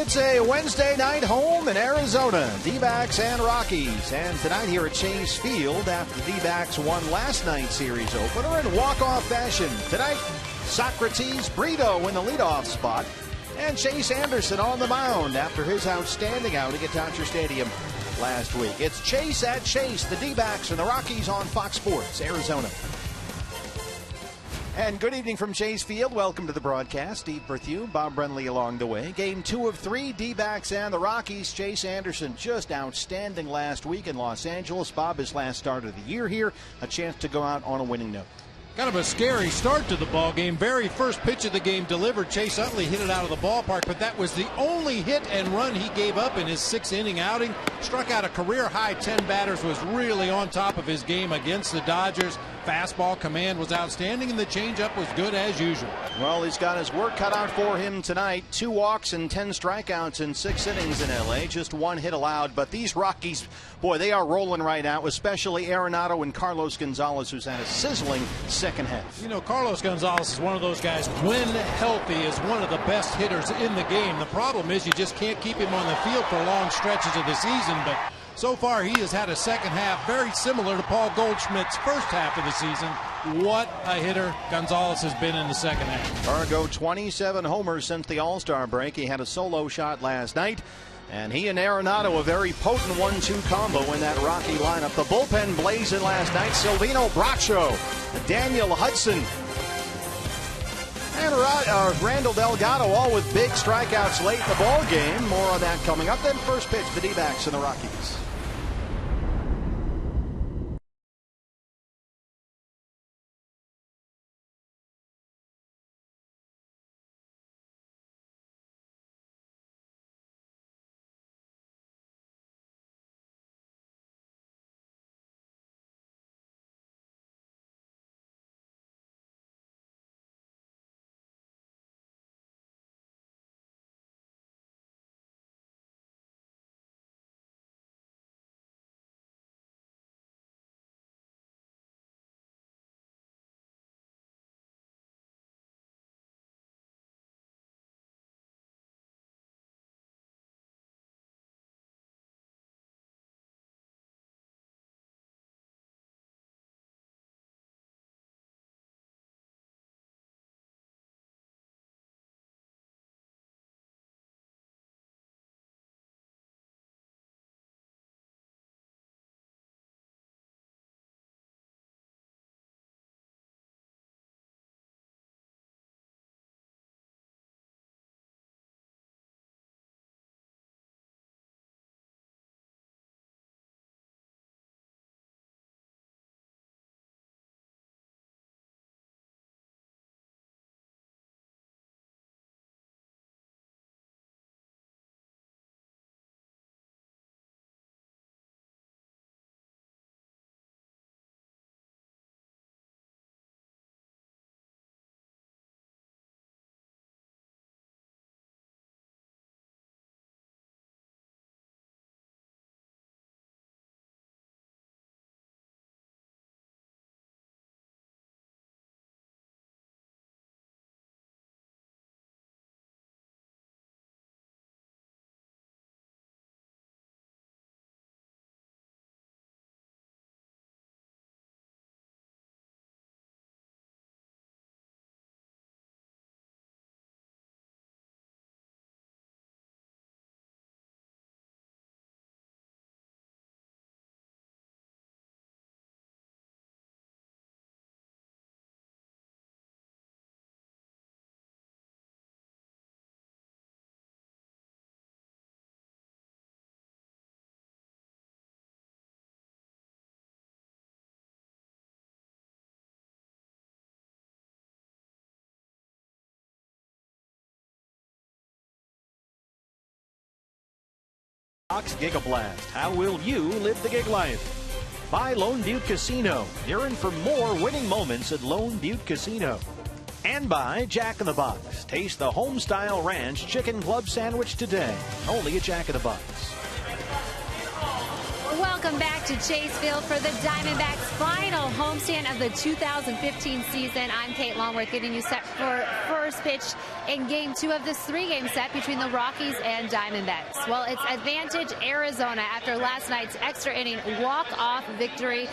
It's a Wednesday night home in Arizona. D-backs and Rockies. And tonight here at Chase Field, after the D-backs won last night's series opener in walk-off fashion. Tonight, Socrates Brito in the leadoff spot. And Chase Anderson on the mound after his outstanding outing at Dodger Stadium last week. It's Chase at Chase, the D-backs and the Rockies on Fox Sports, Arizona. And good evening from Chase Field. Welcome to the broadcast. Steve Berthew, Bob Brenly along the way. Game 2 of 3, D-backs and the Rockies. Chase Anderson just outstanding last week in Los Angeles. Bob, his last start of the year here. A chance to go out on a winning note. Kind of a scary start to the ball game. Very first pitch of the game delivered. Chase Utley hit it out of the ballpark, but that was the only hit and run he gave up in his 6-inning outing. Struck out a career-high 10 batters, was really on top of his game against the Dodgers. Fastball command was outstanding, and the changeup was good as usual. Well, he's got his work cut out for him tonight. 2 walks and 10 strikeouts in 6 innings in L.A. Just 1 hit allowed. But these Rockies, boy, they are rolling right now, especially Arenado and Carlos Gonzalez, who's had a sizzling second half. You know, Carlos Gonzalez is one of those guys, when healthy, is one of the best hitters in the game. The problem is you just can't keep him on the field for long stretches of the season, but so far he has had a second half very similar to Paul Goldschmidt's first half of the season. What a hitter Gonzalez has been in the second half. Fargo 27 homers since the All-Star break. He had a solo shot last night. And he and Arenado, a very potent 1-2 combo in that Rocky lineup. The bullpen blazing last night. Silvino Bracho, Daniel Hudson, and Randall Delgado, all with big strikeouts late in the ball game. More on that coming up. Then first pitch, the D-backs and the Rockies. Fox Gigablast. How will you live the gig life? By Lone Butte Casino. You're in for more winning moments at Lone Butte Casino. And by Jack in the Box. Taste the home-style ranch chicken club sandwich today. Only at Jack in the Box. Well, Welcome back to Chase Field for the Diamondbacks' final homestand of the 2015 season. I'm Kate Longworth, getting you set for first pitch in Game 2 of this 3-game set between the Rockies and Diamondbacks. Well, it's advantage Arizona after last night's extra inning walk-off victory.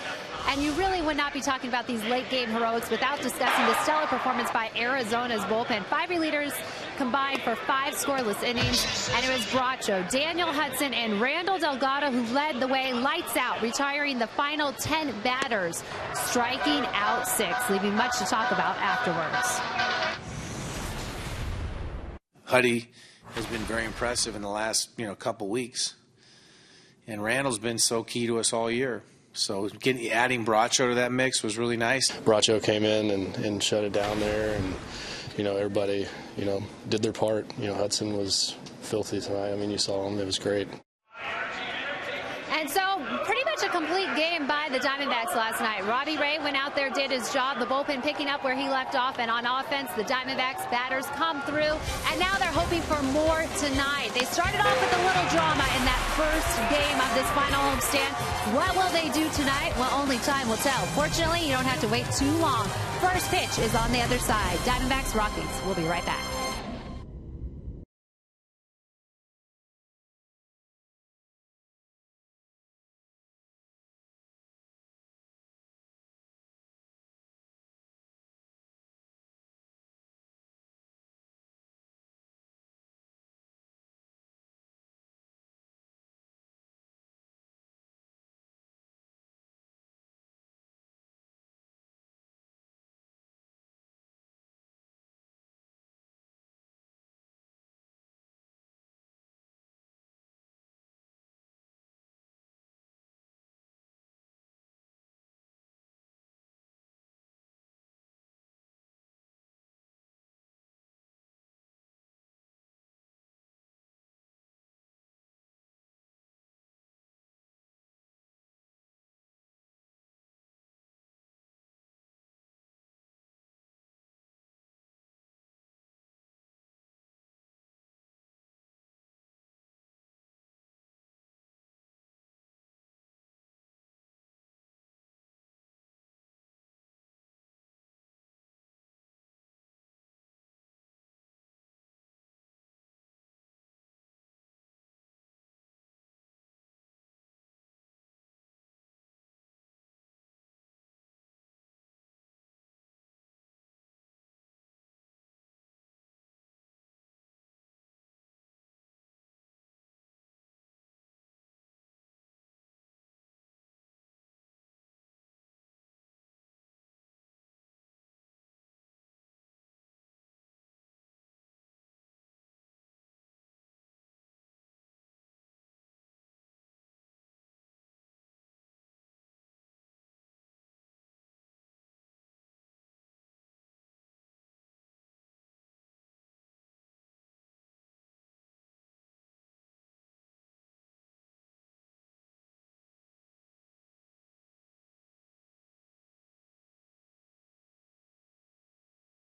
And you really would not be talking about these late-game heroics without discussing the stellar performance by Arizona's bullpen. 5 relievers combined for 5 scoreless innings, and it was Bracho, Daniel Hudson, and Randall Delgado who led the way lights out, retiring the final 10 batters, striking out 6, leaving much to talk about afterwards. Huddy has been very impressive in the last couple weeks, and Randall's been so key to us all year. So adding Bracho to that mix was really nice. Bracho came in and shut it down there, and everybody did their part. Hudson was filthy tonight. I mean, you saw him; it was great. And so, pretty much a complete game by the Diamondbacks last night. Robbie Ray went out there, did his job. The bullpen picking up where he left off, and on offense, the Diamondbacks batters come through, and now they're hoping for more tonight. They started off with a little drama in that first game of this final homestand. What will they do tonight? Well, only time will tell. Fortunately, you don't have to wait too long. First pitch is on the other side. Diamondbacks, Rockies. We'll be right back.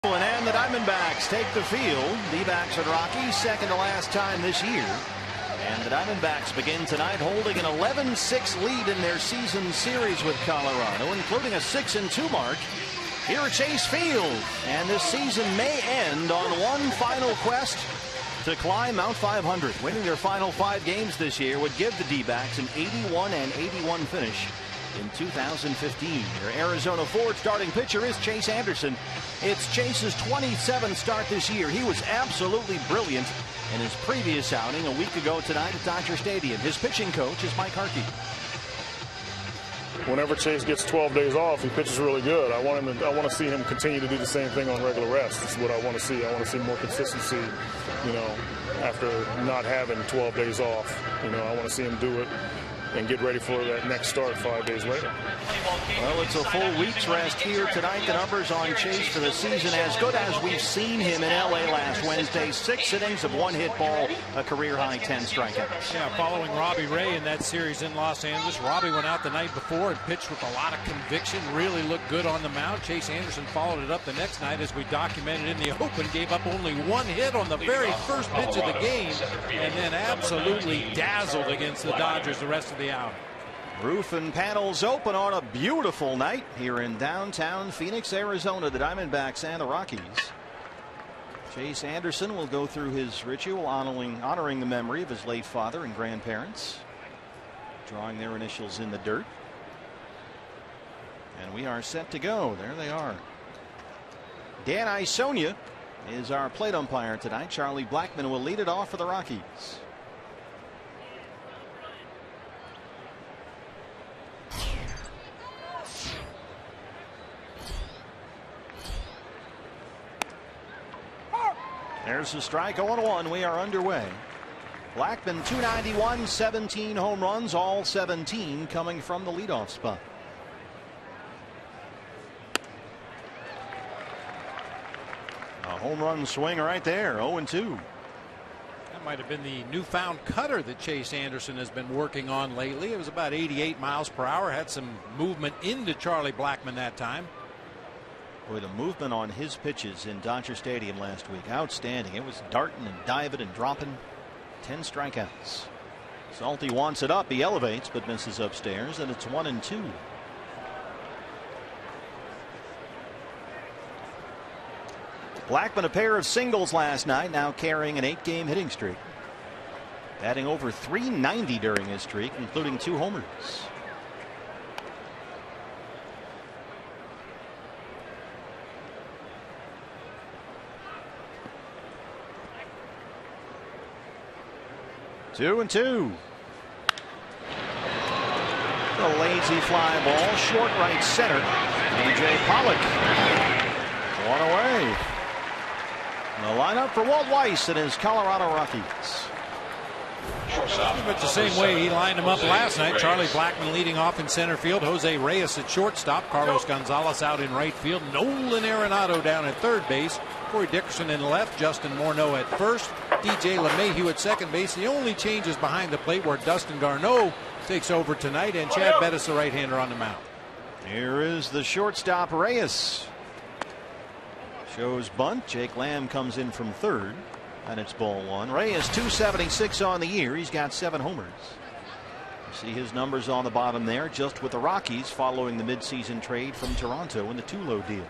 And the Diamondbacks take the field. D-backs and Rockies, second to last time this year. And the Diamondbacks begin tonight holding an 11-6 lead in their season series with Colorado, including a 6-2 mark here at Chase Field. And this season may end on one final quest to climb Mount 500. Winning their final 5 games this year would give the D-backs an 81-81 finish in 2015. Your Arizona Ford starting pitcher is Chase Anderson. It's Chase's 27th start this year. He was absolutely brilliant in his previous outing a week ago tonight at Dodger Stadium. His pitching coach is Mike Harkey. Whenever Chase gets 12 days off, he pitches really good. I want to see him continue to do the same thing on regular rest. That's what I want to see. I want to see more consistency, after not having 12 days off. I want to see him do it and get ready for that next start 5 days later. Well, it's a full week's rest here tonight. The numbers on Chase for the season as good as we've seen him in L.A. last Wednesday. 6 innings of 1 hit ball, a career-high 10 strikeouts. Yeah, following Robbie Ray in that series in Los Angeles. Robbie went out the night before and pitched with a lot of conviction, really looked good on the mound. Chase Anderson followed it up the next night, as we documented in the open, gave up only 1 hit on the very first pitch of the game, and then absolutely dazzled against the Dodgers the rest of the outing. Roof and panels open on a beautiful night here in downtown Phoenix, Arizona. The Diamondbacks and the Rockies. Chase Anderson will go through his ritual honoring the memory of his late father and grandparents, drawing their initials in the dirt. And we are set to go. There they are. Dan Isonia is our plate umpire tonight. Charlie Blackmon will lead it off for the Rockies. There's a strike, 0-1. We are underway. Blackmon 291, 17 home runs, all 17 coming from the leadoff spot. A home run swing right there, 0-2. That might have been the newfound cutter that Chase Anderson has been working on lately. It was about 88 miles per hour. Had some movement into Charlie Blackmon that time. Boy, the movement on his pitches in Dodger Stadium last week, outstanding. It was darting and diving and dropping. 10 strikeouts. Salty wants it up. He elevates but misses upstairs, and it's 1-2. Blackmon a pair of singles last night, now carrying an 8-game hitting streak. Batting over .390 during his streak, including 2 homers. Two and two. A lazy fly ball, short right center. DJ Pollock. One away. The lineup for Walt Weiss and his Colorado Rockies. But the same way he lined him up last night. Charlie Blackmon leading off in center field. Jose Reyes at shortstop. Carlos Gonzalez out in right field. Nolan Arenado down at third base. Corey Dickerson in left. Justin Morneau at first. DJ LeMahieu at second base. The only changes behind the plate where Dustin Garneau takes over tonight, and Chad Bettis, the right-hander, on the mound. Here is the shortstop, Reyes. Shows bunt. Jake Lamb comes in from third, and it's ball one. Reyes 276 on the year. He's got 7 homers. You see his numbers on the bottom there, just with the Rockies following the midseason trade from Toronto in the Tulo deal.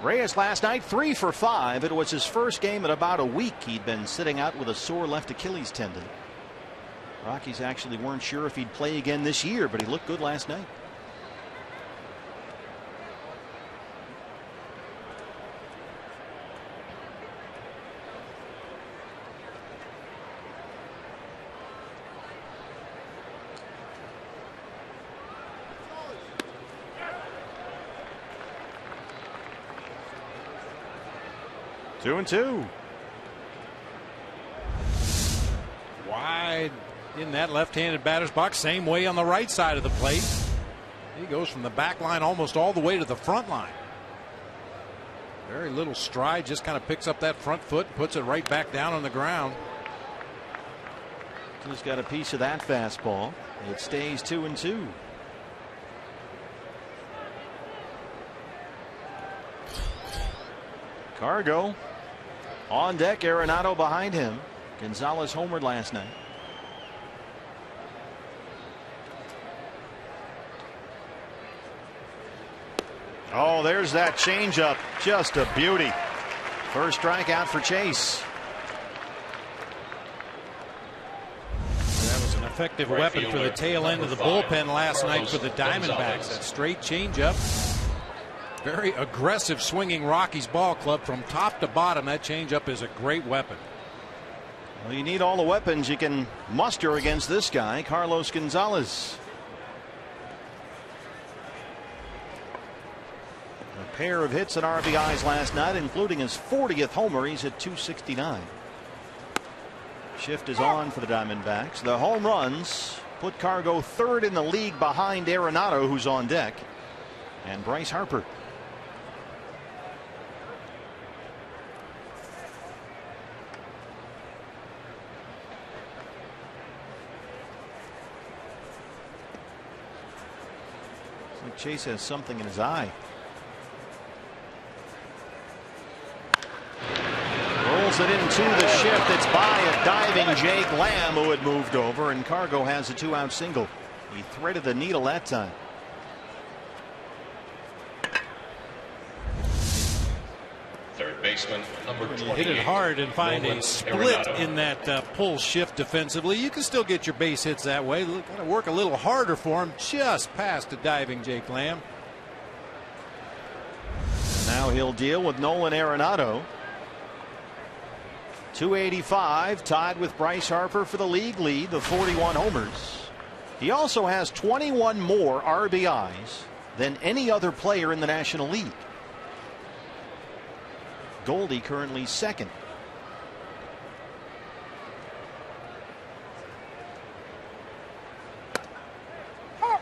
Reyes last night 3 for 5. It was his first game in about a week. He'd been sitting out with a sore left Achilles tendon. Rockies actually weren't sure if he'd play again this year, but he looked good last night. Two and two. Wide in that left-handed batter's box. Same way on the right side of the plate. He goes from the back line almost all the way to the front line. Very little stride. Just kind of picks up that front foot and puts it right back down on the ground. He's got a piece of that fastball. It stays 2-2. Cargo on deck. Arenado behind him. Gonzalez homered last night. Oh, there's that changeup. Just a beauty. First strikeout for Chase. That was an effective weapon for the tail end of the bullpen last night for the Diamondbacks. That straight changeup. Very aggressive swinging Rockies ball club from top to bottom. That changeup is a great weapon. Well, you need all the weapons you can muster against this guy, Carlos Gonzalez. A pair of hits and RBIs last night, including his 40th homer. He's at 269. Shift is on for the Diamondbacks. The home runs put Cargo third in the league behind Arenado, who's on deck, and Bryce Harper. Chase has something in his eye. Rolls it into the shift. It's by a diving Jake Lamb, who had moved over, and Cargo has a 2-out single. He threaded the needle that time. Third baseman, number 20. You hit it hard and find a split in that pull shift defensively. You can still get your base hits that way. Got to work a little harder for him. Just past a diving Jake Lamb. Now he'll deal with Nolan Arenado. 285, tied with Bryce Harper for the league lead, the 41 homers. He also has 21 more RBIs than any other player in the National League. Goldie currently second. Oh,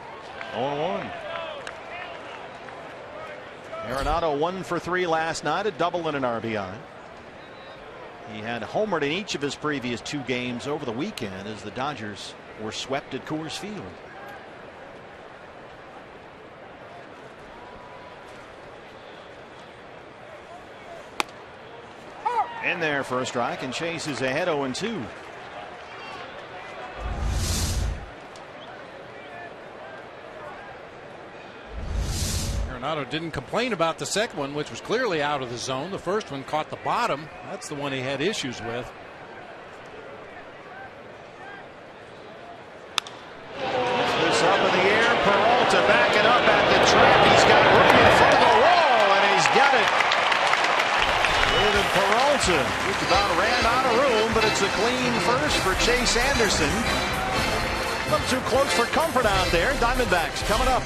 1. Arenado 1 for 3 last night, a double and an RBI. He had homered in each of his previous 2 games over the weekend as the Dodgers were swept at Coors Field. In there for a strike, and Chase is ahead 0-2. Arenado didn't complain about the second one, which was clearly out of the zone. The first one caught the bottom. That's the one he had issues with. This up in the air. Peralta backing up at the track. He's got room in front of the wall, and he's got it. David Peralta just about ran out of room, but it's a clean first for Chase Anderson. A little too close for comfort out there. Diamondbacks coming up.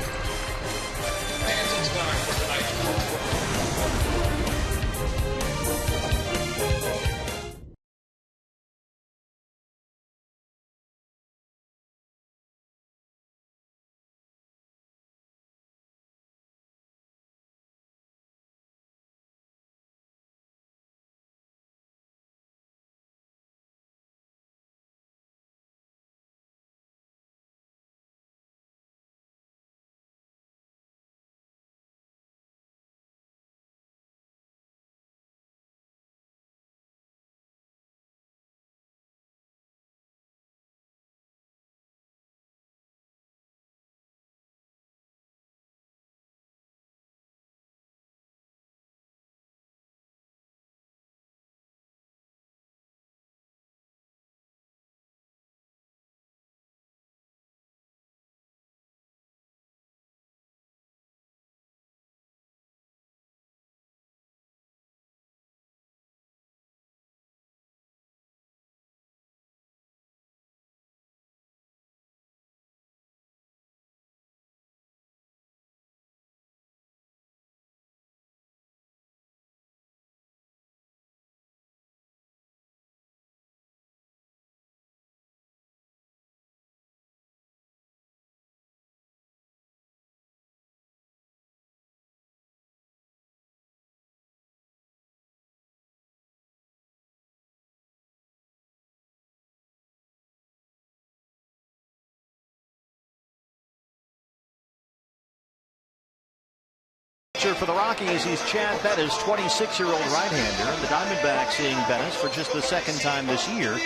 For the Rockies, he's Chad Bettis, 26-year-old right-hander. The Diamondbacks seeing Bettis for just the second time this year.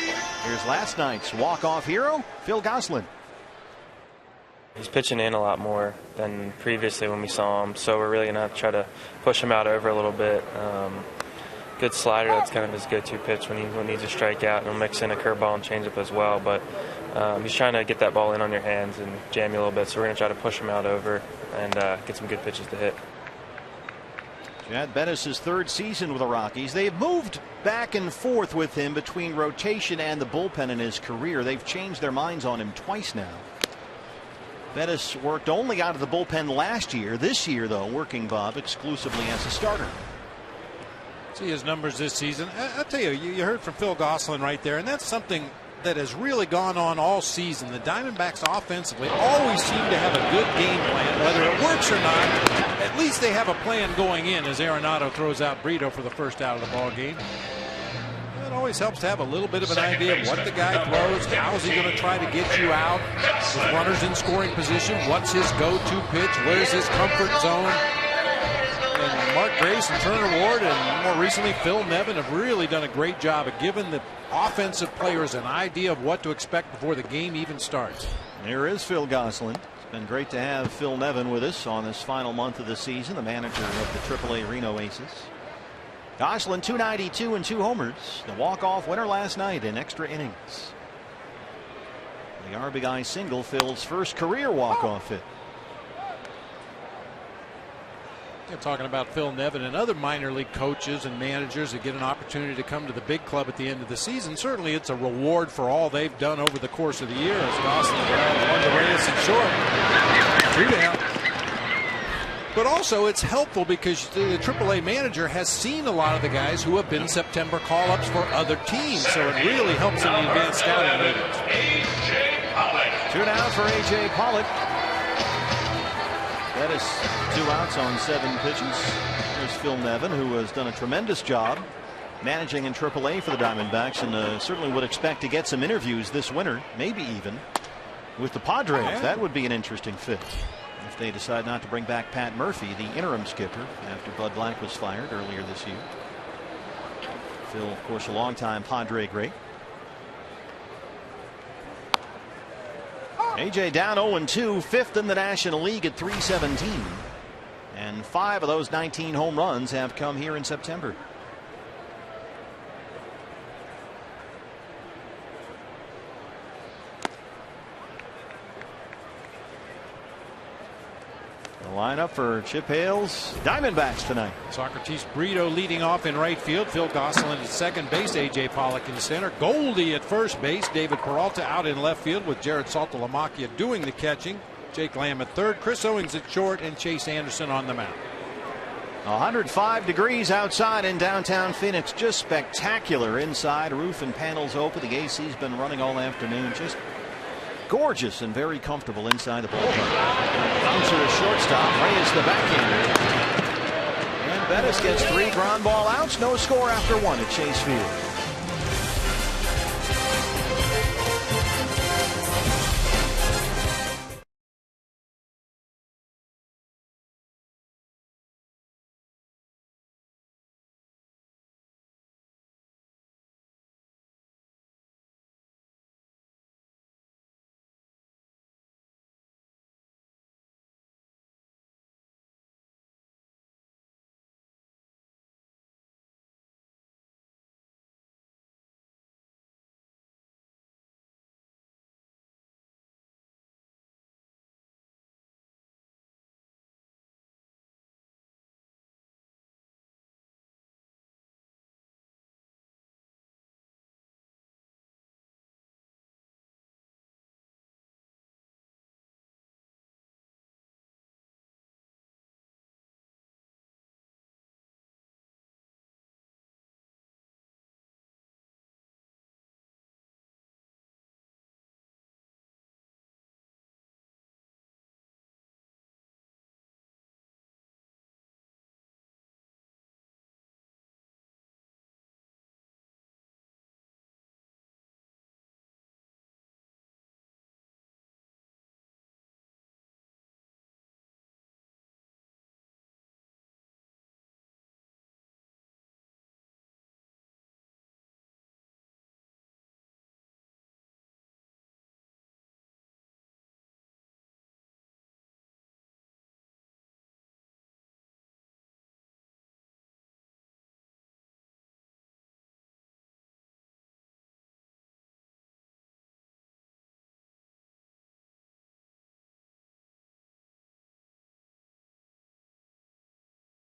Here's last night's walk-off hero, Phil Gosselin. He's pitching in a lot more than previously when we saw him, so we're really going to have to try to push him out over a little bit. Good slider, that's kind of his go-to pitch when he needs a strikeout, and he'll mix in a curveball and changeup as well. But he's trying to get that ball in on your hands and jam you a little bit, so we're going to try to push him out over and get some good pitches to hit. Chad Bettis' 3rd season with the Rockies. They've moved back and forth with him between rotation and the bullpen in his career. They've changed their minds on him twice now. Bettis worked only out of the bullpen last year. This year, though, working, Bob, exclusively as a starter. See his numbers this season. I'll tell you, you heard from Phil Gosselin right there, and that's something that has really gone on all season. The Diamondbacks offensively always seem to have a good game plan. Whether it works or not, at least they have a plan going in as Arenado throws out Brito for the first out of the ball game. It always helps to have a little bit of an idea of what the guy throws. How is he going to try to get you out? With runners in scoring position, what's his go-to pitch? Where's his comfort zone? And Mark Grace and Turner Ward and more recently Phil Nevin have really done a great job of giving the offensive players an idea of what to expect before the game even starts. There is Phil Gosselin. It's been great to have Phil Nevin with us on this final month of the season, the manager of the AAA Reno Aces. Gosselin 292 and 2 homers. The walk-off winner last night in extra innings. The RBI single, Phil's first career walk-off hit. You're talking about Phil Nevin and other minor league coaches and managers that get an opportunity to come to the big club at the end of the season. Certainly it's a reward for all they've done over the course of the year. As Gosselin grabs one to Reyes and short. 2 down. But also it's helpful because the AAA manager has seen a lot of the guys who have been September call-ups for other teams. So it really helps in the advanced scouting meetings. 2 down for A.J. Pollock. That is 2 outs on 7 pitches. There's Phil Nevin, who has done a tremendous job managing in AAA for the Diamondbacks, and certainly would expect to get some interviews this winter, maybe even with the Padres. Yeah. That would be an interesting fit if they decide not to bring back Pat Murphy, the interim skipper, after Bud Black was fired earlier this year. Phil, of course, a longtime Padre great. AJ down 0-2, 5th in the National League at 317. And 5 of those 19 home runs have come here in September. The lineup for Chip Hale's Diamondbacks tonight. Socrates Brito leading off in right field. Phil Gosselin at second base. A.J. Pollock in center. Goldie at first base. David Peralta out in left field with Jared Saltalamacchia doing the catching. Jake Lamb at third. Chris Owings at short. And Chase Anderson on the mound. 105 degrees outside in downtown Phoenix. Just spectacular inside. Roof and panels open. The AC's been running all afternoon. Just gorgeous and very comfortable inside the ballpark. Bouncer to shortstop. Reyes the backhander. And Bettis gets 3 ground ball outs. No score after 1 at Chase Field.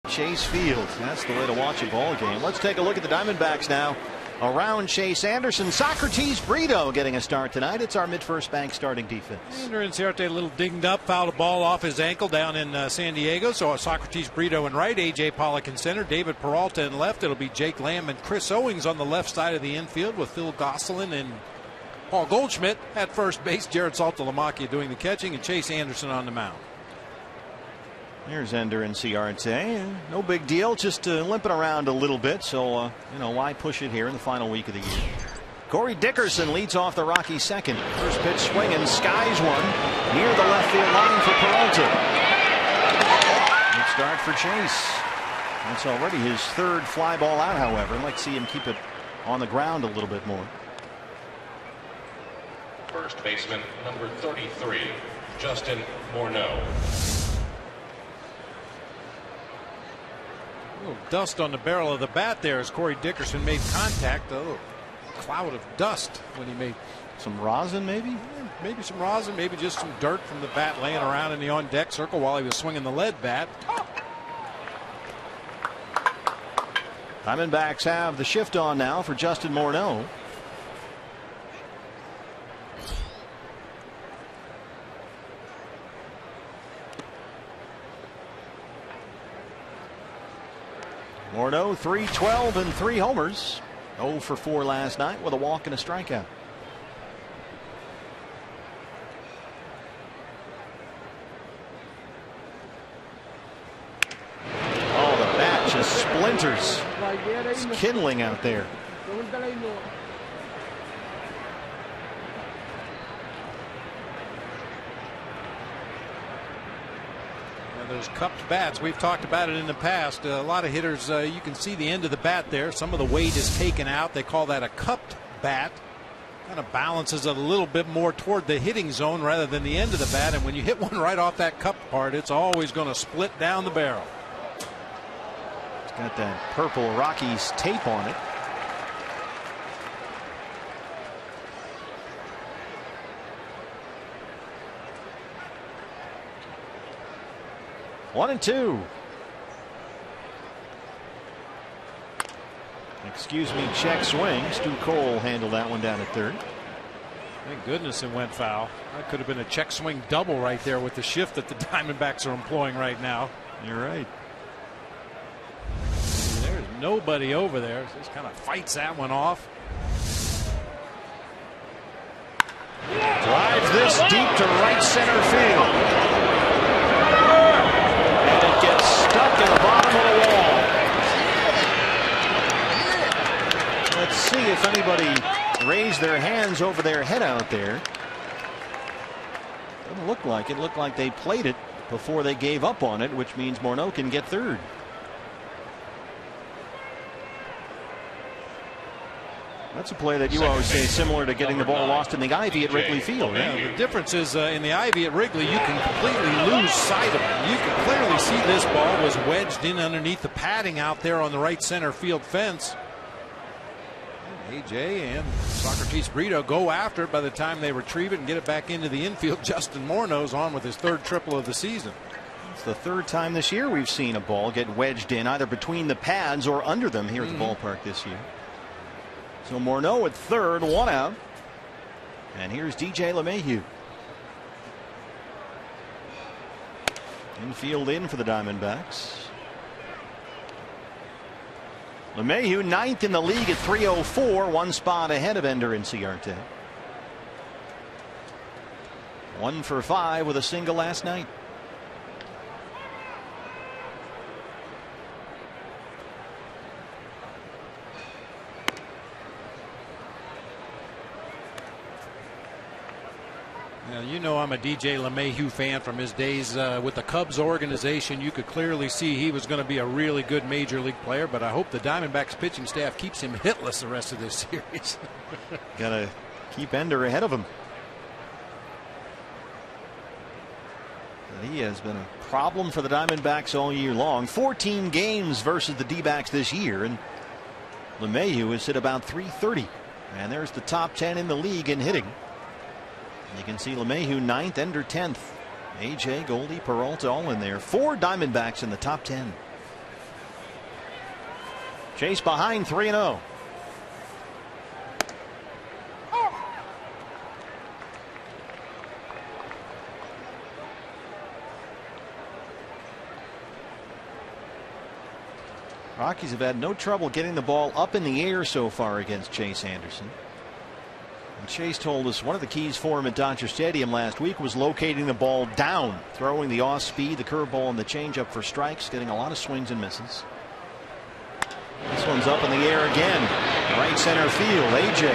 Chase Field. That's the way to watch a ball game. Let's take a look at the Diamondbacks now. Around Chase Anderson, Socrates Brito getting a start tonight. It's our Mid-First Bank starting defense. Andrew Inciarte a little dinged up, fouled a ball off his ankle down in San Diego. So Socrates Brito in right, A.J. Pollock in center, David Peralta in left. It'll be Jake Lamb and Chris Owings on the left side of the infield with Phil Gosselin and Paul Goldschmidt at first base. Jared Saltalamacchia doing the catching and Chase Anderson on the mound. There's Ender Inciarte. No big deal, just limping around a little bit. So, why push it here in the final week of the year? Corey Dickerson leads off the Rockies second. First pitch swinging, skies one near the left field line for Peralta. Good start for Chase. That's already his third fly ball out, however. I'd like to see him keep it on the ground a little bit more. First baseman, number 33, Justin Morneau. A little dust on the barrel of the bat there as Corey Dickerson made contact. A little cloud of dust when he made some rosin, maybe? Maybe some rosin, maybe just some dirt from the bat laying around in the on-deck circle while he was swinging the lead bat. Diamondbacks have the shift on now for Justin Morneau. Morneau, 312 and 3 homers. 0 for 4 last night with a walk and a strikeout. Oh, the bat just splinters. It's kindling out there. Those cupped bats, we've talked about it in the past. A lot of hitters, you can see the end of the bat there. Some of the weight is taken out. They call that a cupped bat. Kind of balances it a little bit more toward the hitting zone rather than the end of the bat. And when you hit one right off that cupped part, it's always going to split down the barrel. It's got that purple Rockies tape on it. One and two. Excuse me, check swing. Stu Cole handled that one down at third. Thank goodness it went foul. That could have been a check swing double right there with the shift that the Diamondbacks are employing right now. You're right. There's nobody over there. Just kind of fights that one off. Drives this deep to right center field. Gets stuck in the bottom of the wall. Let's see if anybody raised their hands over their head out there. Doesn't look like it. Looked like they played it before they gave up on it, which means Morneau can get third. That's a play that you always say is similar to getting the ball lost in the ivy at Wrigley Field. Yeah, the difference is in the ivy at Wrigley, you can completely lose sight of it. You can clearly see this ball was wedged in underneath the padding out there on the right center field fence. And AJ and Socrates Brito go after it. By the time they retrieve it and get it back into the infield, Justin Morneau's on with his third triple of the season. It's the third time this year we've seen a ball get wedged in either between the pads or under them here at the ballpark this year. So Morneau at third, one out. And here's DJ LeMahieu. Infield in for the Diamondbacks. LeMahieu ninth in the league at 304, one spot ahead of Ender Inciarte. 1 for 5 with a single last night. Now, you know I'm a DJ LeMahieu fan from his days with the Cubs organization. You could clearly see he was going to be a really good major league player, but I hope the Diamondbacks pitching staff keeps him hitless the rest of this series. Got to keep Ender ahead of him. He has been a problem for the Diamondbacks all year long. 14 games versus the D-backs this year, and LeMahieu has hit about .330. And there's the top 10 in the league in hitting. You can see LeMahieu 9th, Ender 10th. AJ, Goldie, Peralta all in there. 4 Diamondbacks in the top 10. Chase behind 3-0. Rockies have had no trouble getting the ball up in the air so far against Chase Anderson. And Chase told us one of the keys for him at Dodger Stadium last week was locating the ball down, throwing the off speed, the curveball, and the changeup for strikes, getting a lot of swings and misses. This one's up in the air again. Right center field. AJ.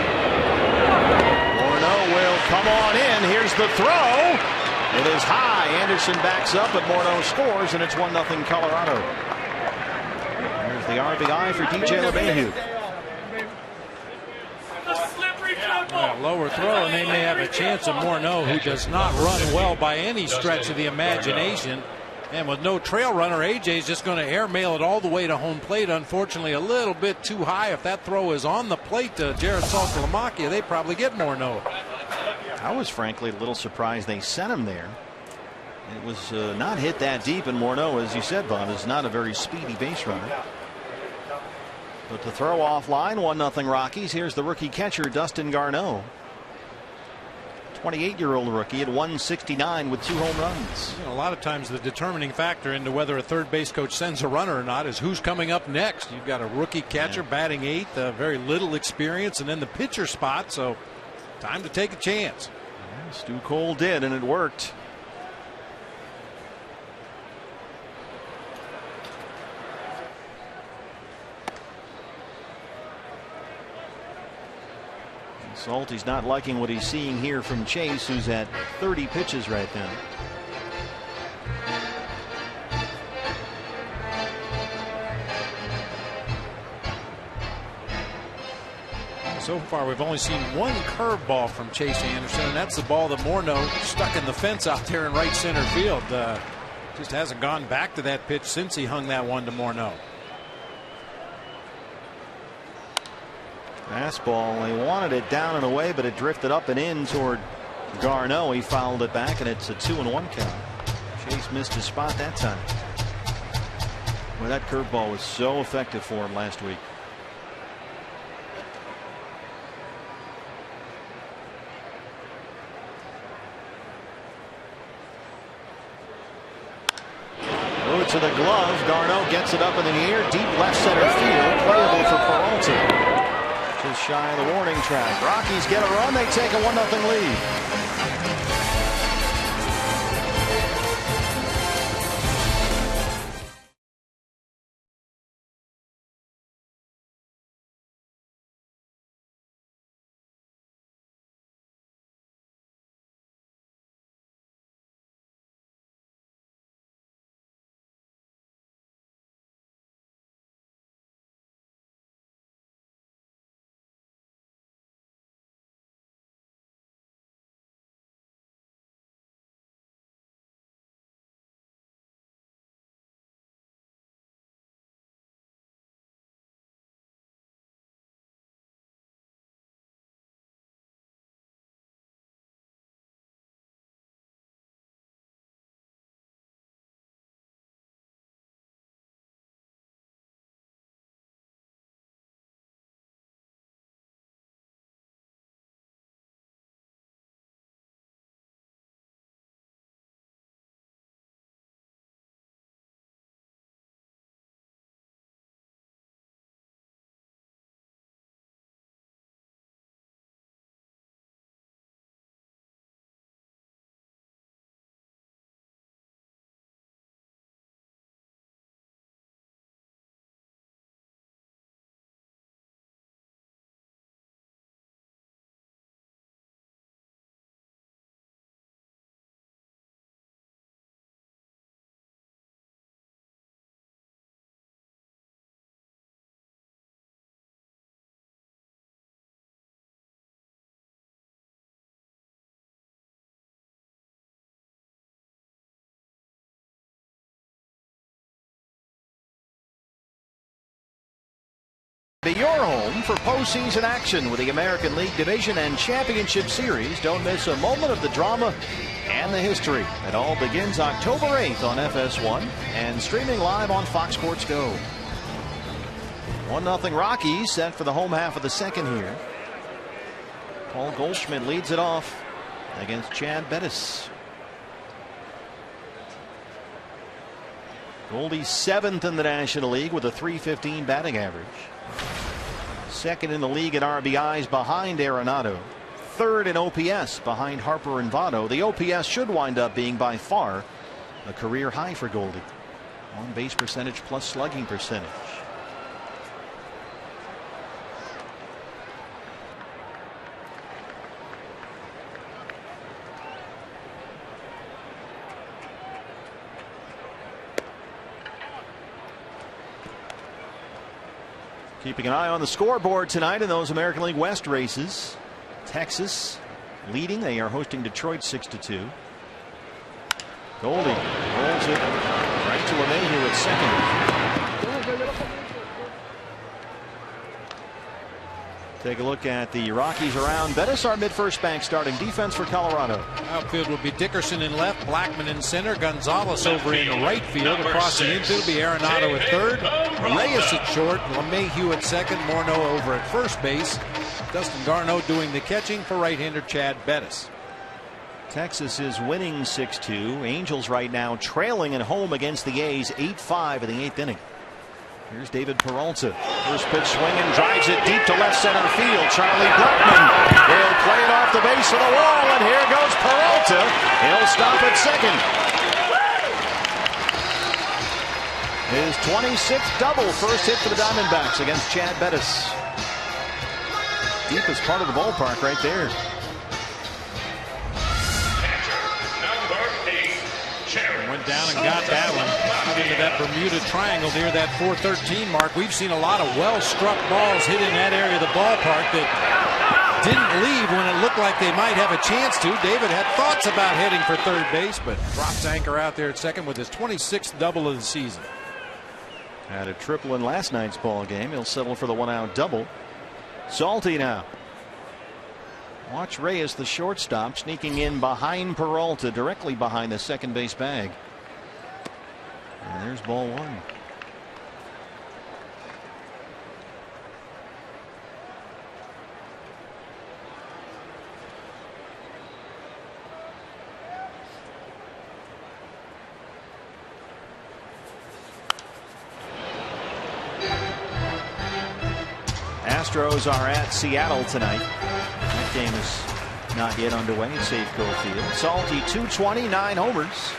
Morneau will come on in. Here's the throw. It is high. Anderson backs up, but Morneau scores, and it's 1-0 Colorado. the RBI for DJ LeMahieu. Lower throw, and they may have a chance of Morneau, who does not run well by any stretch of the imagination. And with no trail runner, AJ's just going to airmail it all the way to home plate. Unfortunately, a little bit too high. If that throw is on the plate to Jared Saltalamacchia, they probably get Morneau. I was frankly a little surprised they sent him there. It was not hit that deep, and Morneau, as you said, Bob, is not a very speedy base runner. But the throw off line, 1-0 Rockies. Here's the rookie catcher, Dustin Garneau. 28-year-old rookie at 169 with 2 home runs. You know, a lot of times the determining factor into whether a third base coach sends a runner or not is who's coming up next. You've got a rookie catcher batting 8th, very little experience, and then the pitcher spot, so time to take a chance. Stu Cole did, and it worked. Salty's not liking what he's seeing here from Chase, who's at 30 pitches right now. So far, we've only seen one curveball from Chase Anderson, and that's the ball that Morneau stuck in the fence out there in right center field. Just hasn't gone back to that pitch since he hung that one to Morneau. Fastball, they wanted it down and away, but it drifted up and in toward Garneau. He fouled it back, and it's a 2-1 count. Chase missed his spot that time. Well, that curveball was so effective for him last week. Throw it to the glove. Garneau gets it up in the air, deep left center field, playable for Peralta. Just shy of the warning track. Rockies get a run. They take a 1-0 lead. Be your home for postseason action with the American League Division and Championship Series. Don't miss a moment of the drama and the history. It all begins October 8th on FS1 and streaming live on Fox Sports Go. 1-0 Rockies set for the home half of the second here. Paul Goldschmidt leads it off against Chad Bettis. Goldie's 7th in the National League with a .315 batting average. 2nd in the league in RBIs behind Arenado. 3rd in OPS behind Harper and Votto. The OPS should wind up being by far a career high for Goldie. On base percentage plus slugging percentage. Keeping an eye on the scoreboard tonight in those American League West races. Texas leading. They are hosting Detroit 6-2. Goldie rolls it right to LeMahieu at second. Take a look at the Rockies around Bettis, our mid-first bank starting defense for Colorado. Outfield will be Dickerson in left, Blackman in center, Gonzalez over in right field. Across the infield will be Arenado at third, Reyes at short, LeMahieu at second, Morneau over at first base. Dustin Garneau doing the catching for right-hander Chad Bettis. Texas is winning 6-2. Angels right now trailing at home against the A's 8-5 in the 8th inning. Here's David Peralta. First pitch swinging, drives it deep to left center field. Charlie Blackmon will play it off the base of the wall, and here goes Peralta. He'll stop at second. His 26th double, first hit for the Diamondbacks against Chad Bettis. Deepest part of the ballpark right there. Went down and got that one. Out into that Bermuda Triangle near that 413 mark. We've seen a lot of well-struck balls hit in that area of the ballpark that didn't leave when it looked like they might have a chance to. David had thoughts about heading for third base, but drops anchor out there at second with his 26th double of the season. Had a triple in last night's ball game. He'll settle for the one-out double. Salty now. Watch Reyes, the shortstop, sneaking in behind Peralta, directly behind the second base bag. And there's ball one. Astros are at Seattle tonight. That game is not yet underway at Safeco Field. Salty 220, 9 homers.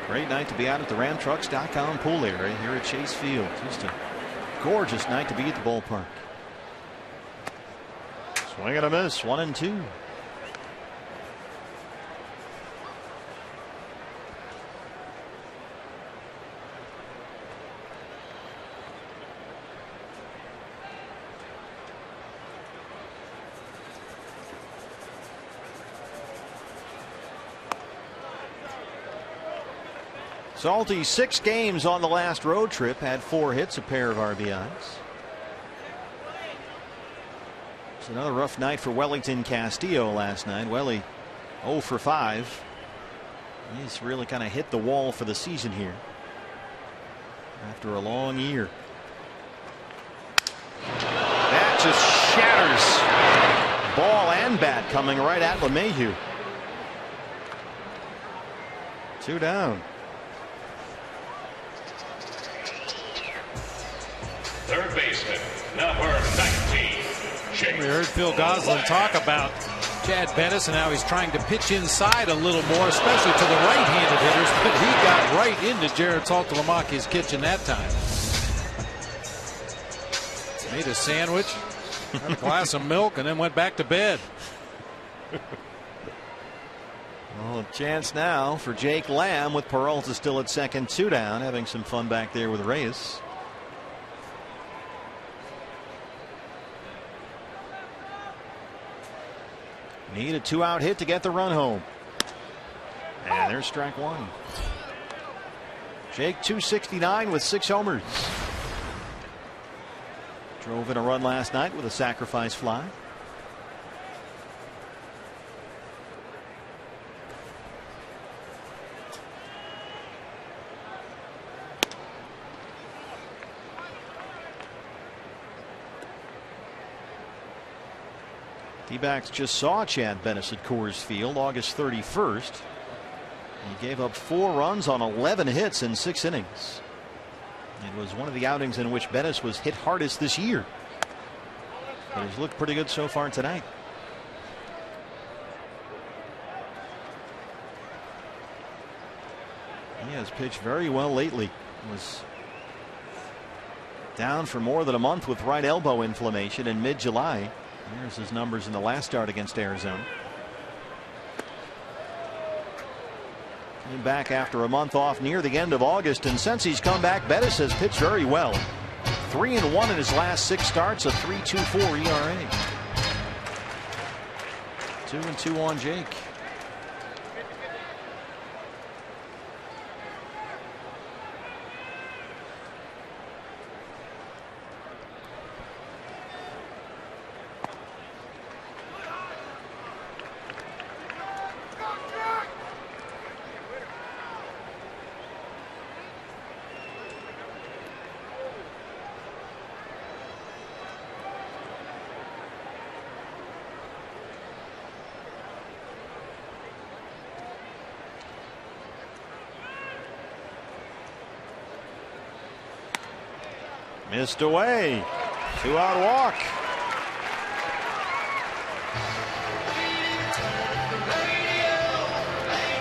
Great night to be out at the RamTrucks.com pool area here at Chase Field. Just a gorgeous night to be at the ballpark. Swing and a miss, 1-2. Salty 6 games on the last road trip, had 4 hits, a pair of RBIs. It's another rough night for Wellington Castillo last night. Welly 0 for 5. He's really kind of hit the wall for the season here after a long year. That just shatters ball and bat coming right at LeMahieu. 2 down. Third baseman, number 19. We heard Phil Goslin talk about Chad Bettis and how he's trying to pitch inside a little more, especially to the right-handed hitters, but he got right into Jared Saltalamacchi's kitchen that time. Made a sandwich, had a glass of milk, and then went back to bed. Well, a chance now for Jake Lamb with Peralta still at second, 2 down, having some fun back there with Reyes. Need a 2-out hit to get the run home. And there's strike 1. Jake 269 with 6 homers. Drove in a run last night with a sacrifice fly. D-backs just saw Chad Bettis at Coors Field August 31st. He gave up 4 runs on 11 hits in 6 innings. It was one of the outings in which Bettis was hit hardest this year. But he's looked pretty good so far tonight. He has pitched very well lately. Was down for more than a month with right elbow inflammation in mid-July. Here's his numbers in the last start against Arizona. Back after a month off near the end of August, and since he's come back, Bettis has pitched very well. 3-1 in his last 6 starts, a 3.24 ERA. 2-2 on Jake. Missed away. 2-out walk.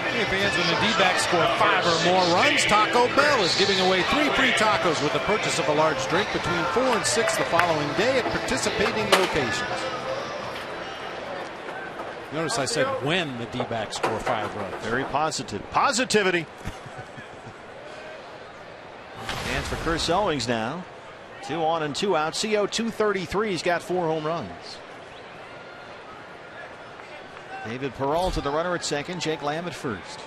Hey fans, when the D-backs score 5 or more runs, Taco Bell is giving away 3 free tacos with the purchase of a large drink between 4 and 6 the following day at participating locations. Notice I said when the D-backs score 5 runs. Very positive. Positivity. Chance for Chris Owings now. 2 on and 2 out. CO 233. He's got 4 home runs. David Peralta, the runner at second. Jake Lamb at first.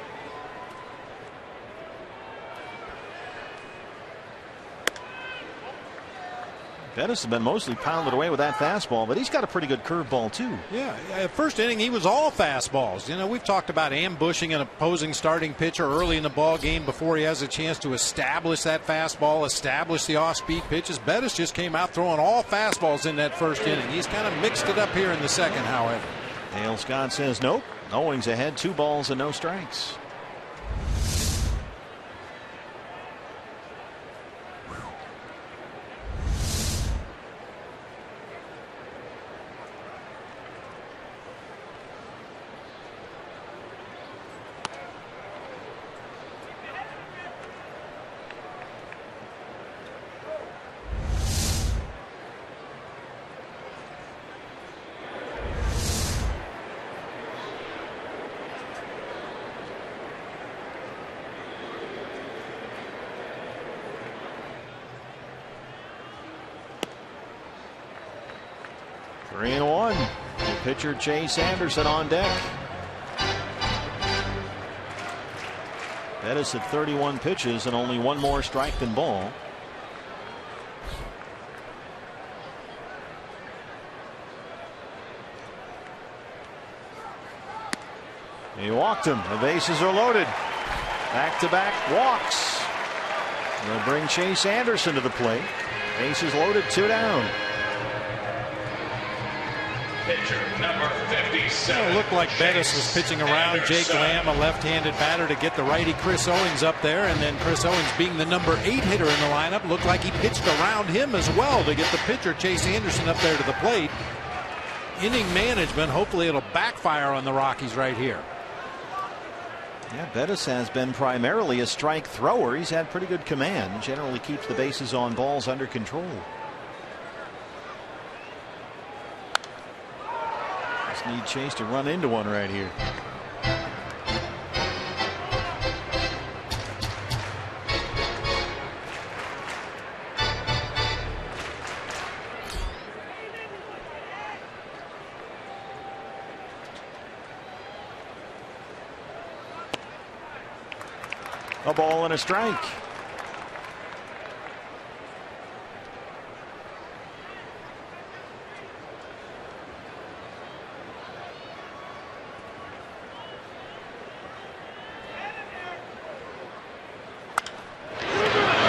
Bettis has been mostly pounded away with that fastball, but he's got a pretty good curveball too. Yeah, first inning he was all fastballs. You know, we've talked about ambushing an opposing starting pitcher early in the ball game before he has a chance to establish that fastball, establish the off-speed pitches. Bettis just came out throwing all fastballs in that first inning. He's kind of mixed it up here in the second, however. Dale Scott says nope. Owings ahead, 2 balls and no strikes. Three and one. The pitcher Chase Anderson on deck. Bettis at 31 pitches and only 1 more strike than ball. He walked him. The bases are loaded. Back-to-back walks. They'll bring Chase Anderson to the plate. Bases loaded, 2 down. Pitcher number 57. It looked like Bettis was pitching around Jake Lamb, a left-handed batter, to get the righty Chris Owings up there, and then Chris Owings, being the number 8 hitter in the lineup, looked like he pitched around him as well to get the pitcher Chase Anderson up there to the plate. Inning management, hopefully it'll backfire on the Rockies right here. Yeah, Bettis has been primarily a strike thrower. He's had pretty good command. Generally keeps the bases on balls under control. Just need Chase to run into one right here. A ball and a strike.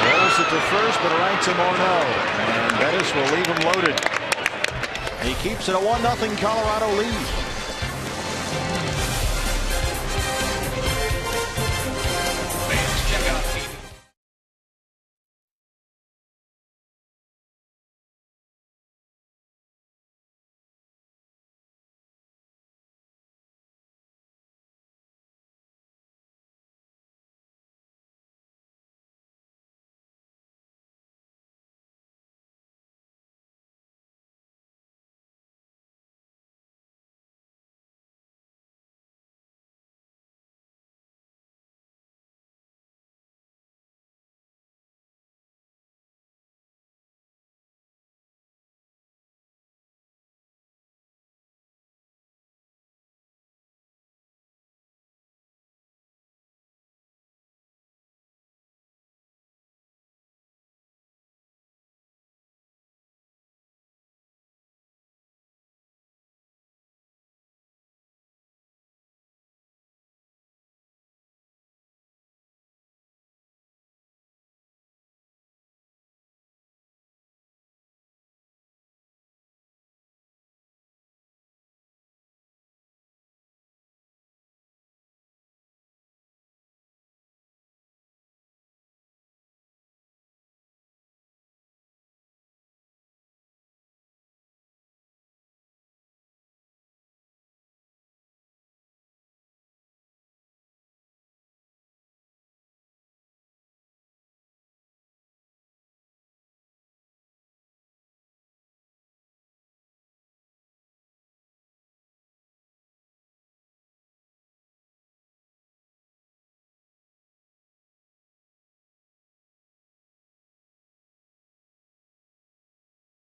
Rolls it to first, but right to Morneau. And Bettis will leave him loaded. He keeps it a 1-0 Colorado lead.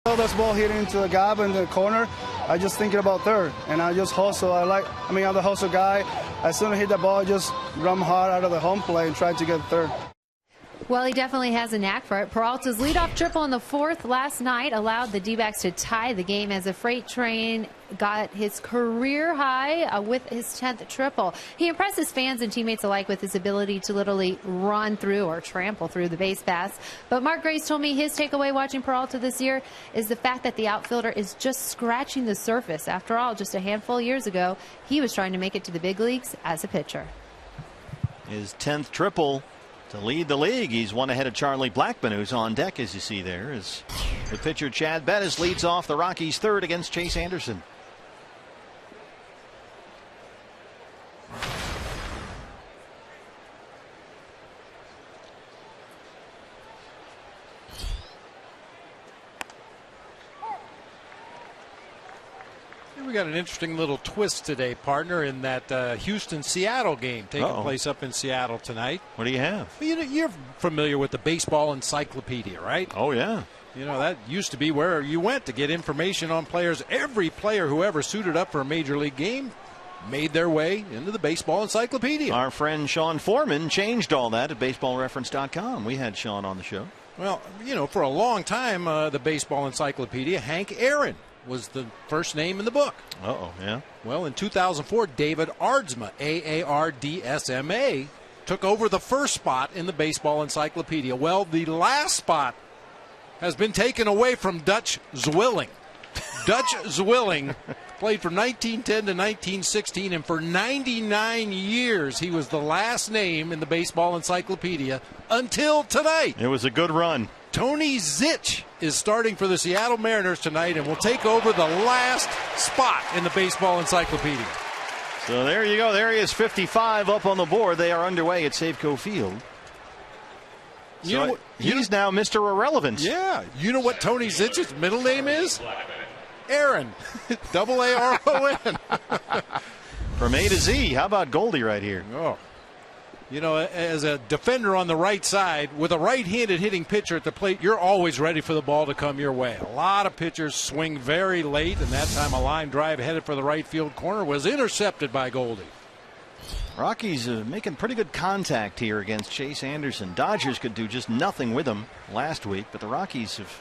This ball hit into the gap in the corner. I just thinking about third, and I just hustle. I'm the hustle guy. As soon as I hit the ball, I just run hard out of the home plate and try to get third. Well, he definitely has a knack for it. Peralta's leadoff triple in the fourth last night allowed the D-backs to tie the game as the freight train got his career high with his 10th triple. He impressed his fans and teammates alike with his ability to literally run through or trample through the base paths. But Mark Grace told me his takeaway watching Peralta this year is the fact that the outfielder is just scratching the surface. After all, just a handful of years ago, he was trying to make it to the big leagues as a pitcher. His 10th triple to lead the league. He's one ahead of Charlie Blackmon, who's on deck, as you see there, as the pitcher Chad Bettis leads off the Rockies' third against Chase Anderson. We got an interesting little twist today, partner, in that Houston-Seattle game taking place up in Seattle tonight. What do you have? Well, you're familiar with the baseball encyclopedia, right? Oh, yeah. You know, that used to be where you went to get information on players. Every player who ever suited up for a major league game made their way into the baseball encyclopedia. Our friend Sean Foreman changed all that at baseballreference.com. We had Sean on the show. Well, you know, for a long time, the baseball encyclopedia, Hank Aaron was the first name in the book. Yeah. Well, in 2004, David Aardsma, A-A-R-D-S-M-A, took over the first spot in the baseball encyclopedia. Well, the last spot has been taken away from Dutch Zwilling. Dutch Zwilling played from 1910 to 1916, and for 99 years he was the last name in the baseball encyclopedia until tonight. It was a good run. Tony Zitch is starting for the Seattle Mariners tonight and will take over the last spot in the baseball encyclopedia. So there you go. There he is, 55 up on the board. They are underway at Safeco Field. He's now Mr. Irrelevant. Yeah. You know what Tony Zitch's middle name is? Aaron. A-A-R-O-N. From A to Z. How about Goldie right here? Oh. You know, as a defender on the right side, with a right-handed hitting pitcher at the plate, you're always ready for the ball to come your way. A lot of pitchers swing very late, and that time a line drive headed for the right field corner was intercepted by Goldie. Rockies making pretty good contact here against Chase Anderson. Dodgers could do just nothing with him last week, but the Rockies have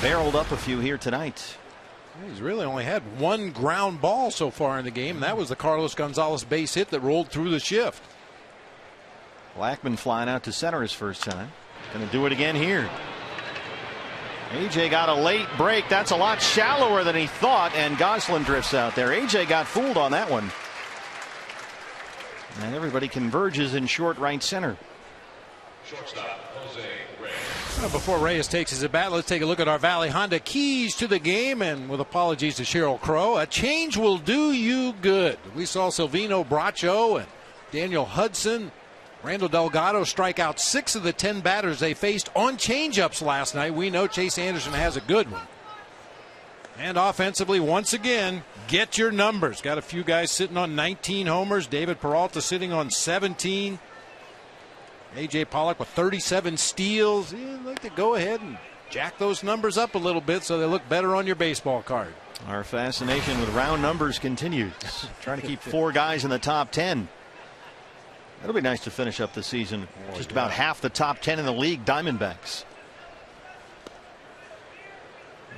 barreled up a few here tonight. He's really only had one ground ball so far in the game, and that was the Carlos Gonzalez base hit that rolled through the shift. Blackmon flying out to center his first time. Going to do it again here. AJ got a late break. That's a lot shallower than he thought, and Goslin drifts out there. AJ got fooled on that one. And everybody converges in short right center. Shortstop, Jose Reyes. Well, before Reyes takes his at bat, let's take a look at our Valley Honda keys to the game. And with apologies to Cheryl Crow, a change will do you good. We saw Silvino Bracho and Daniel Hudson, Randall Delgado strike out 6 of the 10 batters they faced on changeups last night. We know Chase Anderson has a good one. And offensively, once again, get your numbers. Got a few guys sitting on 19 homers. David Peralta sitting on 17. A.J. Pollock with 37 steals. You'd like to go ahead and jack those numbers up a little bit so they look better on your baseball card. Our fascination with round numbers continues. Trying to keep 4 guys in the top 10. It'll be nice to finish up the season. Just about half the top 10 in the league, Diamondbacks.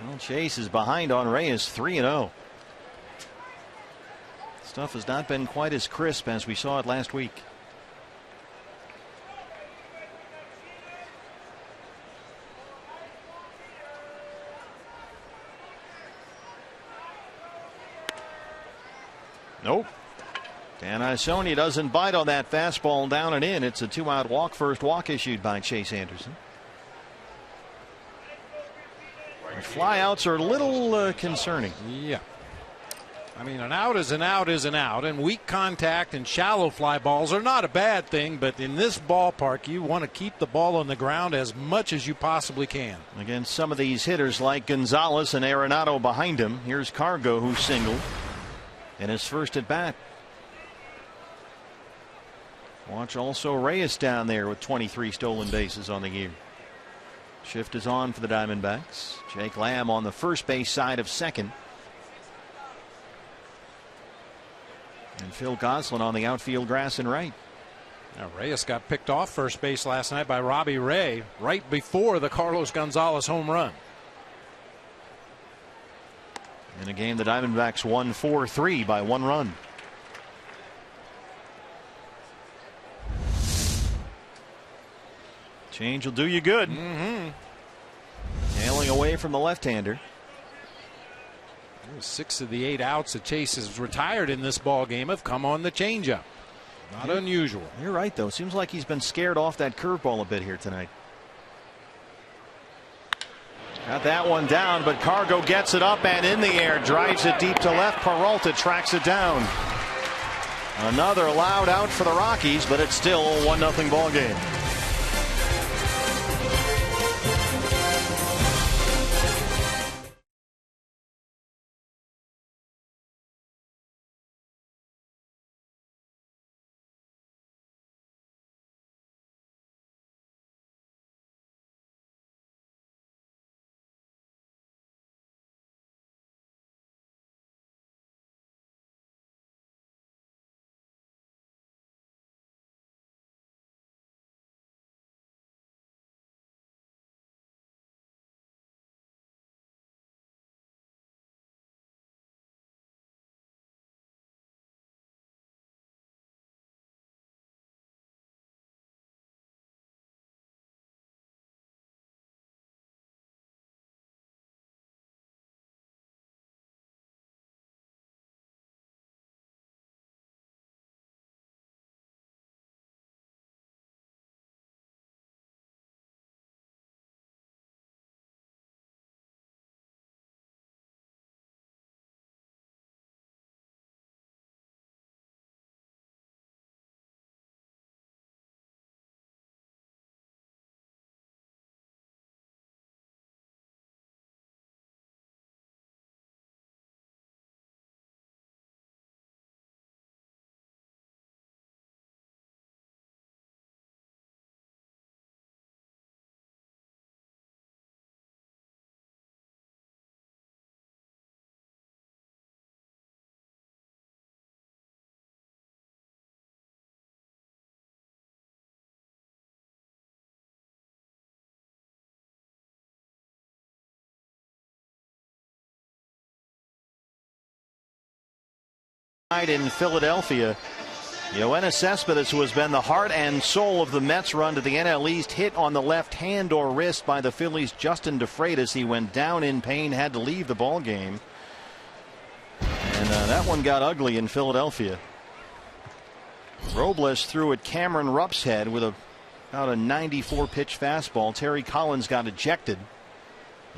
Well, Chase is behind on Reyes, 3-0. Stuff has not been quite as crisp as we saw it last week. Nope. Dan Isoni doesn't bite on that fastball down and in. It's a 2-out walk. First walk issued by Chase Anderson. Flyouts are a little concerning. Yeah. I mean, an out is an out is an out, and weak contact and shallow fly balls are not a bad thing, but in this ballpark, you want to keep the ball on the ground as much as you possibly can. Against some of these hitters like Gonzalez and Arenado behind him. Here's Cargo, who singled in his first at bat. Watch also Reyes down there with 23 stolen bases on the year. Shift is on for the Diamondbacks. Jake Lamb on the first base side of second. And Phil Gosselin on the outfield grass and right. Now Reyes got picked off first base last night by Robbie Ray right before the Carlos Gonzalez home run. In a game the Diamondbacks won 4-3 by 1 run. Change will do you good. Tailing away from the left-hander. 6 of the 8 outs that Chase has retired in this ball game have come on the changeup. Not unusual. You're right, though. Seems like he's been scared off that curveball a bit here tonight. Got that one down, but Cargo gets it up and in the air, drives it deep to left. Peralta tracks it down. Another loud out for the Rockies, but it's still a 1-0 ball game. In Philadelphia, Yoenis Cespedes, who has been the heart and soul of the Mets run to the NL East, hit on the left hand or wrist by the Phillies' Justin DeFreitas. He went down in pain, had to leave the ball game, and that one got ugly in Philadelphia. Robles threw at Cameron Rupp's head with about a 94 pitch fastball. Terry Collins got ejected.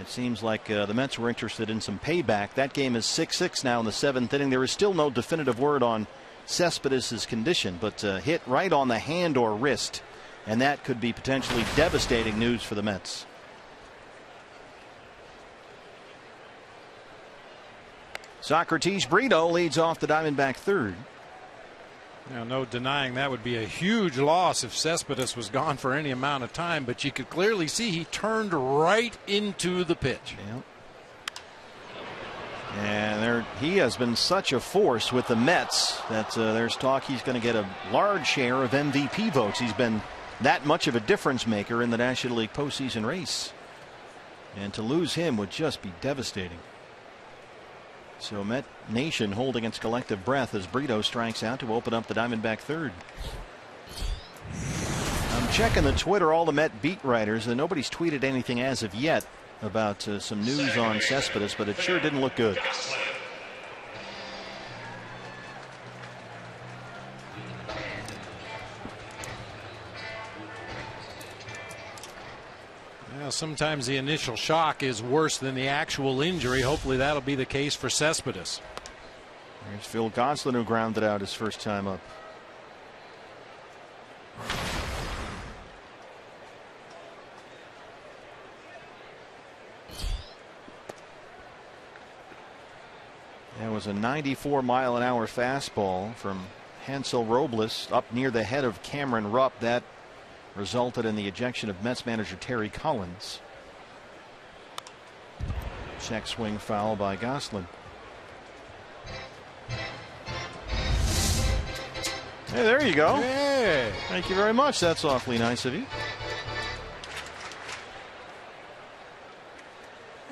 It seems like the Mets were interested in some payback. That game is 6-6 now in the 7th inning. There is still no definitive word on Cespedes' condition, but hit right on the hand or wrist, and that could be potentially devastating news for the Mets. Socrates Brito leads off the Diamondback third. Now, no denying that would be a huge loss if Cespedes was gone for any amount of time, but you could clearly see he turned right into the pitch. Yeah. And he has been such a force with the Mets that there's talk he's going to get a large share of MVP votes. He's been that much of a difference maker in the National League postseason race. And to lose him would just be devastating. So Met Nation holding its collective breath as Brito strikes out to open up the Diamondback third. I'm checking the Twitter, all the Met beat writers, and nobody's tweeted anything as of yet about some news on Cespedes, but it sure didn't look good. Sometimes the initial shock is worse than the actual injury. Hopefully that'll be the case for Cespedes. There's Phil Gosselin, who grounded out his first time up. That was a 94-mile-an-hour fastball from Hansel Robles up near the head of Cameron Rupp. That resulted in the ejection of Mets manager Terry Collins. Check swing foul by Gosselin. Hey, there you go. Hey. Thank you very much. That's awfully nice of you.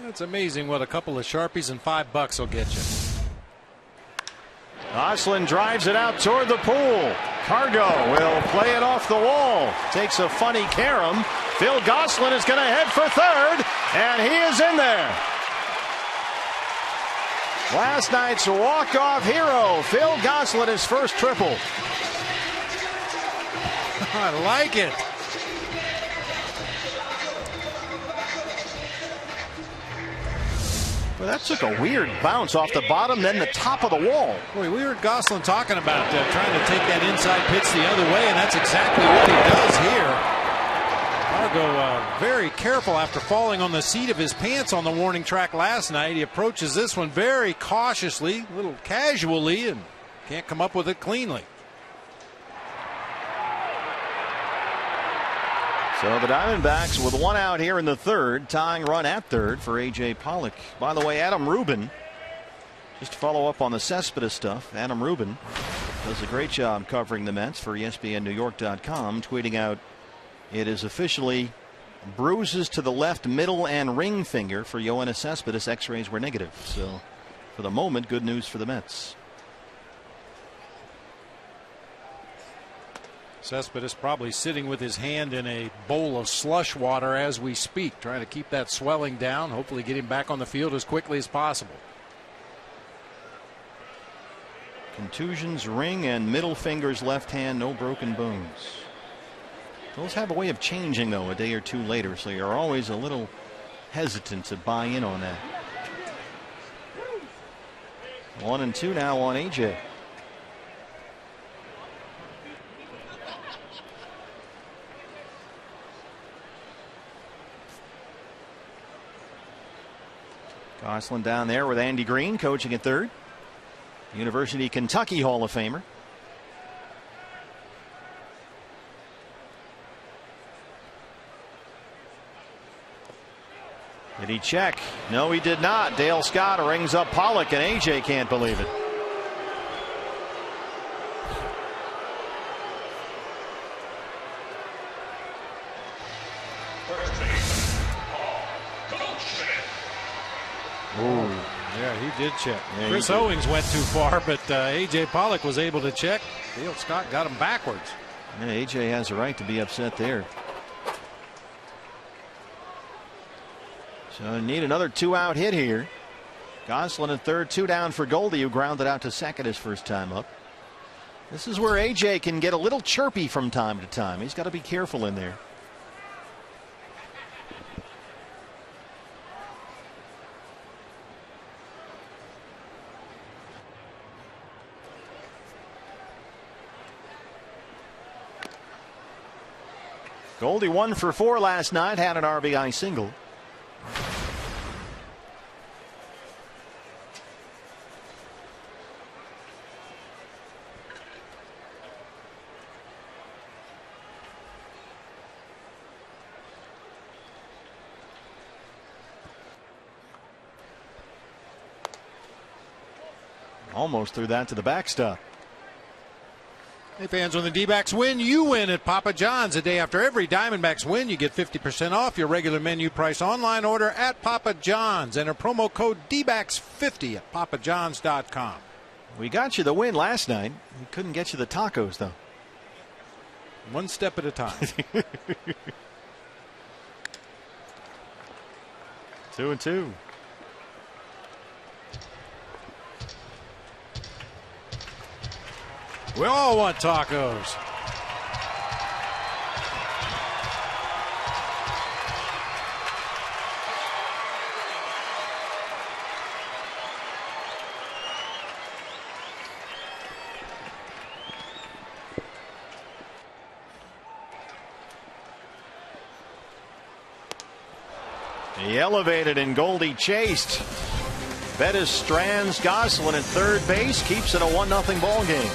It's amazing what a couple of Sharpies and $5 will get you. Gosselin drives it out toward the pool. Cargo will play it off the wall. Takes a funny carom. Phil Gosselin is going to head for third, and he is in there. Last night's walk-off hero, Phil Gosselin, his first triple. I like it. Well, that took a weird bounce off the bottom, then the top of the wall. Boy, we heard Gosselin talking about trying to take that inside pitch the other way, and that's exactly what he does here. Cargo very careful after falling on the seat of his pants on the warning track last night. He approaches this one very cautiously, a little casually, and can't come up with it cleanly. So the Diamondbacks with one out here in the third, tying run at third for A.J. Pollock. By the way, Adam Rubin, just to follow up on the Cespedes stuff, Adam Rubin does a great job covering the Mets for ESPNNewYork.com, tweeting out, it is officially bruises to the left middle and ring finger for Yoenis Cespedes. X-rays were negative. So for the moment, good news for the Mets. Cespedes probably sitting with his hand in a bowl of slush water as we speak, trying to keep that swelling down, hopefully get him back on the field as quickly as possible. Contusions, ring and middle fingers, left hand, no broken bones. Those have a way of changing, though, a day or two later, so you're always a little hesitant to buy in on that. 1-2 now on A.J. Gosselin down there with Andy Green coaching at third. University of Kentucky Hall of Famer. Did he check? No, he did not. Dale Scott rings up Pollock, and AJ can't believe it. Ooh. Yeah, he did check. Yeah, Chris Owings went too far, but A.J. Pollock was able to check. Dale Scott got him backwards. Yeah, A.J. has a right to be upset there. So need another 2-out hit here. Gosselin at third, 2 down for Goldie, who grounded out to second his first time up. This is where A.J. can get a little chirpy from time to time. He's got to be careful in there. Goldie 1 for 4 last night, had an RBI single. Almost threw that to the backstop. Hey fans, when the D-backs win, you win at Papa John's. A day after every Diamondbacks win, you get 50% off your regular menu price online order at Papa John's. Enter promo code DBACKS50 at papajohns.com. We got you the win last night. We couldn't get you the tacos, though. One step at a time. 2-2. We all want tacos. He elevated and Goldie chased. Bettis strands Gosselin at third base, keeps it a 1-0 ball game.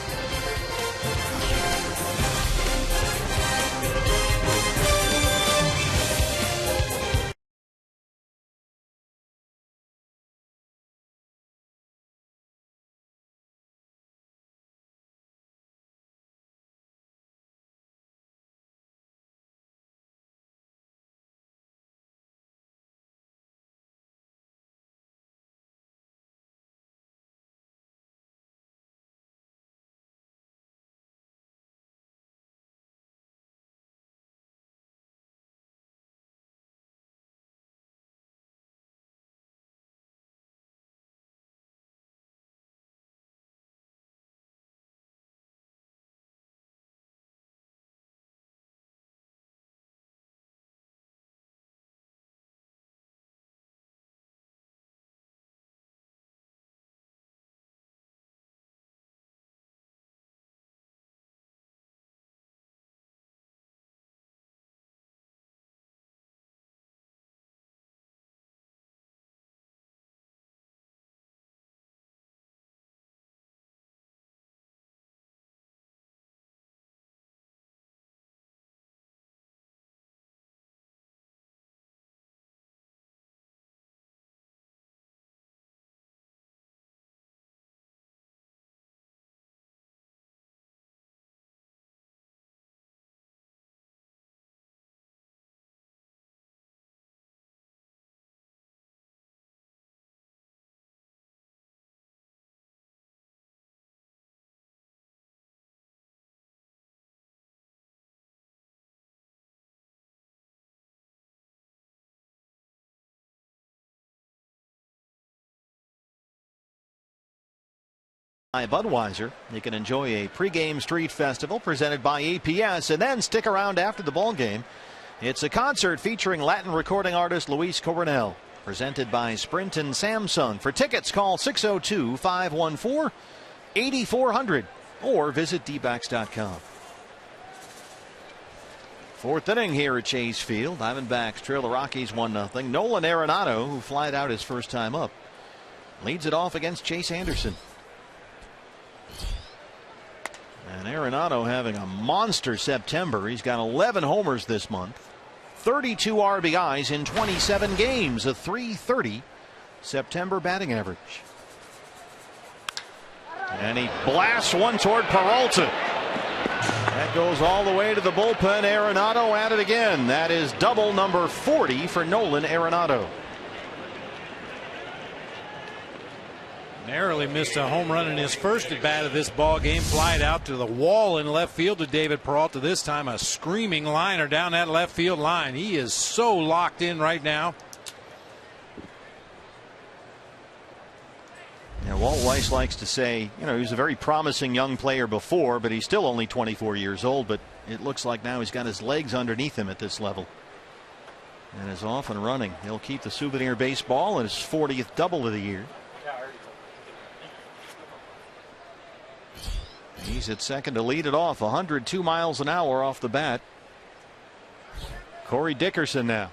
Budweiser. You can enjoy a pregame street festival presented by APS and then stick around after the ball game. It's a concert featuring Latin recording artist Luis Coronel, presented by Sprint and Samsung. For tickets, call 602-514-8400 or visit dbacks.com. Fourth inning here at Chase Field. Diamondbacks trail the Rockies 1-0. Nolan Arenado, who flied out his first time up, leads it off against Chase Anderson. And Arenado having a monster September. He's got 11 homers this month, 32 RBIs in 27 games, a .330 September batting average. And he blasts one toward Peralta. That goes all the way to the bullpen. Arenado at it again. That is double number 40 for Nolan Arenado. Narrowly missed a home run in his first at bat of this ball game. Flied out to the wall in left field to David Peralta. This time a screaming liner down that left field line. He is so locked in right now. Yeah, Walt Weiss likes to say, he was a very promising young player before, but he's still only 24 years old. But it looks like now he's got his legs underneath him at this level and is off and running. He'll keep the souvenir baseball and his 40th double of the year. He's at second to lead it off. 102 miles an hour off the bat. Corey Dickerson now.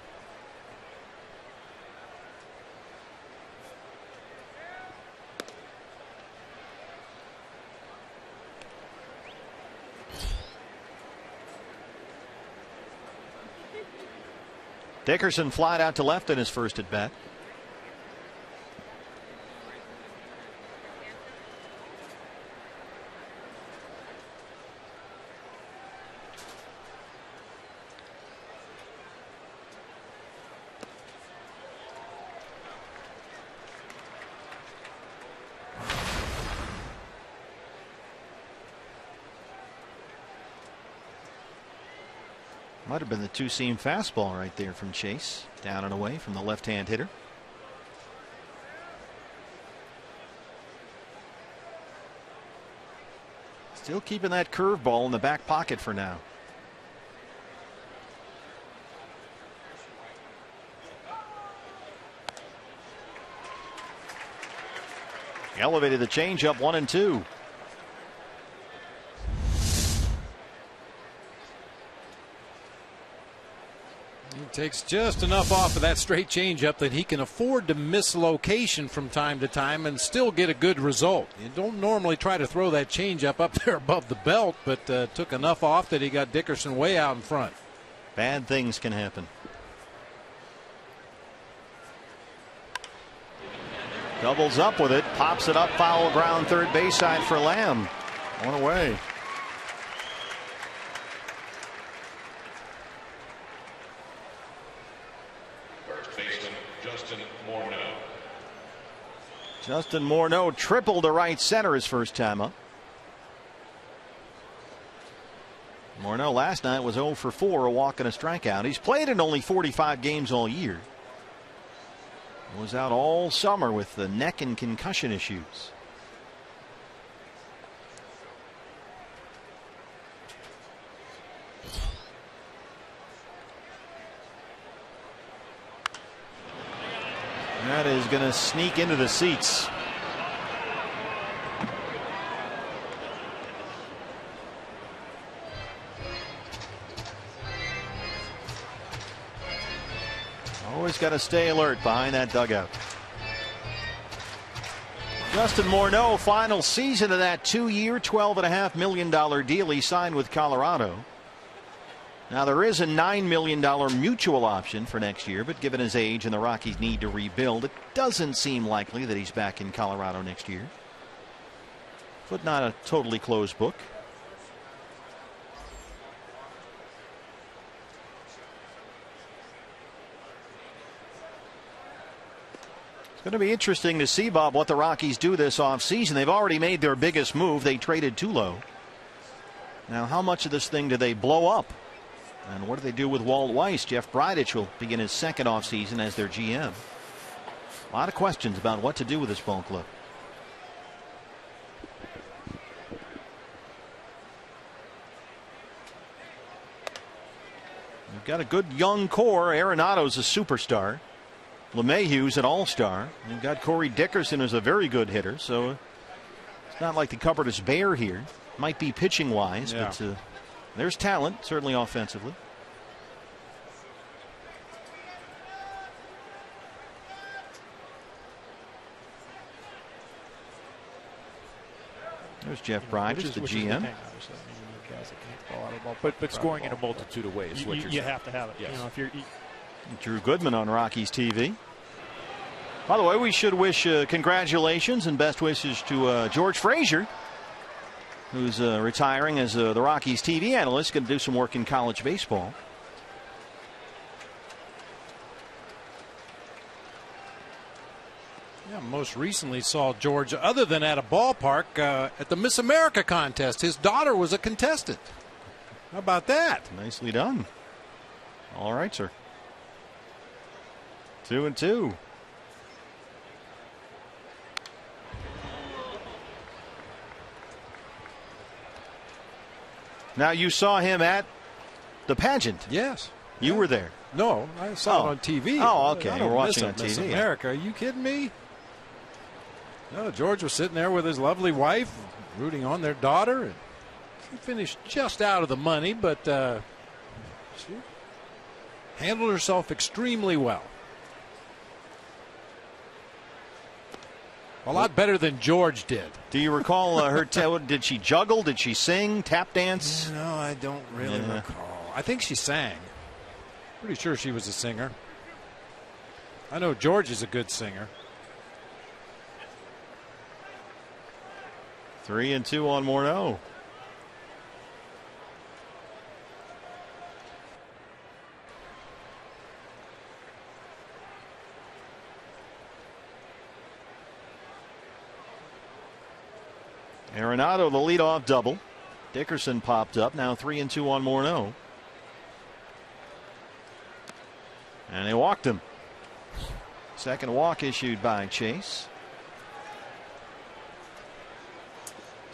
Dickerson flied out to left in his first at bat. Might have been the two-seam fastball right there from Chase. Down and away from the left-hand hitter. Still keeping that curveball in the back pocket for now. Elevated the changeup 1-2. Takes just enough off of that straight changeup that he can afford to miss location from time to time and still get a good result. You don't normally try to throw that changeup up there above the belt, but took enough off that he got Dickerson way out in front. Bad things can happen. Doubles up with it, pops it up, foul ground third base side for Lamb. One away. Justin Morneau tripled to right center his first time up. Morneau last night was 0 for 4, a walk and a strikeout. He's played in only 45 games all year. Was out all summer with the neck and concussion issues. That is going to sneak into the seats. Always got to stay alert behind that dugout. Justin Morneau, final season of that 2-year, $12.5 million deal he signed with Colorado. Now there is a $9 million mutual option for next year, but given his age and the Rockies' need to rebuild, it doesn't seem likely that he's back in Colorado next year. But not a totally closed book. It's going to be interesting to see, Bob, what the Rockies do this offseason. They've already made their biggest move. They traded Tulo. Now, how much of this thing do they blow up? And what do they do with Walt Weiss? Jeff Bridich will begin his second offseason as their GM. A lot of questions about what to do with this ball club. got a good young core. Arenado's a superstar. LeMahieu's an all-star. You've got Corey Dickerson, who's a very good hitter. So it's not like the cupboard is bare here. Might be pitching-wise, but there's talent, certainly offensively. There's Jeff Bridges, the GM. But scoring in a multitude of ways. You have to have it. Yes. You know, if you're, Drew Goodman on Rockies TV. By the way, we should wish congratulations and best wishes to George Frazier, who's retiring as the Rockies TV analyst, going to do some work in college baseball. Yeah, most recently saw George, other than at a ballpark, at the Miss America contest. His daughter was a contestant. How about that? Nicely done. All right, sir. 2-2. Now, you saw him at the pageant. Yes. You were there. No, I saw it on TV. Oh, okay. I You don't were watching on Miss TV. America. Are you kidding me? No, George was sitting there with his lovely wife, rooting on their daughter. And she finished just out of the money, but she handled herself extremely well. A lot better than George did. Do you recall her? Did she juggle? Did she sing? Tap dance? No, I don't really recall. I think she sang. Pretty sure she was a singer. I know George is a good singer. 3-2 on Morneau. Arenado, the leadoff double. Dickerson popped up. Now 3-2 on Morneau. And they walked him. Second walk issued by Chase.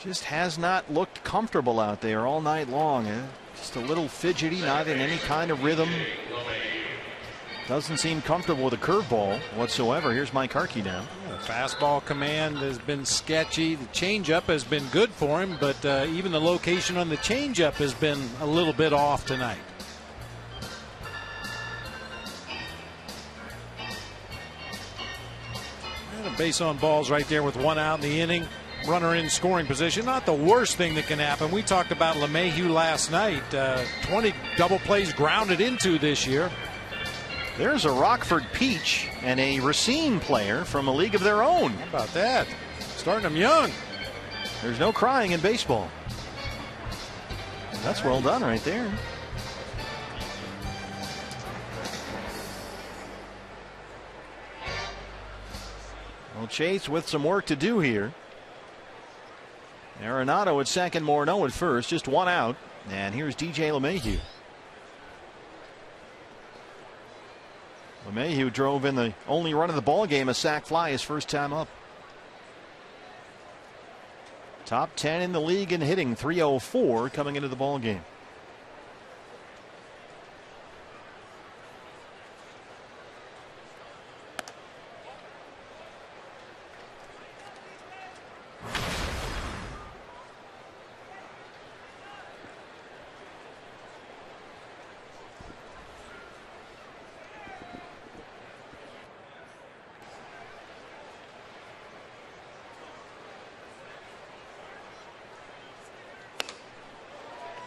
Just has not looked comfortable out there all night long. Just a little fidgety, not in any kind of rhythm. Doesn't seem comfortable with a curveball whatsoever. Here's Mike Harkey now. The fastball command has been sketchy. The changeup has been good for him, but even the location on the changeup has been a little bit off tonight. And a base on balls right there with one out in the inning. Runner in scoring position. Not the worst thing that can happen. We talked about LeMahieu last night. 20 double plays grounded into this year. There's a Rockford Peach and a Racine player from a league of their own. How about that? Starting them young. There's no crying in baseball. That's well done right there. Well, Chase with some work to do here. Arenado at second, Morneau at first, just one out. And here's DJ LeMahieu. LeMahieu drove in the only run of the ball game, a sac fly, his first time up. Top 10 in the league in hitting, 304 coming into the ball game.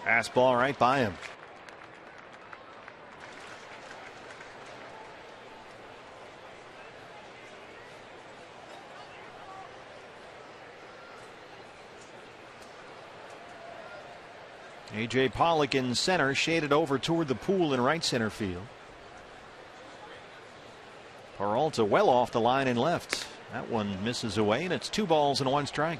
Fastball right by him. A.J. Pollock in center, shaded over toward the pool in right center field. Peralta well off the line in left. That one misses away, and it's 2 balls and 1 strike.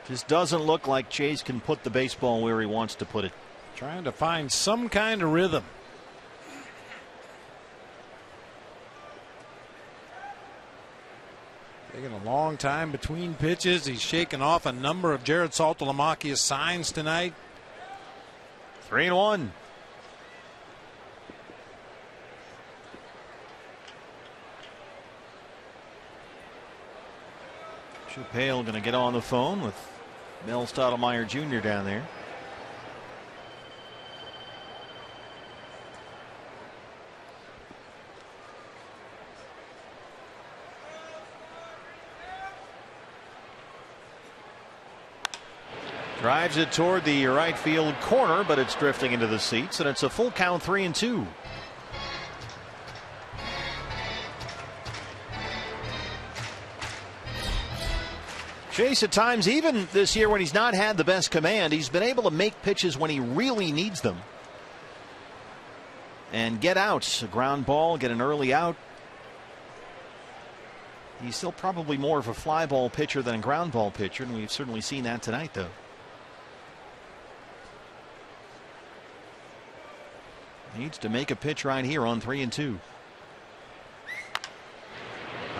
Just doesn't look like Chase can put the baseball where he wants to put it. Trying to find some kind of rhythm. Taking a long time between pitches. He's shaken off a number of Jared Saltalamacchia's signs tonight. 3-1. Chappelle going to get on the phone with Mel Stottlemyre Jr. down there. Drives it toward the right field corner, but it's drifting into the seats, and it's a full count, 3-2. Chase, at times, even this year when he's not had the best command, he's been able to make pitches when he really needs them and get outs. A ground ball, get an early out. He's still probably more of a fly ball pitcher than a ground ball pitcher, and we've certainly seen that tonight, though. Needs to make a pitch right here on 3-2.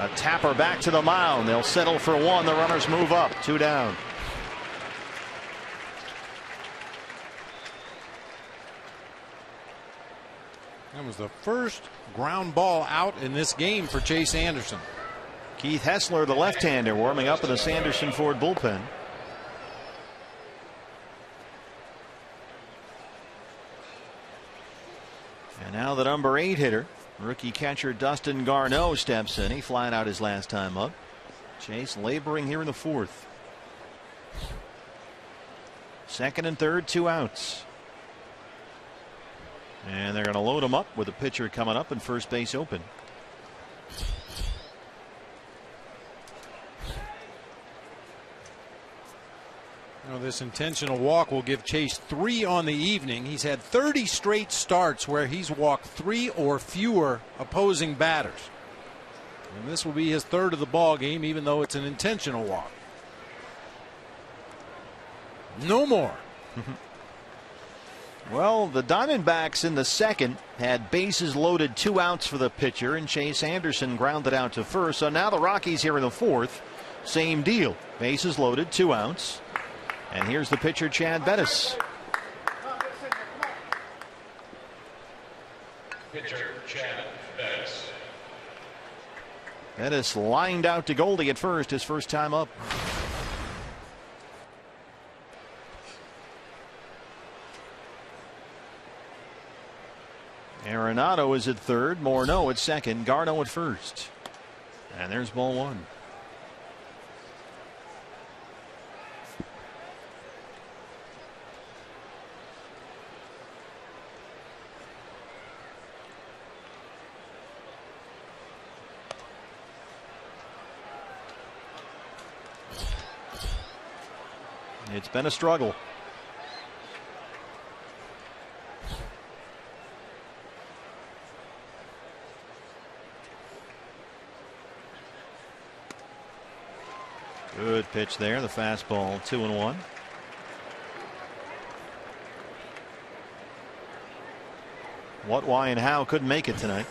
A tapper back to the mound. They'll settle for one. The runners move up. 2 down. That was the first ground ball out in this game for Chase Anderson. Keith Hessler, the left-hander, warming up in the Sanderson Ford bullpen. And now the number 8 hitter, rookie catcher Dustin Garneau, steps in. He flying out his last time up. Chase laboring here in the 4th. 2nd and 3rd, 2 outs. And they're going to load him up with a pitcher coming up and first base open. Now this intentional walk will give Chase 3 on the evening. He's had 30 straight starts where he's walked 3 or fewer opposing batters. And this will be his 3rd of the ball game, even though it's an intentional walk. No more. Well, the Diamondbacks in the 2nd had bases loaded, 2 outs for the pitcher, and Chase Anderson grounded out to first. So now the Rockies here in the 4th, same deal. Bases loaded, 2 outs. And here's the pitcher, Chad Bettis. Pitcher Chad Bettis. Bettis lined out to Goldie at first, his first time up. Arenado is at 3rd, Morneau at 2nd, Garneau at 1st. And there's ball 1. It's been a struggle. Good pitch there, the fastball, 2-1. What, why, and how couldn't make it tonight.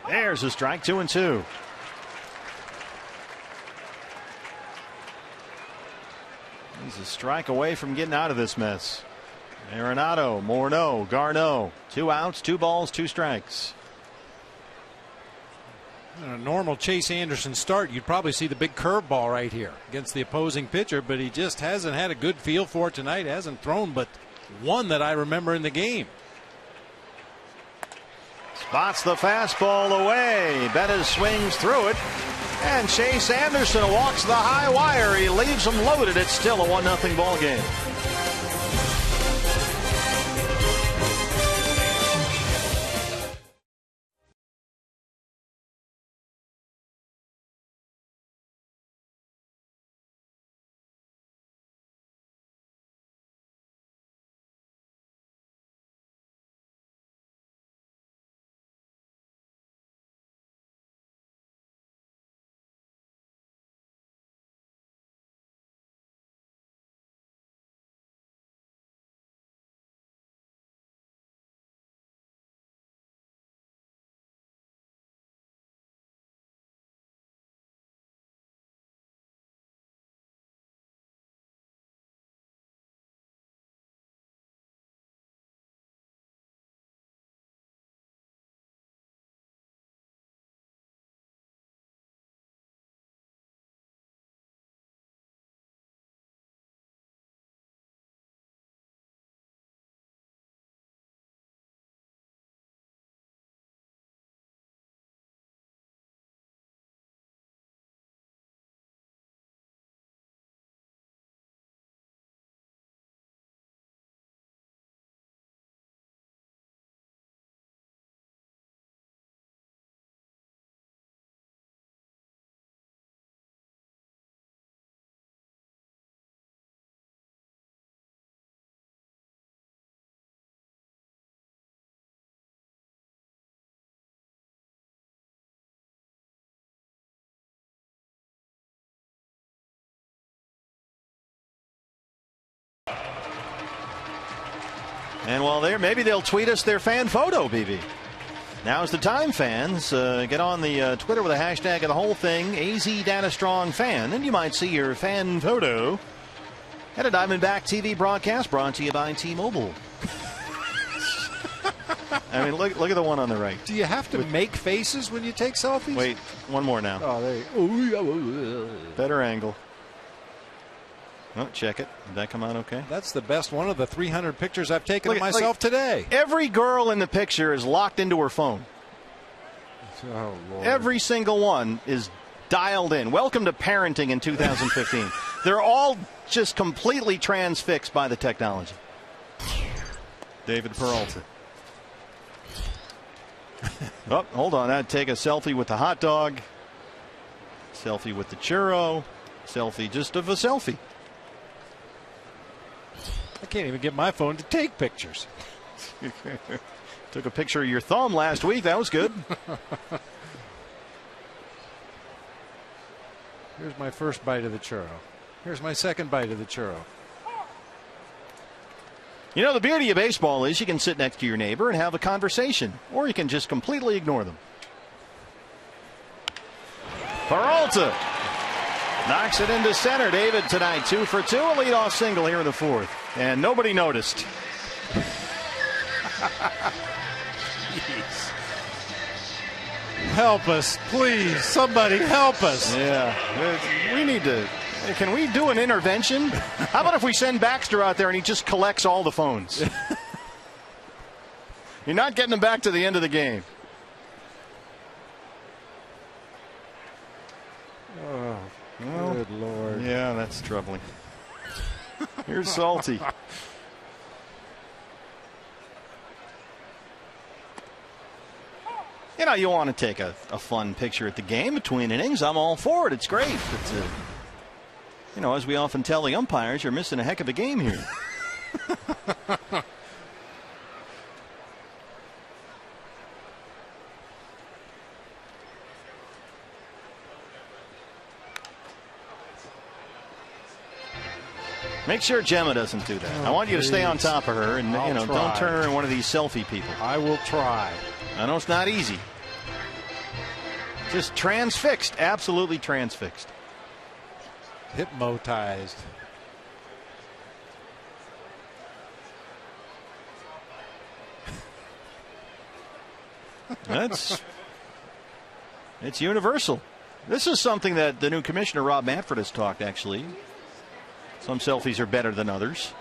There's a strike, 2-2. He's a strike away from getting out of this mess. Arenado, Morneau, Garneau, 2 outs, 2 balls, 2 strikes. In a normal Chase Anderson start, you'd probably see the big curveball right here against the opposing pitcher, but he just hasn't had a good feel for it tonight. Hasn't thrown but one that I remember in the game. Spots the fastball away. Bettis swings through it. And Chase Anderson walks the high wire. He leaves them loaded. It's still a 1-0 ball game. And while there, maybe they'll tweet us their fan photo, BB. Now's the time, fans. Get on the Twitter with a hashtag of the whole thing, AZ_fan, and you might see your fan photo at a Diamondback TV broadcast brought to you by T-Mobile. I mean, look at the one on the right. Do you have to make faces when you take selfies? Wait, one more now. Oh, there you go. Better angle. Oh, check it. Did that come out okay? That's the best one of the 300 pictures I've taken of myself today. Every girl in the picture is locked into her phone. Oh, Lord. Every single one is dialed in. Welcome to parenting in 2015. They're all just completely transfixed by the technology. David Peralta. Oh, hold on. I'd take a selfie with the hot dog. Selfie with the churro. Selfie just of a selfie. I can't even get my phone to take pictures. Took a picture of your thumb last week. That was good. Here's my first bite of the churro. Here's my second bite of the churro. You know, the beauty of baseball is you can sit next to your neighbor and have a conversation, or you can just completely ignore them. Peralta knocks it into center. David tonight 2 for 2, a leadoff single here in the 4th, and nobody noticed. Help us, please. Somebody help us. Yeah, we need to. Can we do an intervention? How about if we send Baxter out there and he just collects all the phones? You're not getting them back to the end of the game. Oh, good Lord. Yeah, that's troubling. Here's Salty. You know, you want to take a fun picture at the game between innings. I'm all for it. It's great. It's you know, as we often tell the umpires, you're missing a heck of a game here. Make sure Gemma doesn't do that. I want you to stay on top of her, and you know, don't turn her into one of these selfie people. I will try. I know it's not easy. Just transfixed, absolutely transfixed. Hypnotized. It's universal. This is something that the new commissioner Rob Manfred has talked, actually. Some selfies are better than others.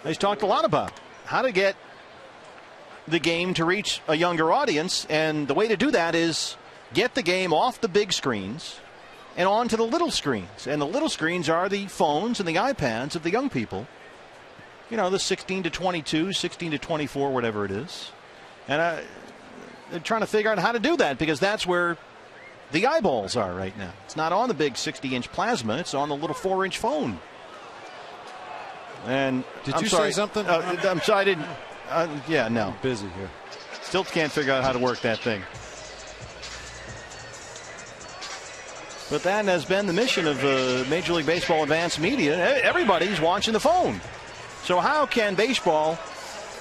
He's talked a lot about how to get the game to reach a younger audience, and the way to do that is get the game off the big screens and onto the little screens. And the little screens are the phones and the iPads of the young people. You know, the 16 to 22, 16 to 24, whatever it is. And they're trying to figure out how to do that, because that's where the eyeballs are right now. It's not on the big 60-inch plasma. It's on the little 4-inch phone. And did you say something? I'm sorry, I didn't. Yeah, no. I'm busy here. Still can't figure out how to work that thing. But that has been the mission of Major League Baseball Advanced Media. Everybody's watching the phone. So how can baseball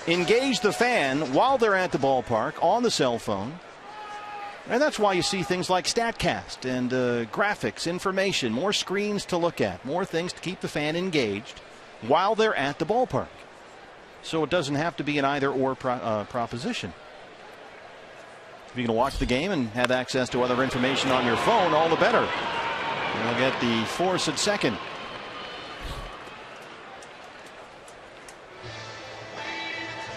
engage the fan while they're at the ballpark on the cell phone? And that's why you see things like StatCast and graphics, information, more screens to look at, more things to keep the fan engaged while they're at the ballpark. So it doesn't have to be an either-or proposition. If you can watch the game and have access to other information on your phone, all the better. You'll get the force at second.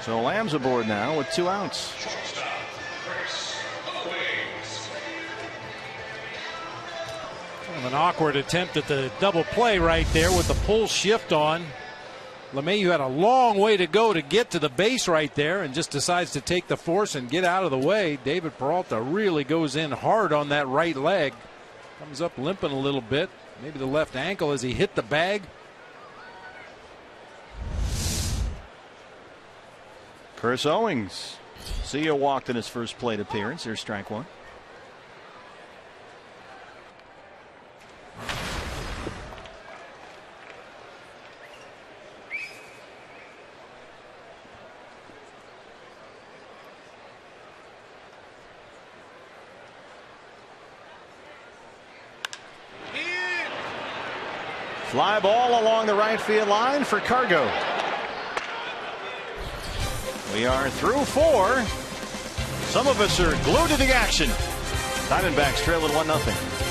So Lamb's aboard now with 2 outs. Kind of an awkward attempt at the double play right there with the pull shift on. LeMahieu had a long way to go to get to the base right there and just decides to take the force and get out of the way. David Peralta really goes in hard on that right leg. Comes up limping a little bit. Maybe the left ankle as he hit the bag. Chris Owings. Sia walked in his first plate appearance. There's strike one. Fly ball along the right field line for Cargo. We are through 4. Some of us are glued to the action. Diamondbacks trailing 1-0.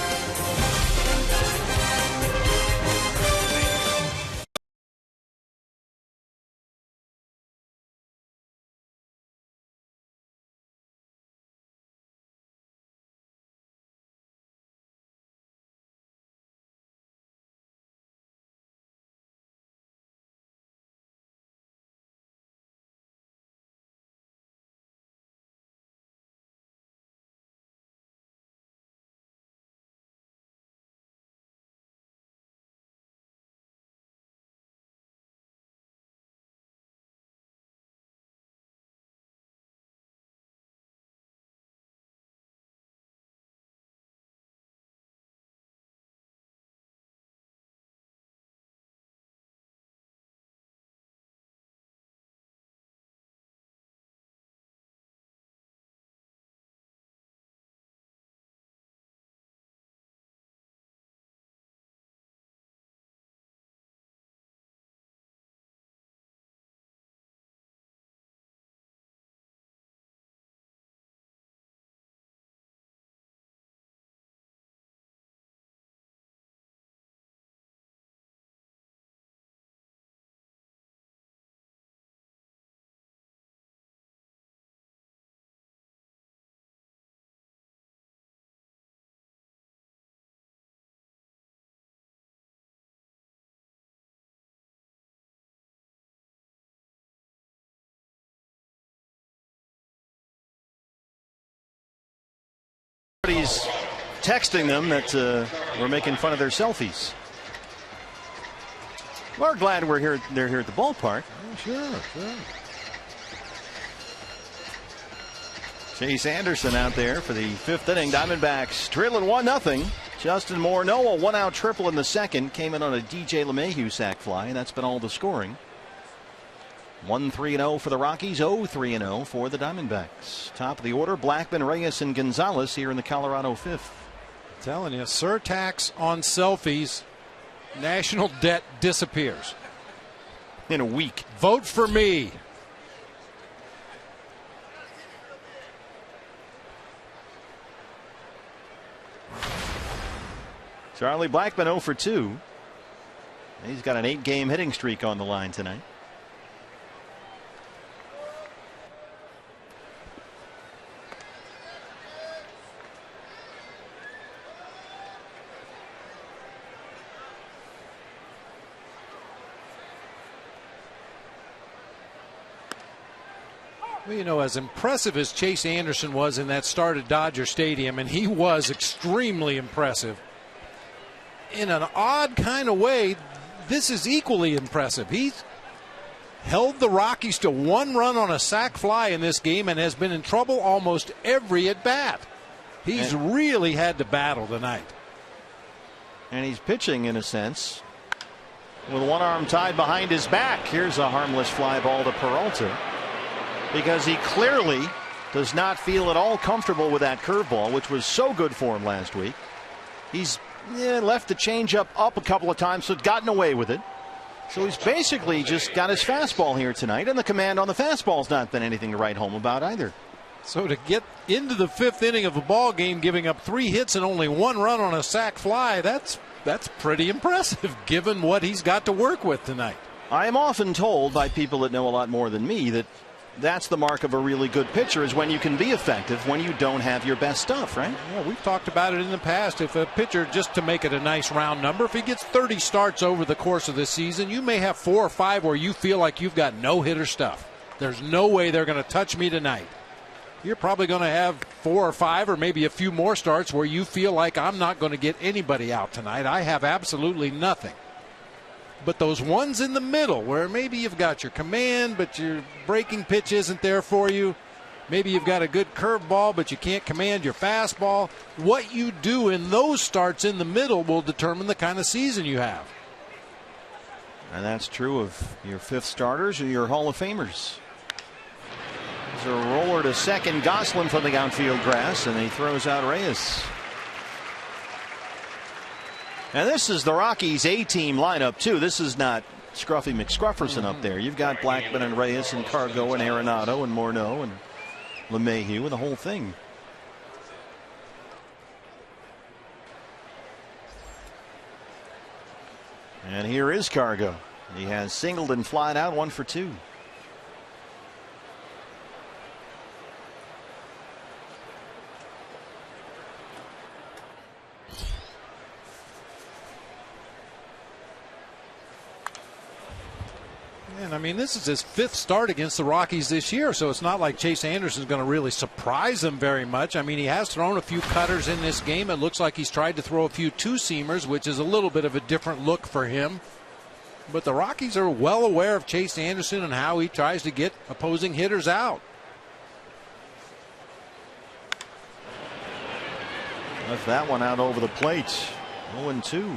He's texting them that we're making fun of their selfies. We're glad we're here. They're here at the ballpark. Oh, sure. Chase Anderson out there for the 5th inning. Diamondbacks trailing 1-0. Justin Morneau, a 1-out triple in the second, came in on a DJ LeMahieu sac fly, and that's been all the scoring. 1-3-0 for the Rockies, 0-3-0 for the Diamondbacks. Top of the order, Blackman, Reyes, and Gonzalez here in the Colorado 5th. Telling you, surtax on selfies, national debt disappears in a week. Vote for me. Charlie Blackman 0 for 2. He's got an 8-game hitting streak on the line tonight. Well, you know, as impressive as Chase Anderson was in that start at Dodger Stadium, and he was extremely impressive, in an odd kind of way, this is equally impressive. He's held the Rockies to 1 run on a sac fly in this game and has been in trouble almost every at bat. He's really had to battle tonight. And he's pitching, in a sense, with one arm tied behind his back. Here's a harmless fly ball to Peralta, because he clearly does not feel at all comfortable with that curveball, which was so good for him last week. He's left the changeup up a couple of times, so gotten away with it. So he's basically just got his fastball here tonight, and the command on the fastball's not been anything to write home about either. So to get into the 5th inning of a ball game, giving up 3 hits and only 1 run on a sac fly, that's pretty impressive given what he's got to work with tonight. I am often told by people that know a lot more than me that that's the mark of a really good pitcher, is when you can be effective when you don't have your best stuff, right? Yeah, we've talked about it in the past. If a pitcher, just to make it a nice round number, if he gets 30 starts over the course of the season, you may have 4 or 5 where you feel like you've got no hitter stuff. There's no way they're going to touch me tonight. You're probably going to have 4 or 5 or maybe a few more starts where you feel like I'm not going to get anybody out tonight. I have absolutely nothing. But those ones in the middle where maybe you've got your command, but your breaking pitch isn't there for you. Maybe you've got a good curveball, but you can't command your fastball. What you do in those starts in the middle will determine the kind of season you have. And that's true of your 5th starters or your Hall of Famers. There's a roller to second. Gosselin from the outfield grass, and he throws out Reyes. And this is the Rockies A-team lineup, too. This is not Scruffy McScrufferson up there. You've got Blackman and Reyes and Cargo and Arenado and Morneau and LeMahieu and the whole thing. And here is Cargo. He has singled and flied out, 1 for 2. And I mean, this is his 5th start against the Rockies this year, so it's not like Chase Anderson's going to really surprise him very much. I mean, he has thrown a few cutters in this game. It looks like he's tried to throw a few two-seamers, which is a little bit of a different look for him. But the Rockies are well aware of Chase Anderson and how he tries to get opposing hitters out. Left that one out over the plate. 0-2.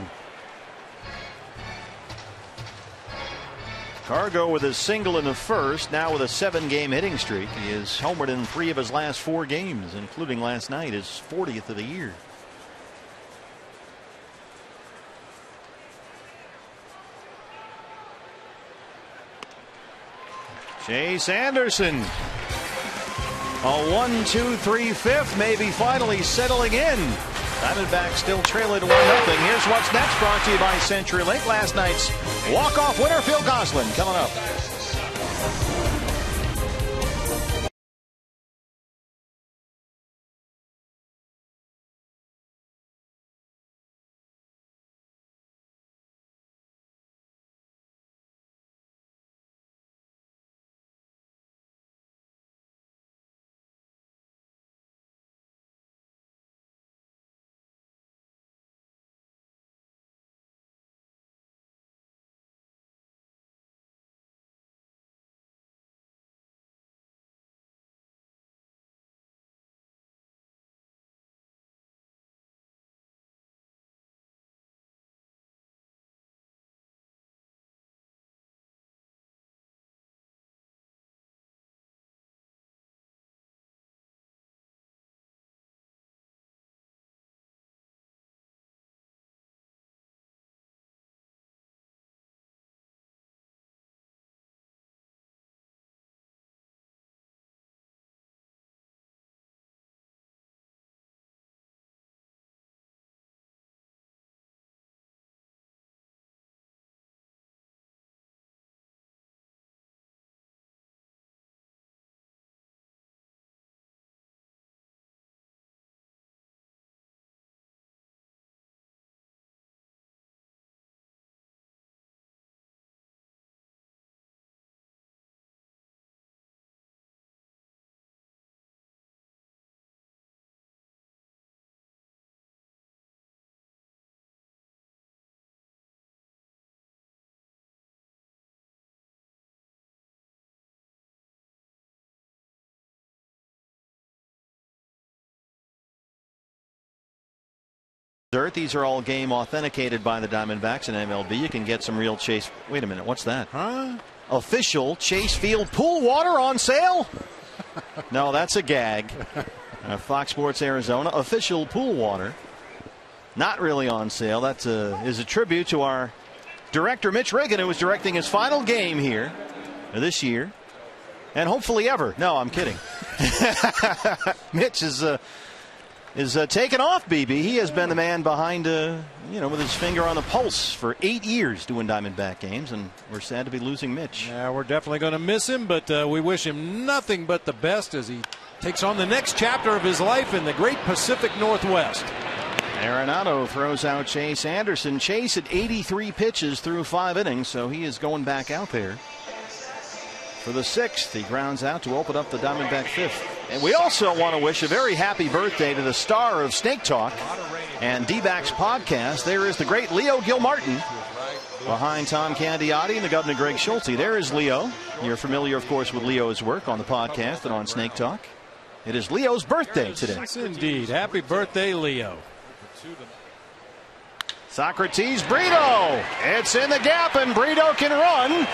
Cargo with a single in the first, now with a 7-game hitting streak. He is homered in 3 of his last 4 games, including last night, his 40th of the year. Chase Anderson. A 1-2-3-5, maybe finally settling in. Diamondbacks still trail it 1-0. Here's what's next, brought to you by CenturyLink. Last night's walk-off winner, Phil Gosselin, coming up. These are all game authenticated by the Diamondbacks and MLB. You can get some real Chase. Wait a minute, what's that? Huh? Official Chase Field pool water on sale? No, that's a gag. Fox Sports Arizona, official pool water. Not really on sale. That is a tribute to our director, Mitch Reagan, who was directing his final game here this year. And hopefully ever. No, I'm kidding. Mitch is taken off, BB. He has been the man behind, with his finger on the pulse for 8 years doing Diamondback games, and we're sad to be losing Mitch. Yeah, we're definitely going to miss him, but we wish him nothing but the best as he takes on the next chapter of his life in the great Pacific Northwest. Arenado throws out Chase Anderson. Chase at 83 pitches through 5 innings, so he is going back out there for the 6th. He grounds out to open up the Diamondback 5th. And we also want to wish a very happy birthday to the star of Snake Talk and D-Backs podcast. There is the great Leo Gilmartin behind Tom Candiotti and the Governor Greg Schulte. There is Leo. You're familiar, of course, with Leo's work on the podcast and on Snake Talk. It is Leo's birthday today. Yes, indeed. Happy birthday, Leo. Socrates Brito. It's in the gap, and Brito can run.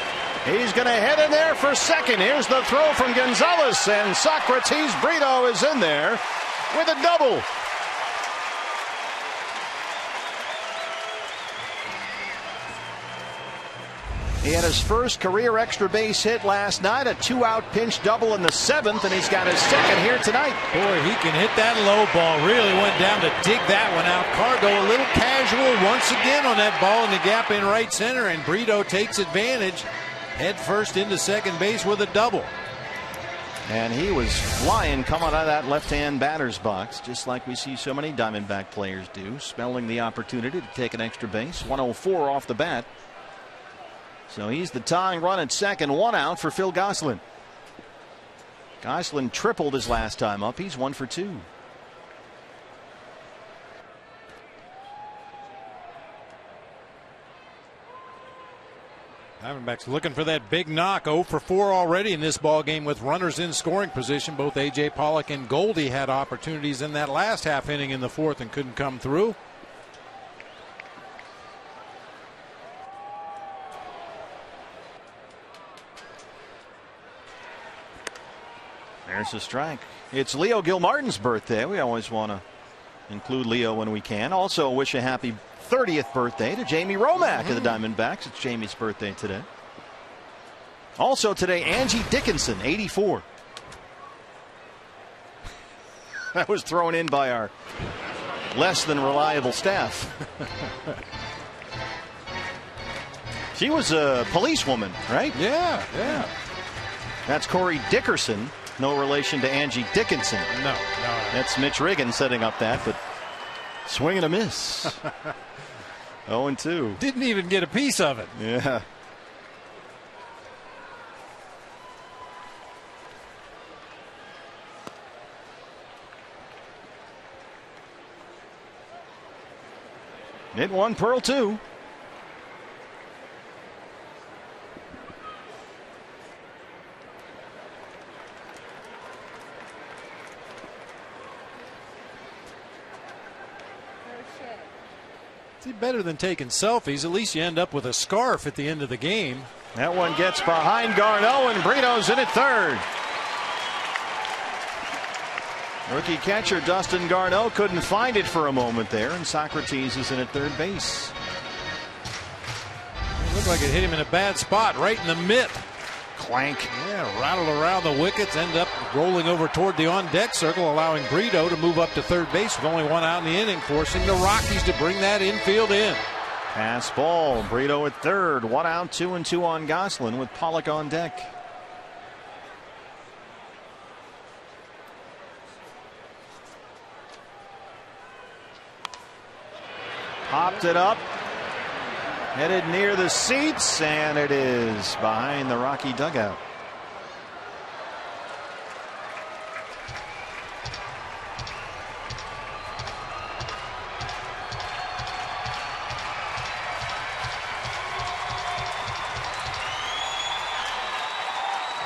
He's going to head in there for second. Here's the throw from Gonzalez, and Socrates Brito is in there with a double. He had his first career extra base hit last night, a 2-out pinch double in the 7th, and he's got his second here tonight. Boy, he can hit that low ball. Really went down to dig that one out. Cargo a little casual once again on that ball in the gap in right center, and Brito takes advantage. Head first into second base with a double. And he was flying coming out of that left-hand batter's box, just like we see so many Diamondback players do, smelling the opportunity to take an extra base. 104 off the bat. So he's the tying run at second, 1 out for Phil Gosselin. Gosselin tripled his last time up. He's 1 for 2. Diamondbacks looking for that big knock. 0 for 4 already in this ball game with runners in scoring position. Both A.J. Pollock and Goldie had opportunities in that last half inning in the 4th and couldn't come through. There's a strike. It's Leo Gilmartin's birthday. We always want to include Leo when we can. Also wish a happy 30th birthday to Jamie Romack of the Diamondbacks. It's Jamie's birthday today. Also today, Angie Dickinson, 84. That was thrown in by our less than reliable staff. She was a policewoman, right? Yeah, yeah. That's Corey Dickerson. No relation to Angie Dickinson. No. That's Mitch Riggin setting up that, but swing and a miss. 0-2. Didn't even get a piece of it. Yeah. Hit 1, Pearl 2. See, better than taking selfies. At least you end up with a scarf at the end of the game. That one gets behind Garneau, and Brito's in at third. Rookie catcher Dustin Garneau couldn't find it for a moment there, and Socrates is in at third base. It looked like it hit him in a bad spot, right in the mitt. Clank. Yeah, rattled around the wickets, end up rolling over toward the on-deck circle, allowing Brito to move up to third base with only 1 out in the inning, forcing the Rockies to bring that infield in. Pass ball. Brito at third. 1 out, 2-2 on Gosselin with Pollock on deck. Popped it up. Headed near the seats, and it is behind the Rocky dugout.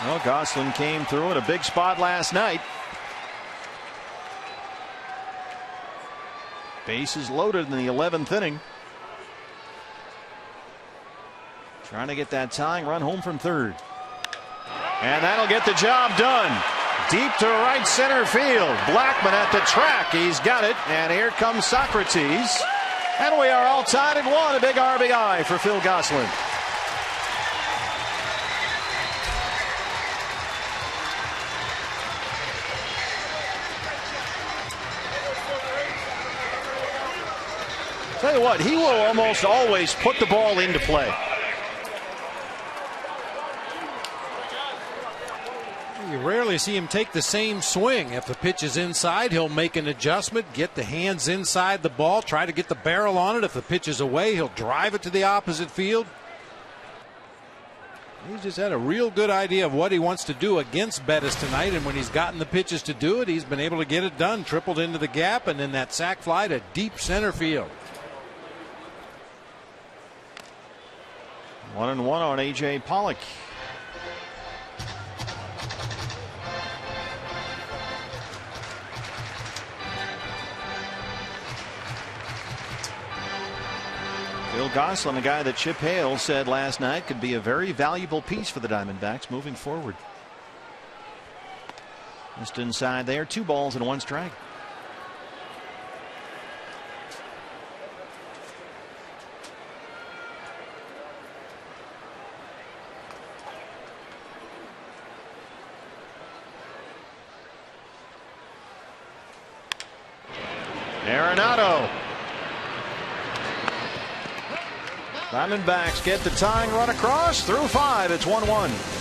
Well, Gosselin came through in a big spot last night. Bases loaded in the 11th inning. Trying to get that tying run home from third. And that'll get the job done. Deep to right center field. Blackman at the track. He's got it. And here comes Socrates. And we are all tied at 1. A big RBI for Phil Gosselin. Tell you what, he will almost always put the ball into play. You rarely see him take the same swing. If the pitch is inside, he'll make an adjustment, get the hands inside the ball, try to get the barrel on it. If the pitch is away, he'll drive it to the opposite field. He's just had a real good idea of what he wants to do against Bettis tonight, and when he's gotten the pitches to do it, he's been able to get it done. Tripled into the gap, and then that sac fly to deep center field. 1-1 on A.J. Pollock. Phil Gosselin, a guy that Chip Hale said last night could be a very valuable piece for the Diamondbacks moving forward. Just inside there, 2 balls and 1 strike. Arenado. Diamondbacks get the tying run across through 5. It's 1-1.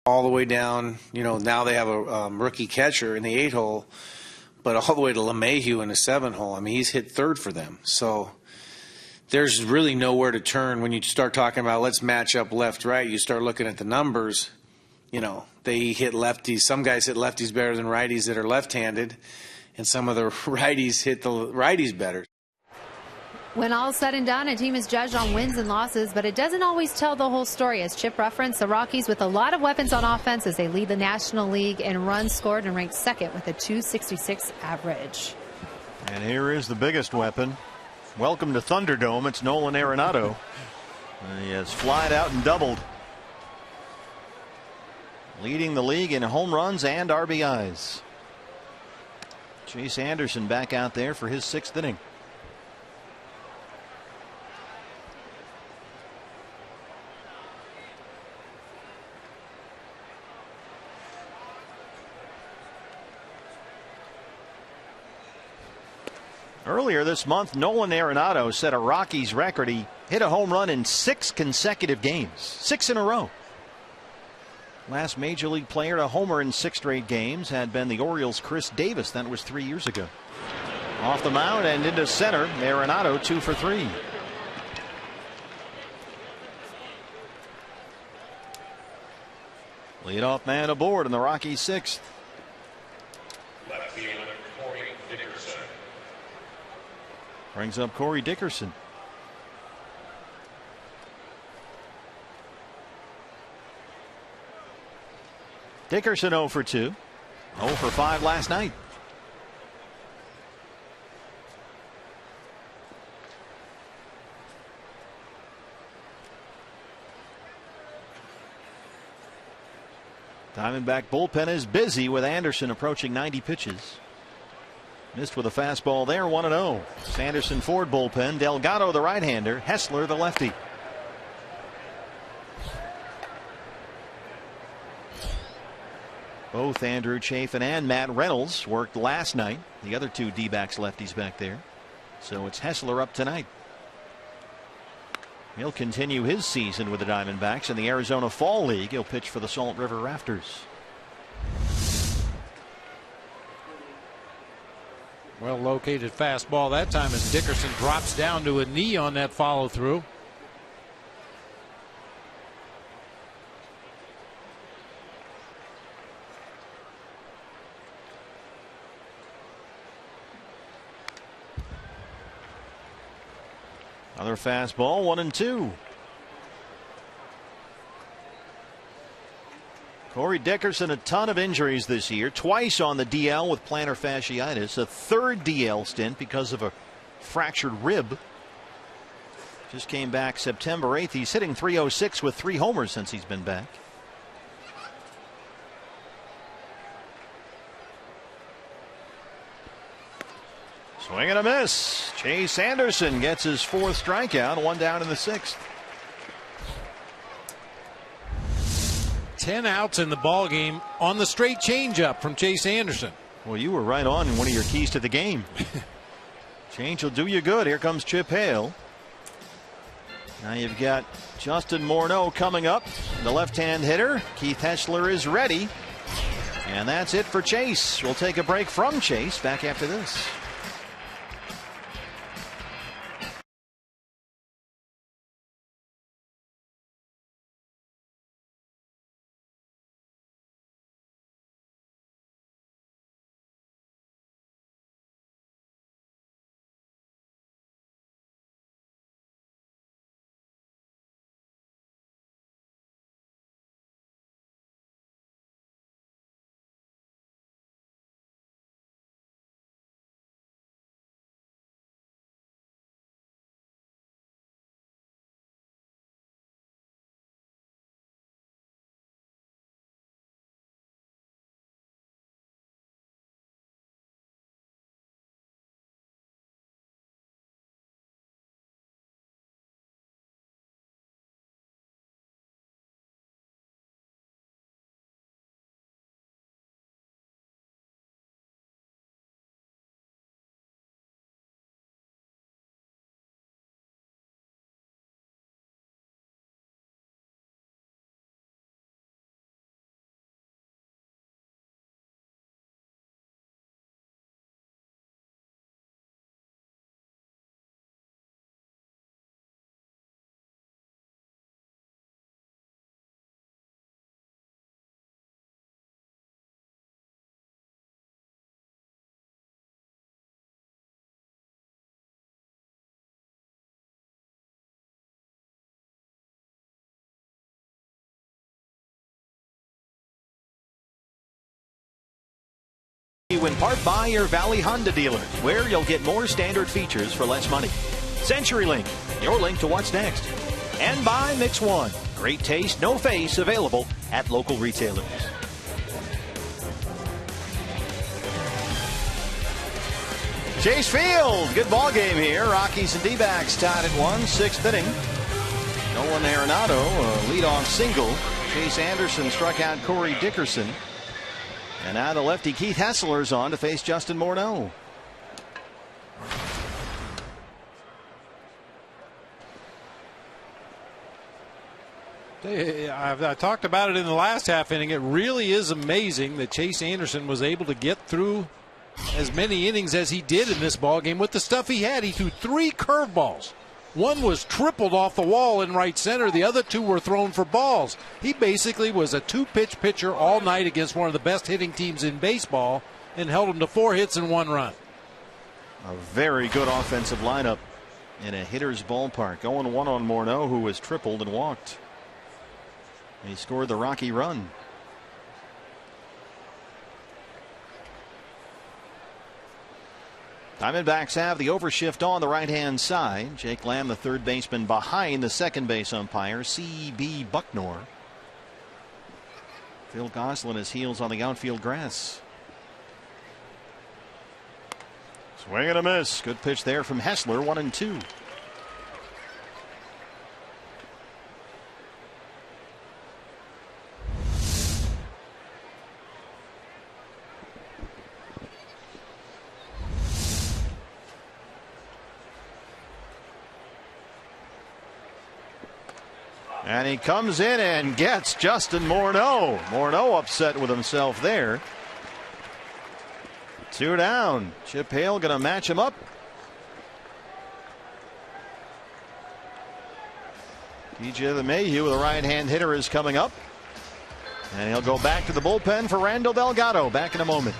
All the way down, now they have a rookie catcher in the 8-hole, but all the way to LeMahieu in the 7-hole. I mean, he's hit third for them. So there's really nowhere to turn when you start talking about let's match up left-right. You start looking at the numbers. They hit lefties. Some guys hit lefties better than righties that are left-handed, and some of the righties hit the righties better. When all is said and done, a team is judged on wins and losses, but it doesn't always tell the whole story. As Chip referenced, the Rockies with a lot of weapons on offense as they lead the National League in runs scored and ranked second with a .266 average. And here is the biggest weapon. Welcome to Thunderdome. It's Nolan Arenado. He has flied out and doubled, leading the league in home runs and RBIs. Chase Anderson back out there for his 6th inning. Earlier this month, Nolan Arenado set a Rockies record. He hit a home run in 6 consecutive games, 6 in a row. Last major league player to homer in 6 straight games had been the Orioles' Chris Davis. That was 3 years ago. Off the mound and into center, Arenado 2 for 3. Leadoff man aboard in the Rockies' 6th. Left fielder Corey Dickerson. Brings up Corey Dickerson. Dickerson 0 for 2. 0 for 5 last night. Diamondback bullpen is busy with Anderson approaching 90 pitches. Missed with a fastball there, 1-0. Sanderson Ford bullpen. Delgado the right-hander. Hessler the lefty. Both Andrew Chafin and Matt Reynolds worked last night. The other 2 D-backs lefties back there. So it's Hessler up tonight. He'll continue his season with the Diamondbacks in the Arizona Fall League. He'll pitch for the Salt River Rafters. Well located fastball that time as Dickerson drops down to a knee on that follow through. Another fastball, 1-2. Corey Dickerson, a ton of injuries this year. Twice on the DL with plantar fasciitis. A 3rd DL stint because of a fractured rib. Just came back September 8th. He's hitting .306 with 3 homers since he's been back. Swing and a miss. Chase Anderson gets his 4th strikeout, 1 down in the 6th. 10 outs in the ball game on the straight changeup from Chase Anderson. Well, you were right on in one of your keys to the game. Change will do you good. Here comes Chip Hale. Now you've got Justin Morneau coming up, the left-hand hitter. Keith Hessler is ready. And that's it for Chase. We'll take a break from Chase back after this. In part by your Valley Honda dealer, where you'll get more standard features for less money. CenturyLink, your link to what's next. And by Mix One, great taste, no face, available at local retailers. Chase Field, good ball game here. Rockies and D-backs tied at 1, 6th inning. Nolan Arenado, a leadoff single. Chase Anderson struck out Corey Dickerson. And now the lefty Keith Hessler's on to face Justin Morneau. I talked about it in the last half inning. It really is amazing that Chase Anderson was able to get through as many innings as he did in this ball game with the stuff he had. He threw 3 curveballs. One was tripled off the wall in right center. The other 2 were thrown for balls. He basically was a 2-pitch pitcher all night against one of the best hitting teams in baseball and held him to 4 hits and 1 run. A very good offensive lineup in a hitter's ballpark. 0-1 on Morneau, who was tripled and walked. He scored the Rocky run. Diamondbacks have the overshift on the right-hand side. Jake Lamb, the third baseman, behind the second base umpire, C.B. Bucknor. Phil Gosselin his heels on the outfield grass. Swing and a miss. Good pitch there from Hessler, 1-2. And he comes in and gets Justin Morneau. Morneau upset with himself there. 2 down. Chip Hale going to match him up. DJ LeMahieu, the right-hand hitter, is coming up. And he'll go back to the bullpen for Randall Delgado. Back in a moment.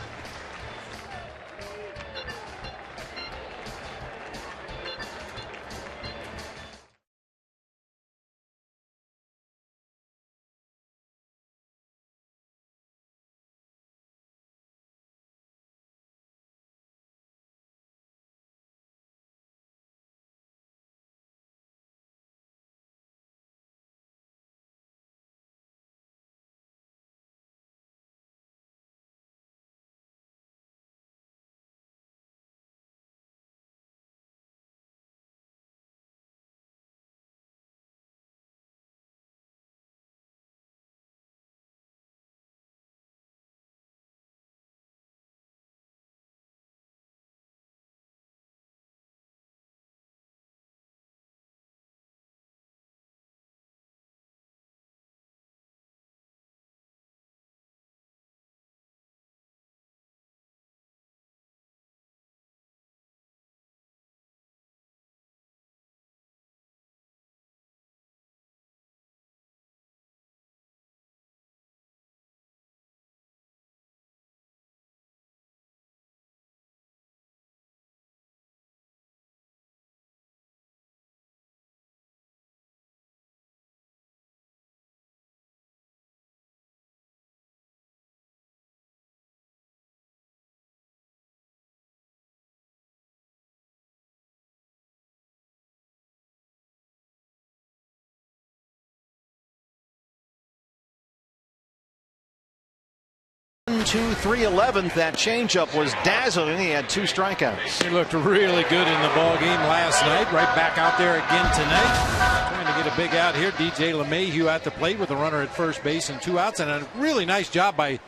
2, 3, 11th. That changeup was dazzling. He had 2 strikeouts. He looked really good in the ball game last night. Right back out there again tonight. Trying to get a big out here. DJ LeMahieu at the plate with a runner at first base and 2 outs. And a really nice job by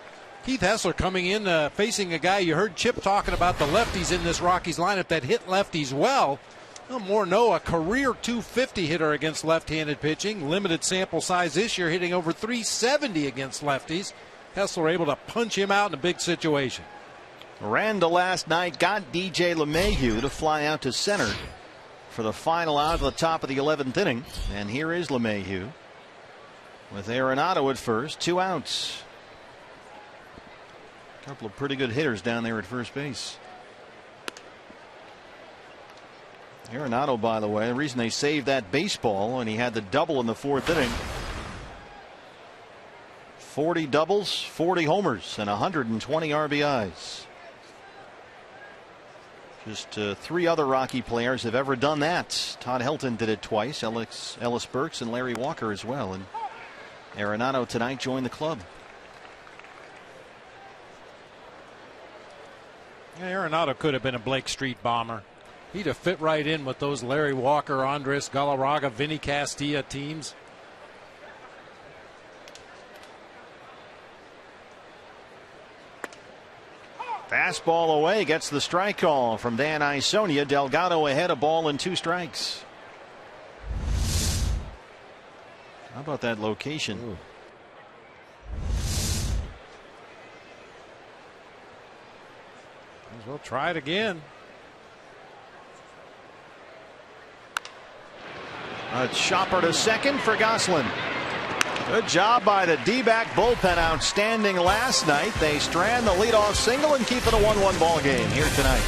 Keith Hessler coming in, facing a guy. You heard Chip talking about the lefties in this Rockies lineup that hit lefties well. Well, Morneau, a career 250 hitter against left-handed pitching. Limited sample size this year, hitting over 370 against lefties. Hessler able to punch him out in a big situation. Randall last night got DJ LeMahieu to fly out to center for the final out of the top of the 11th inning. And here is LeMahieu with Arenado at first, 2 outs. A couple of pretty good hitters down there at first base. Arenado, by the way, the reason they saved that baseball, and he had the double in the 4th inning. 40 doubles, 40 homers, and 120 RBIs. Just 3 other Rocky players have ever done that. Todd Helton did it twice. Ellis Burks and Larry Walker as well. And Arenado tonight joined the club. Yeah, Arenado could have been a Blake Street bomber. He'd have fit right in with those Larry Walker, Andres Galarraga, Vinny Castilla teams. Fastball away, gets the strike call from Dan Isonia. Delgado ahead, a ball and 2 strikes. How about that location? Ooh. Might as well try it again. A chopper to second for Gosselin. Good job by the D-back bullpen. Outstanding last night. They strand the leadoff single and keep it a 1-1 ball game here tonight.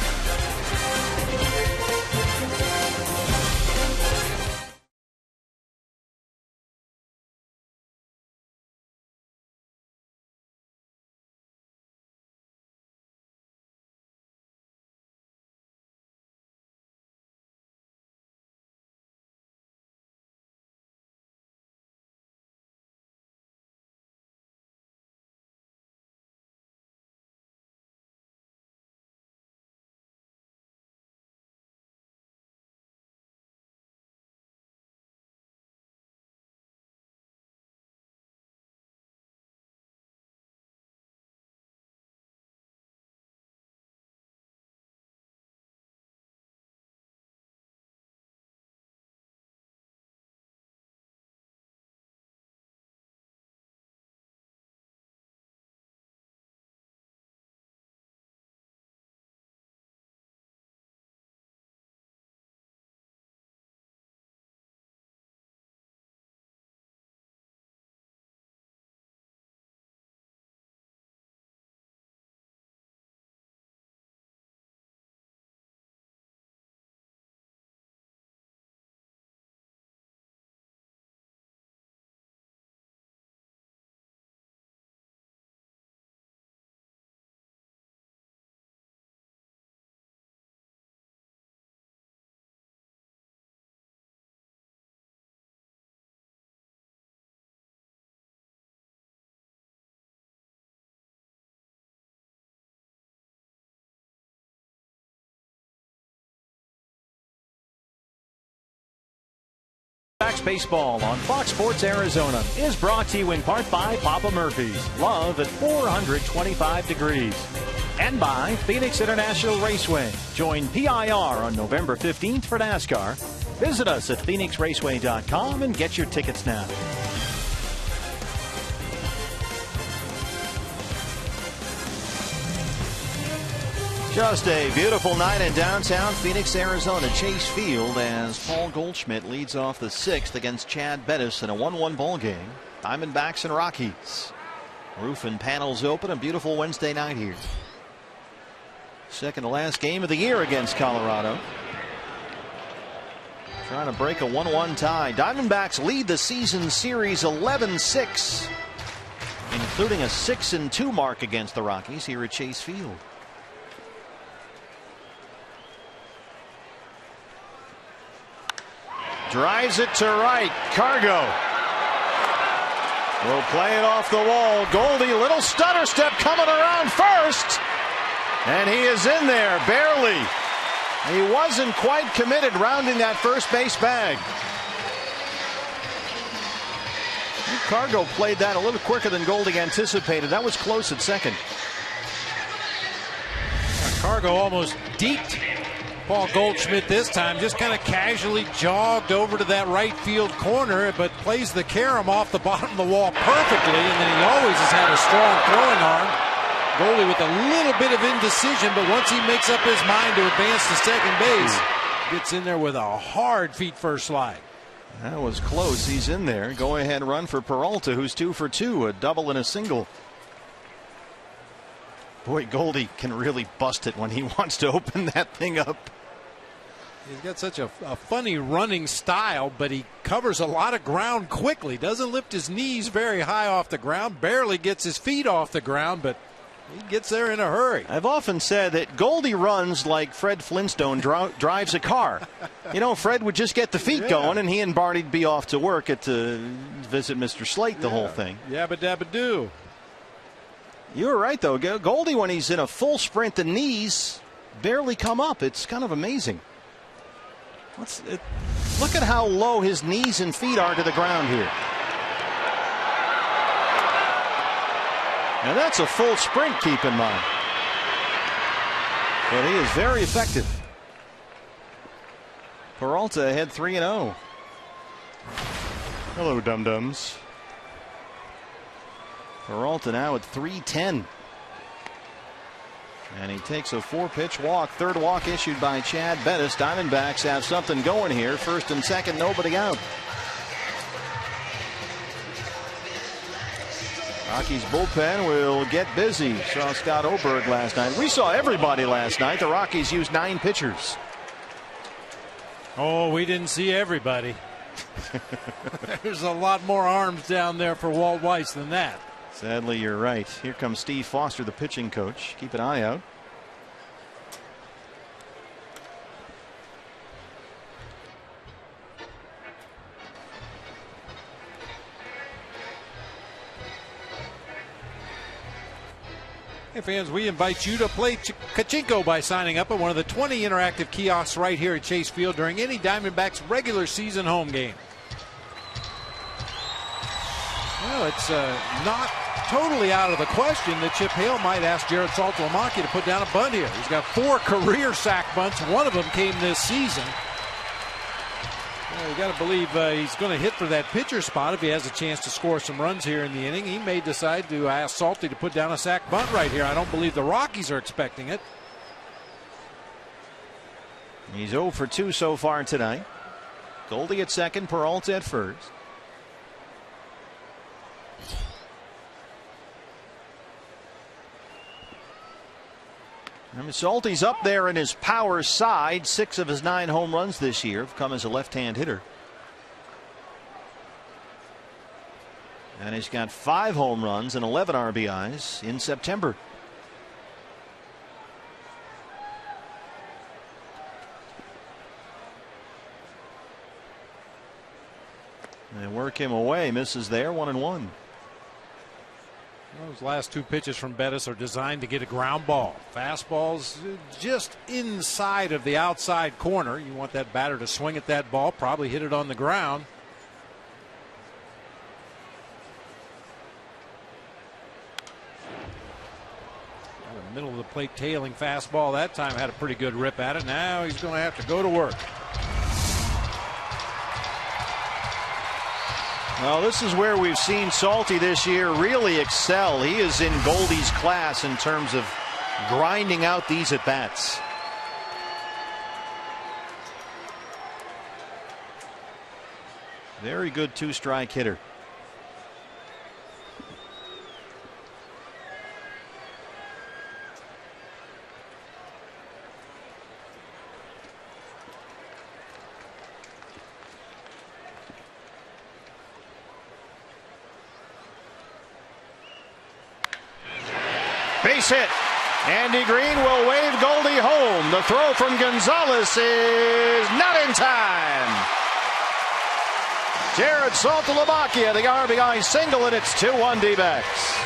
Baseball on Fox Sports Arizona is brought to you in part by Papa Murphy's. Love at 425 degrees. And by Phoenix International Raceway. Join PIR on November 15th for NASCAR. Visit us at phoenixraceway.com and get your tickets now. Just a beautiful night in downtown Phoenix, Arizona. Chase Field as Paul Goldschmidt leads off the 6th against Chad Bettis in a 1-1 ball game. Diamondbacks and Rockies. Roof and panels open. A beautiful Wednesday night here. Second to last game of the year against Colorado. Trying to break a 1-1 tie. Diamondbacks lead the season series 11-6, including a 6-2 mark against the Rockies here at Chase Field. Drives it to right. Cargo. will play it off the wall. Goldie, little stutter step coming around first. And he is in there, barely. He wasn't quite committed rounding that first base bag. Cargo played that a little quicker than Goldie anticipated. That was close at second. Cargo almost deked Paul Goldschmidt this time, just kind of casually jogged over to that right field corner, but plays the carom off the bottom of the wall perfectly, and then he always has had a strong throwing arm. Goldie with a little bit of indecision, but once he makes up his mind to advance to second base, gets in there with a hard feet first slide. That was close. He's in there. Go ahead run for Peralta, who's 2 for 2, a double and a single. Boy, Goldie can really bust it when he wants to open that thing up. He's got such a funny running style, but he covers a lot of ground quickly. Doesn't lift his knees very high off the ground, barely gets his feet off the ground, but he gets there in a hurry. I've often said that Goldie runs like Fred Flintstone drives a car. You know, Fred would just get the feet going, and he and Barney'd be off to work to visit Mr. Slate, the whole thing. Yabba dabba do. You were right, though. Goldie, when he's in a full sprint, the knees barely come up. It's kind of amazing. Look at how low his knees and feet are to the ground here. Now that's a full sprint, keep in mind. But he is very effective. Peralta ahead 3-0. Hello, dum-dums. Peralta now at 3-10. And he takes a 4-pitch walk. Third walk issued by Chad Bettis. Diamondbacks have something going here. First and second, nobody out. Rockies bullpen will get busy. Saw Scott Oberg last night. We saw everybody last night. The Rockies used 9 pitchers. Oh, we didn't see everybody. There's a lot more arms down there for Walt Weiss than that. Sadly, you're right. Here comes Steve Foster, the pitching coach. Keep an eye out. Hey fans, we invite you to play Kachinko by signing up at one of the 20 interactive kiosks right here at Chase Field during any Diamondbacks regular season home game. Well, it's not totally out of the question that Chip Hale might ask Jared Saltalamacchia to put down a bunt here. He's got 4 career sack bunts. One of them came this season. Well, you got to believe he's going to hit for that pitcher spot if he has a chance to score some runs here in the inning. He may decide to ask Salty to put down a sack bunt right here. I don't believe the Rockies are expecting it. He's 0 for 2 so far tonight. Goldie at second, Peralta at first. Salty's up there in his power side. 6 of his 9 home runs this year have come as a left-hand hitter. And he's got 5 home runs and 11 RBIs in September. They work him away. Misses there. 1-1. Those last 2 pitches from Bettis are designed to get a ground ball. Fastballs just inside of the outside corner. You want that batter to swing at that ball, probably hit it on the ground. The middle of the plate tailing fastball that time, had a pretty good rip at it. Now he's going to have to go to work. Well, this is where we've seen Salty this year really excel. He is in Goldie's class in terms of grinding out these at-bats. Very good 2-strike hitter. Base hit. Andy Green will wave Goldie home. The throw from Gonzalez is not in time. Jared Saltalamacchia, the RBI single, and it's 2-1 D-backs.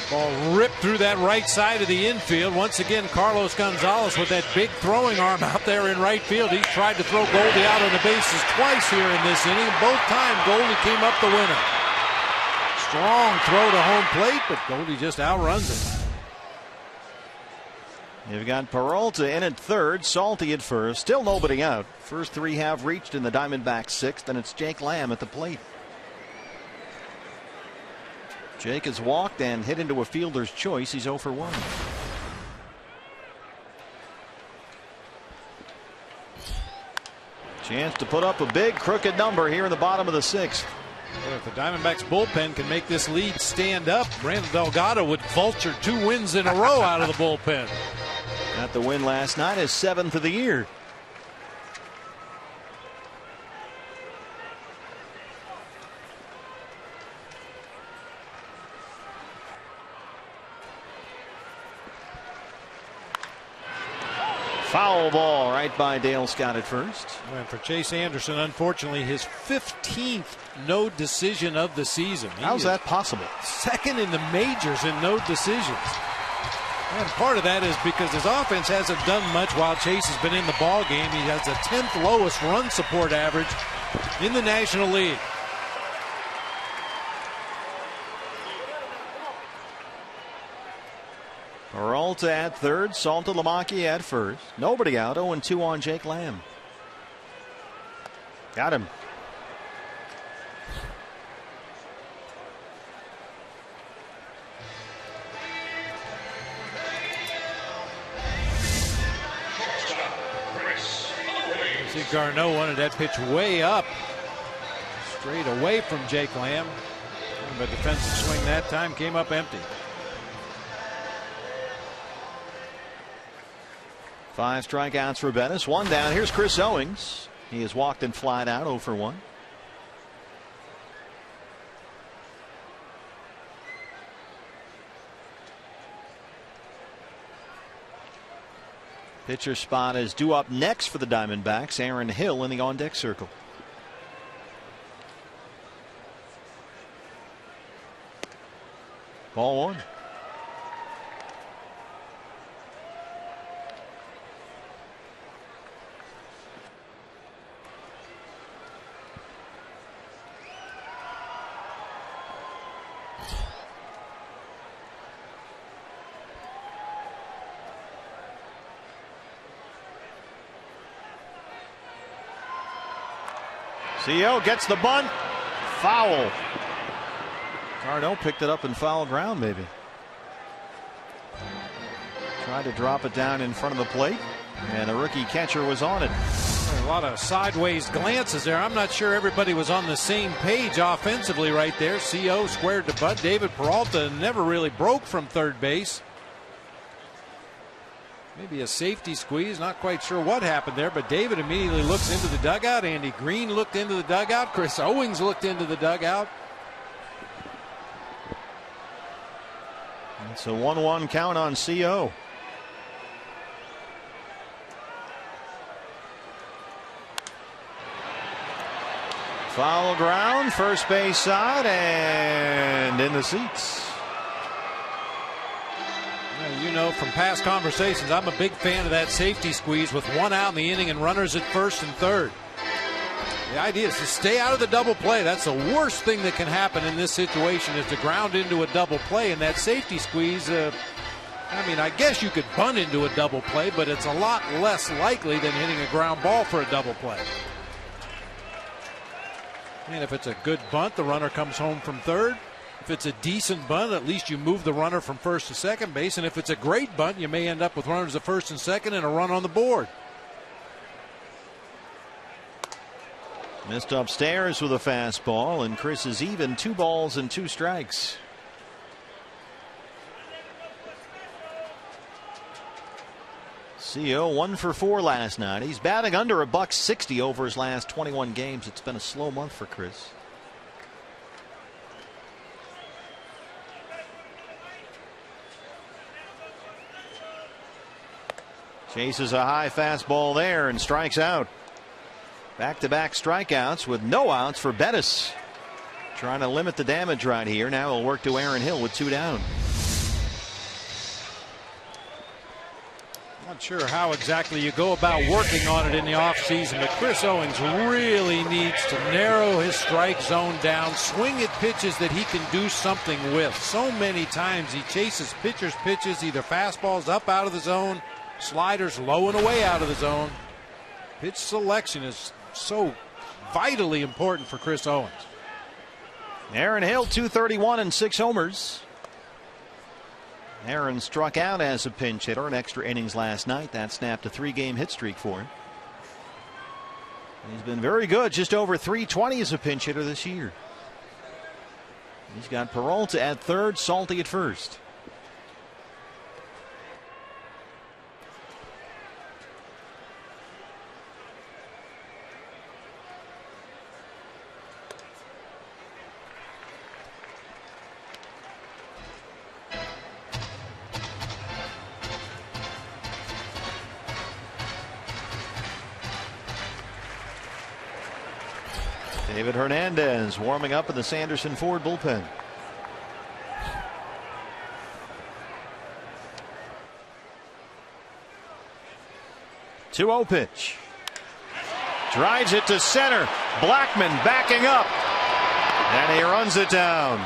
Ball ripped through that right side of the infield. Once again, Carlos Gonzalez with that big throwing arm out there in right field. He's tried to throw Goldie out on the bases twice here in this inning. Both times, Goldie came up the winner. Strong throw to home plate, but Goldie just outruns it. You've got Peralta in at third, Salty at first. Still nobody out. First three have reached in the Diamondbacks sixth, and it's Jake Lamb at the plate. Jake has walked and hit into a fielder's choice. He's 0 for 1. Chance to put up a big crooked number here in the bottom of the sixth. Well, if the Diamondbacks bullpen can make this lead stand up, Brandon Delgado would vulture 2 wins in a row out of the bullpen. Got the win last night, his 7th of the year. Foul ball right by Dale Scott at first. And for Chase Anderson, unfortunately, his 15th no decision of the season. How's that possible? Second in the majors in no decisions. And part of that is because his offense hasn't done much while Chase has been in the ball game. He has the 10th lowest run support average in the National League. Peralta at third, Saltalamacchia at first. Nobody out. 0-2 on Jake Lamb. Got him. See, Garneau wanted that pitch way up, straight away from Jake Lamb. But defensive swing that time came up empty. 5 strikeouts for Bettis. 1 down. Here's Chris Owings. He has walked and flied out 0 for 1. Pitcher spot is due up next for the Diamondbacks. Aaron Hill in the on-deck circle. Ball 1. CO gets the bunt. Foul. Garneau picked it up in foul ground, maybe. Tried to drop it down in front of the plate, and the rookie catcher was on it. A lot of sideways glances there. I'm not sure everybody was on the same page offensively right there. CO squared the butt. David Peralta never really broke from third base. Maybe a safety squeeze. Not quite sure what happened there, but David immediately looks into the dugout. Andy Green looked into the dugout. Chris Owings looked into the dugout. It's a 1-1 count on CO. Foul ground, first base side, and in the seats. You know from past conversations, I'm a big fan of that safety squeeze with 1 out in the inning and runners at first and third. The idea is to stay out of the double play. That's the worst thing that can happen in this situation, is to ground into a double play. And that safety squeeze, I mean, I guess you could bunt into a double play, but it's a lot less likely than hitting a ground ball for a double play. And if it's a good bunt, the runner comes home from third. If it's a decent bunt, at least you move the runner from first to second base. And if it's a great bunt, you may end up with runners at first and second and a run on the board. Missed upstairs with a fastball, and Chris is even. 2 balls and 2 strikes. CO 1 for 4 last night. He's batting under $160 over his last 21 games. It's been a slow month for Chris. Chases a high fastball there and strikes out. Back-to-back strikeouts with no outs for Bettis. Trying to limit the damage right here. Now he'll work to Aaron Hill with 2 down. Not sure how exactly you go about working on it in the offseason, but Chris Owings really needs to narrow his strike zone down, swing at pitches that he can do something with. So many times he chases pitchers' pitches, either fastballs up out of the zone, sliders low and away out of the zone. Pitch selection is so vitally important for Chris Owings. Aaron Hill, 231 and 6 homers. Aaron struck out as a pinch hitter in extra innings last night. That snapped a 3-game hit streak for him. He's been very good, just over 320 as a pinch hitter this year. He's got Peralta at third, Salty at first. David Hernandez warming up in the Sanderson Ford bullpen. Two-0 pitch. Drives it to center. Blackmon backing up. And he runs it down.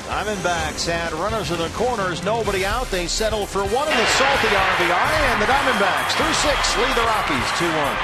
Diamondbacks had runners in the corners, nobody out. They settle for one in the Salty RBI, and the Diamondbacks through 6 lead the Rockies 2-1.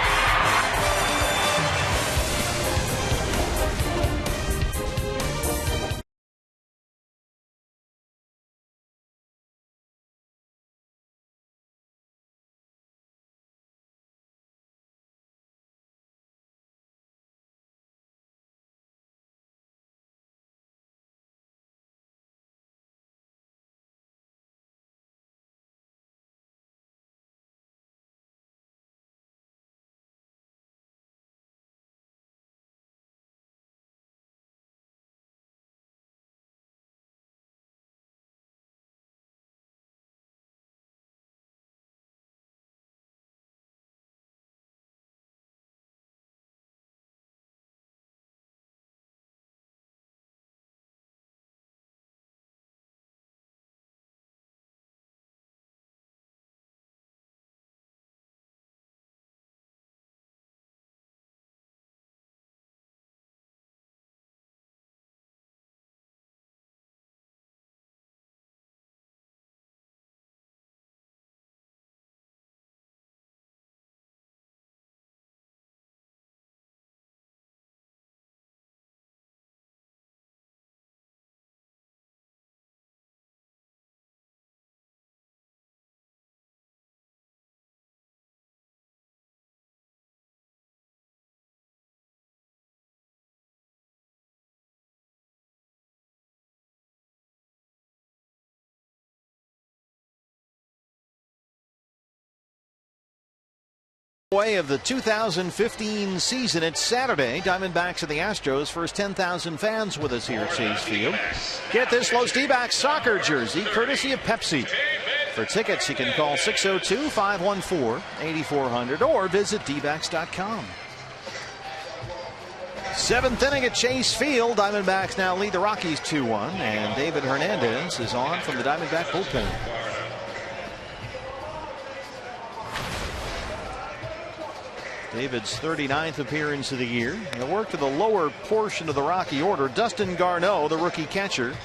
Way of the 2015 season. It's Saturday. Diamondbacks and the Astros. First 10,000 fans with us here at Chase Field. Get this Los D-backs soccer jersey courtesy of Pepsi. For tickets, you can call 602-514-8400 or visit dbacks.com. 7th inning at Chase Field. Diamondbacks now lead the Rockies 2-1, and David Hernandez is on from the Diamondback bullpen. David's 39th appearance of the year. He'll work to the lower portion of the Rocky order. Dustin Garneau, the rookie catcher,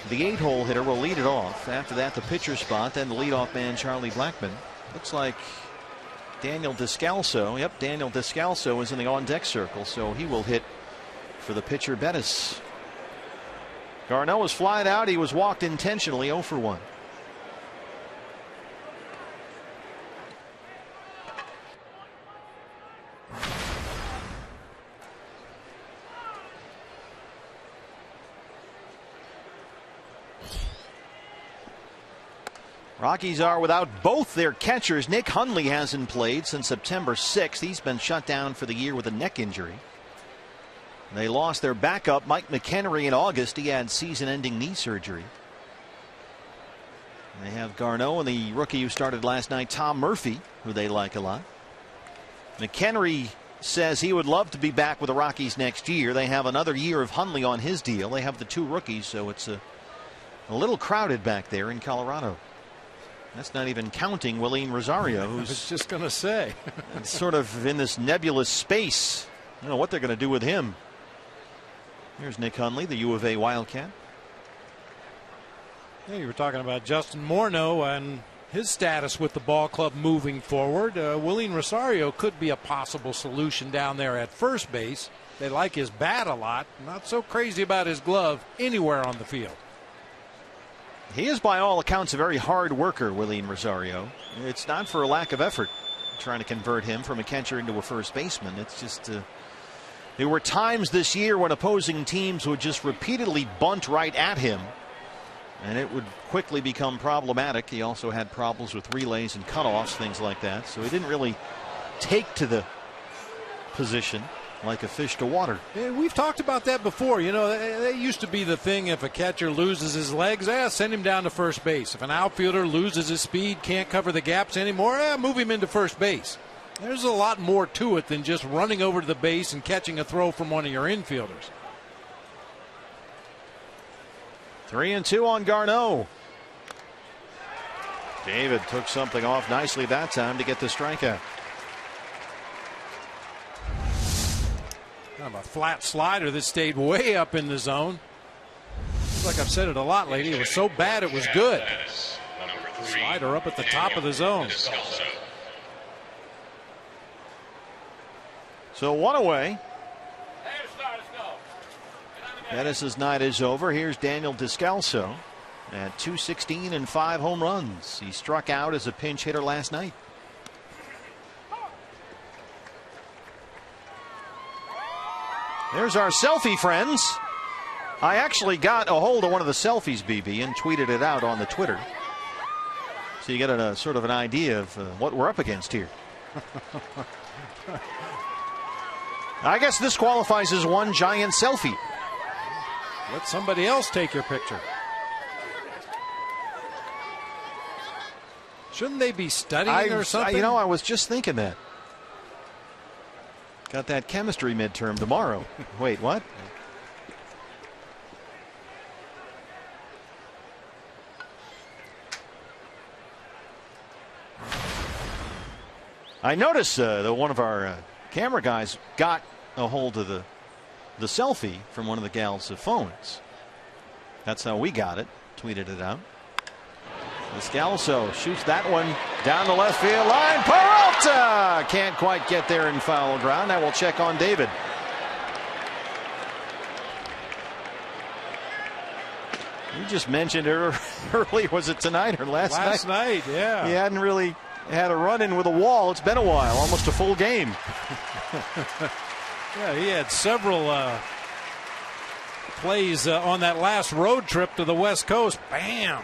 the 8-hole hitter, will lead it off. After that, the pitcher spot, then the leadoff man, Charlie Blackmon. Looks like Daniel Descalso. Yep, Daniel Descalso is in the on-deck circle, so he will hit for the pitcher, Bettis. Garneau was flied out. He was walked intentionally, 0 for 1. Rockies are without both their catchers. Nick Hundley hasn't played since September 6th. He's been shut down for the year with a neck injury. They lost their backup, Mike McHenry, in August. He had season-ending knee surgery. They have Garneau and the rookie who started last night, Tom Murphy, who they like a lot. McHenry says he would love to be back with the Rockies next year. They have another year of Hundley on his deal. They have the 2 rookies, so it's a little crowded back there in Colorado. That's not even counting Willeen Rosario, who's I was just going to say sort of in this nebulous space. I don't know what they're going to do with him. Here's Nick Hundley, the U of A Wildcat. Yeah, you were talking about Justin Morneau and his status with the ball club moving forward. Willeen Rosario could be a possible solution down there at first base. They like his bat a lot. Not so crazy about his glove anywhere on the field. He is, by all accounts, a very hard worker, Willeen Rosario. It's not for a lack of effort trying to convert him from a catcher into a first baseman. It's just there were times this year when opposing teams would just repeatedly bunt right at him, and it would quickly become problematic. He also had problems with relays and cutoffs, things like that. So he didn't really take to the position like a fish to water. Yeah, we've talked about that before. You know, that used to be the thing. If a catcher loses his legs, send him down to first base. If an outfielder loses his speed, can't cover the gaps anymore, move him into first base. There's a lot more to it than just running over to the base and catching a throw from one of your infielders. 3-2 on Garneau. David took something off nicely that time to get the strikeout. Kind of a flat slider that stayed way up in the zone. Seems like I've said it a lot lately. It was so bad it was good. Slider up at the top of the zone. So 1 away. Dennis's night is over. Here's Daniel Descalso at .216 and 5 home runs. He struck out as a pinch hitter last night. There's our selfie friends. I actually got a hold of one of the selfies, BB, and tweeted it out on the Twitter. So you get a sort of an idea of what we're up against here. I guess this qualifies as one giant selfie. Let somebody else take your picture. Shouldn't they be studying or something? You know, I was just thinking that. Got that chemistry midterm tomorrow. Wait, what? I noticed that one of our camera guys got a hold of the selfie from one of the gals' phones. That's how we got it. Tweeted it out. Descalso shoots that one down the left field line. Peralta can't quite get there in foul ground. Now we'll check on David. You just mentioned early, was it tonight or last night? Last night, yeah. He hadn't really had a run-in with a wall. It's been a while, almost a full game. Yeah, he had several plays on that last road trip to the West Coast. Bam!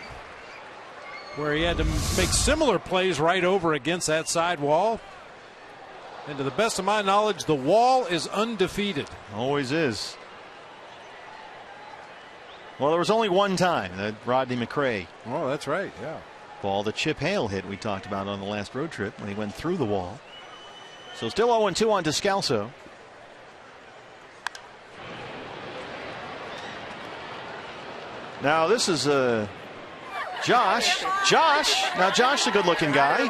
Where he had to make similar plays right over against that side wall. And to the best of my knowledge, the wall is undefeated. Always is. Well, there was only one time that Rodney McRae. Oh, that's right, yeah. Ball that Chip Hale hit we talked about on the last road trip when he went through the wall. So still 0-2 on Descalso. Now this is Josh. Now Josh, a good-looking guy.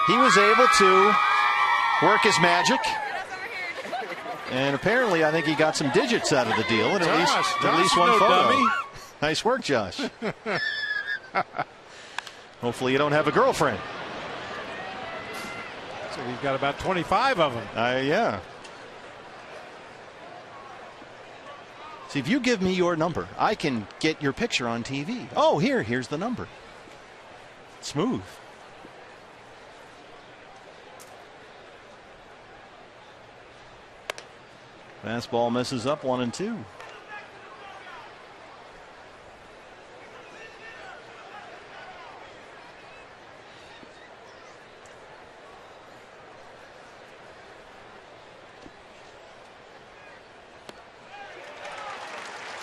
He was able to work his magic. And apparently, I think he got some digits out of the deal, and at least one photo. Dummy. Nice work, Josh. Hopefully, you don't have a girlfriend. So we've got about 25 of them. Yeah. See, if you give me your number, I can get your picture on TV. Oh, here's the number. Smooth. Fastball misses up 1-2.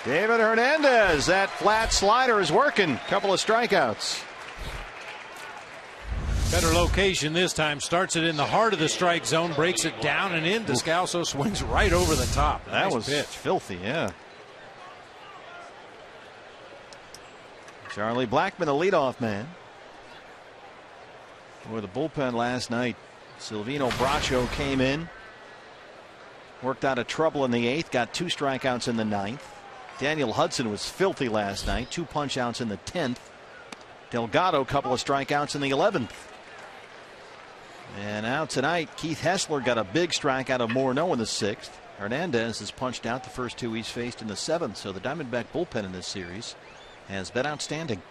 David Hernandez, that flat slider is working. Couple of strikeouts. Better location this time. Starts it in the heart of the strike zone, breaks it down and in. Descalso swings right over the top. That Nice was pitch. filthy, yeah. Charlie Blackmon, the leadoff man. For the bullpen last night, Silvino Bracho came in. Worked out of trouble in the 8th, got 2 strikeouts in the 9th. Daniel Hudson was filthy last night, 2 punch-outs in the 10th. Delgado, couple of strikeouts in the 11th. And now tonight, Keith Hessler got a big strikeout of Morneau in the 6th. Hernandez has punched out the first 2 he's faced in the 7th, so the Diamondback bullpen in this series has been outstanding.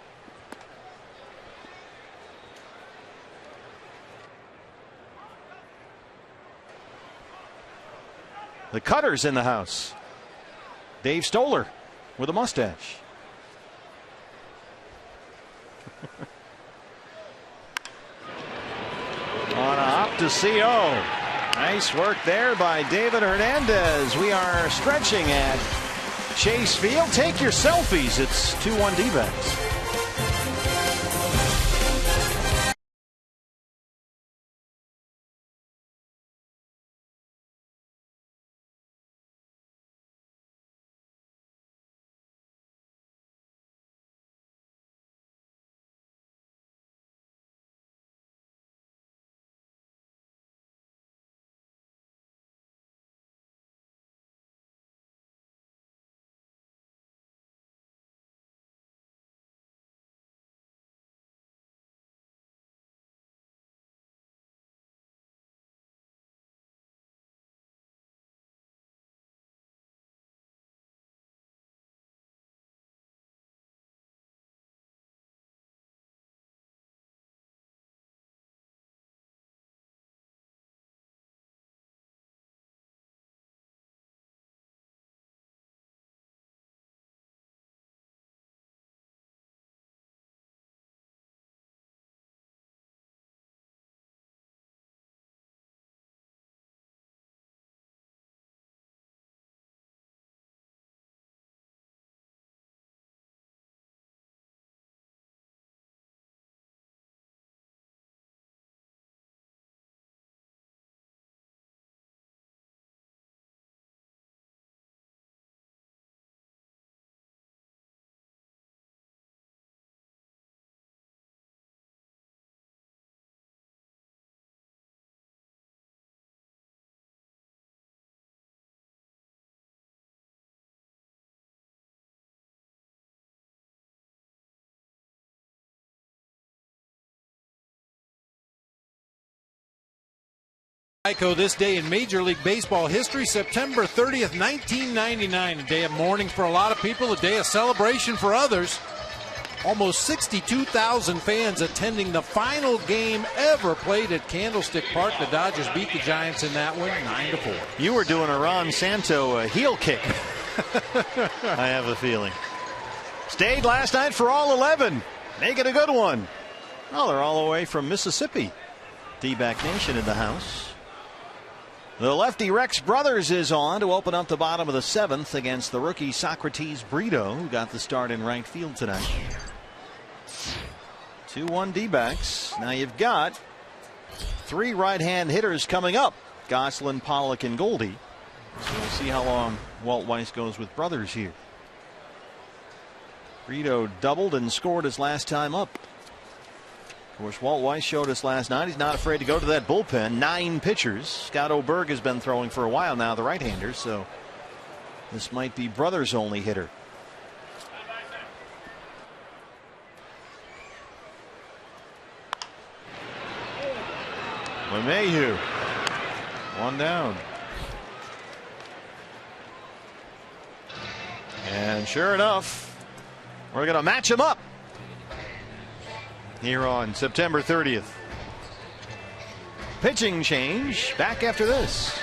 The Cutter's in the house. Dave Stoller with a mustache. On a hop to CO. Nice work there by David Hernandez. We are stretching at Chase Field. Take your selfies. It's 2-1 D-backs. This day in Major League Baseball history, September 30th, 1999. A day of mourning for a lot of people, a day of celebration for others. Almost 62,000 fans attending the final game ever played at Candlestick Park. The Dodgers beat the Giants in that one, 9-4. You were doing a Ron Santo heel kick. I have a feeling. Stayed last night for all 11. Make it a good one. Well, they're all the way from Mississippi. D-back Nation in the house. The lefty Rex Brothers is on to open up the bottom of the 7th against the rookie Socrates Brito, who got the start in right field tonight. 2-1 D-backs. Now you've got 3 right-hand hitters coming up. Gosselin, Pollock, and Goldie. So we'll see how long Walt Weiss goes with Brothers here. Brito doubled and scored his last time up. Of course, Walt Weiss showed us last night he's not afraid to go to that bullpen. 9 pitchers. Scott Oberg has been throwing for a while now, the right-hander, so this might be Brothers' only hitter. LeMahieu, 1 down. And sure enough, we're going to match him up here on September 30th. Pitching change back after this.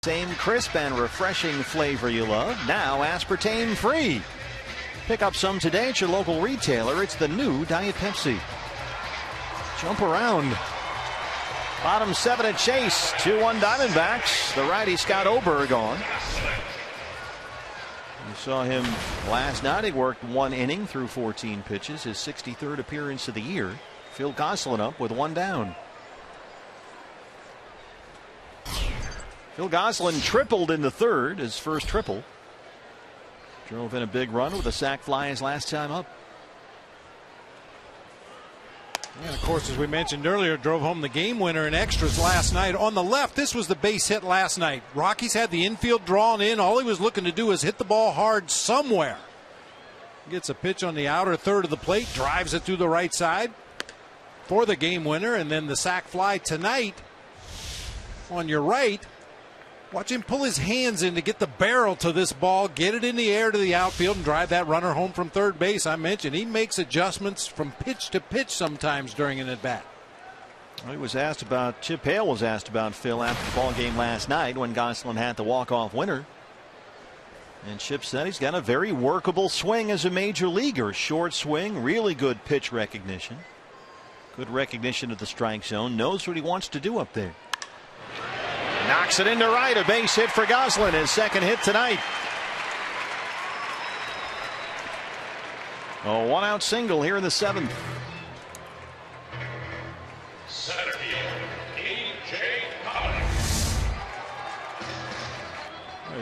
Same crisp and refreshing flavor you love, now aspartame free. Pick up some today at your local retailer. It's the new Diet Pepsi. Jump around. Bottom 7 at Chase. 2-1 Diamondbacks. The righty Scott Oberg on. You saw him last night. He worked 1 inning through 14 pitches. His 63rd appearance of the year. Phil Gosselin up with 1 down. Phil Gosselin tripled in the 3rd. His first triple. Drove in a big run with a sac fly his last time up. And of course, as we mentioned earlier, drove home the game winner in extras last night. On the left, this was the base hit last night. Rockies had the infield drawn in. All he was looking to do was hit the ball hard somewhere. Gets a pitch on the outer third of the plate, drives it through the right side for the game winner, and then the sac fly tonight on your right. Watch him pull his hands in to get the barrel to this ball, get it in the air to the outfield, and drive that runner home from third base. I mentioned he makes adjustments from pitch to pitch sometimes during an at-bat. He was asked about, Chip Hale was asked about Phil after the ball game last night when Gosselin had the walk-off winner. And Chip said he's got a very workable swing as a major leaguer. Short swing, really good pitch recognition. Good recognition of the strike zone, knows what he wants to do up there. Knocks it into right. A base hit for Gosselin. His 2nd hit tonight. A 1-out single here in the 7th. Center field, A.J. Pollock.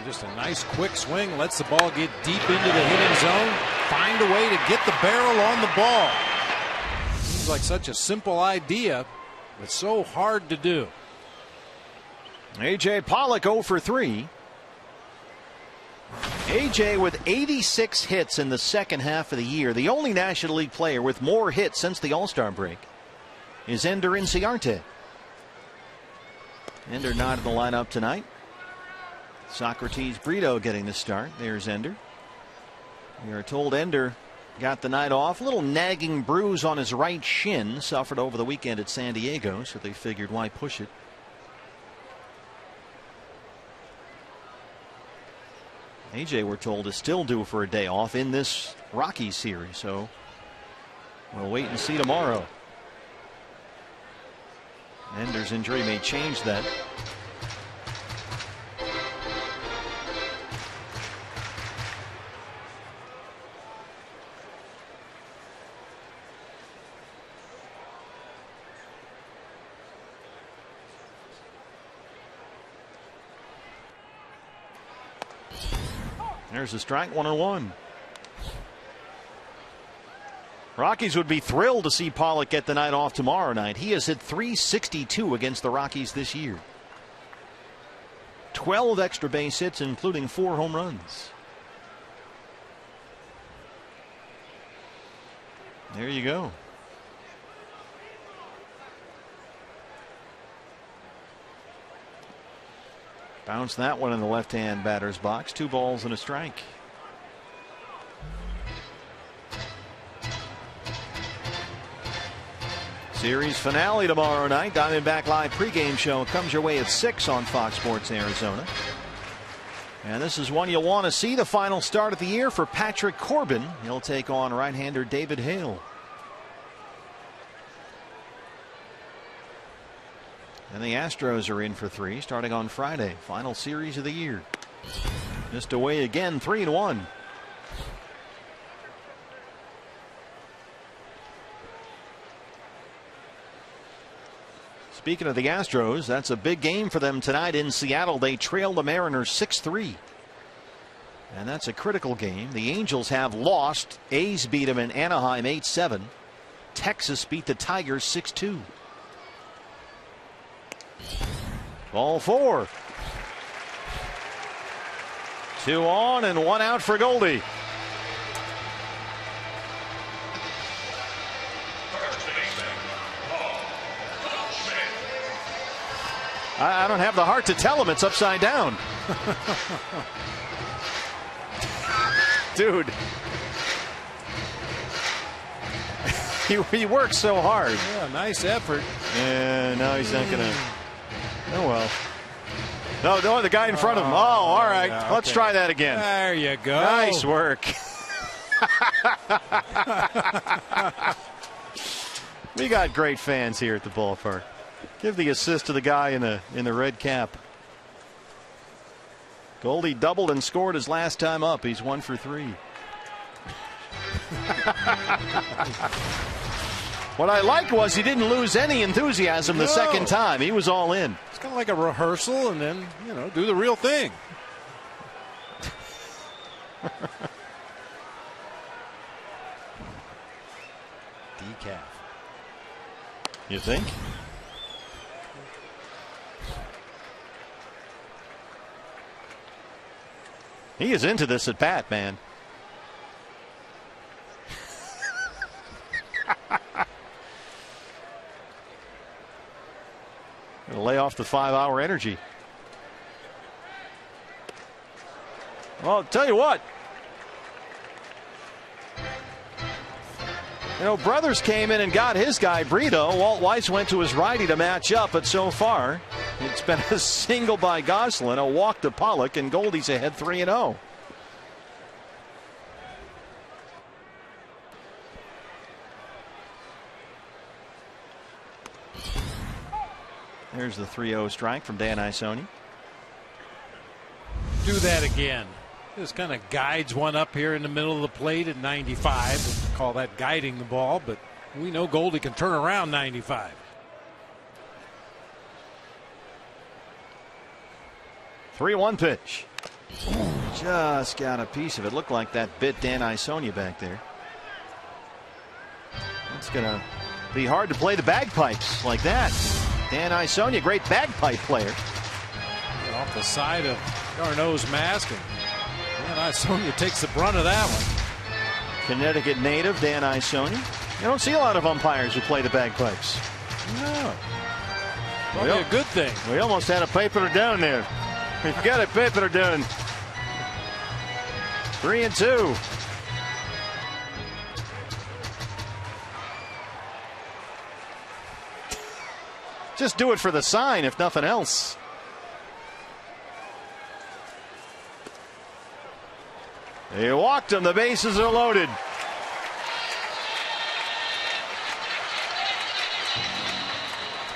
Just a nice quick swing. Lets the ball get deep into the hitting zone. Find a way to get the barrel on the ball. Seems like such a simple idea, but so hard to do. A.J. Pollock 0 for 3. A.J. with 86 hits in the second half of the year. The only National League player with more hits since the All-Star break is Ender Inciarte. Ender not in the lineup tonight. Socrates Brito getting the start. There's Ender. We are told Ender got the night off. A little nagging bruise on his right shin. Suffered over the weekend at San Diego, so they figured why push it. AJ, we're told, is still due for a day off in this Rockies series, so we'll wait and see tomorrow. Ender's injury may change that. There's a strike, 1-1. Rockies would be thrilled to see Pollock get the night off tomorrow night. He has hit .362 against the Rockies this year. 12 extra base hits, including 4 home runs. There you go. Bounce that one in the left-hand batter's box. 2 balls and a strike. Series finale tomorrow night. Diamondback Live pregame show comes your way at 6 on Fox Sports Arizona. And this is one you'll want to see. The final start of the year for Patrick Corbin. He'll take on right-hander David Hale. And the Astros are in for 3 starting on Friday. Final series of the year. Missed away again, 3-1. Speaking of the Astros, that's a big game for them tonight in Seattle. They trail the Mariners 6-3. And that's a critical game. The Angels have lost. A's beat them in Anaheim 8-7. Texas beat the Tigers 6-2. Ball 4. 2 on and 1 out for Goldie. I don't have the heart to tell him it's upside down. Dude. He works so hard. Yeah, nice effort. Yeah, now he's not going to. Oh well. No, the guy in front of him. Oh, all right. Yeah, okay. Let's try that again. There you go. Nice work. We got great fans here at the ballpark. Give the assist to the guy in the red cap. Goldie doubled and scored his last time up. He's 1 for 3. What I liked was he didn't lose any enthusiasm the second time. He was all in. It's kind of like a rehearsal, and then, do the real thing. Decaf. You think? He is into this at bat, man. Gonna lay off the 5-hour energy. Well, I'll tell you what. Brothers came in and got his guy, Brito. Walt Weiss went to his righty to match up, but so far, it's been a single by Goslin, a walk to Pollock, and Goldie's ahead 3-0. There's the 3-0 strike from Dan Isoni. Do that again. Just kind of guides one up here in the middle of the plate at 95. We'll call that guiding the ball, but we know Goldie can turn around 95. 3-1 pitch. Just got a piece of it. Looked like that bit Dan Isonia back there. It's going to be hard to play the bagpipes like that. Dan Isonia, great bagpipe player. Off the side of Garneau's mask, and Dan Isonia takes the brunt of that one. Connecticut native Dan Isonia. You don't see a lot of umpires who play the bagpipes. No. Probably a good thing. We almost had a paper down there. We've got a paper down. 3-2. Just do it for the sign, if nothing else. He walked him. The bases are loaded.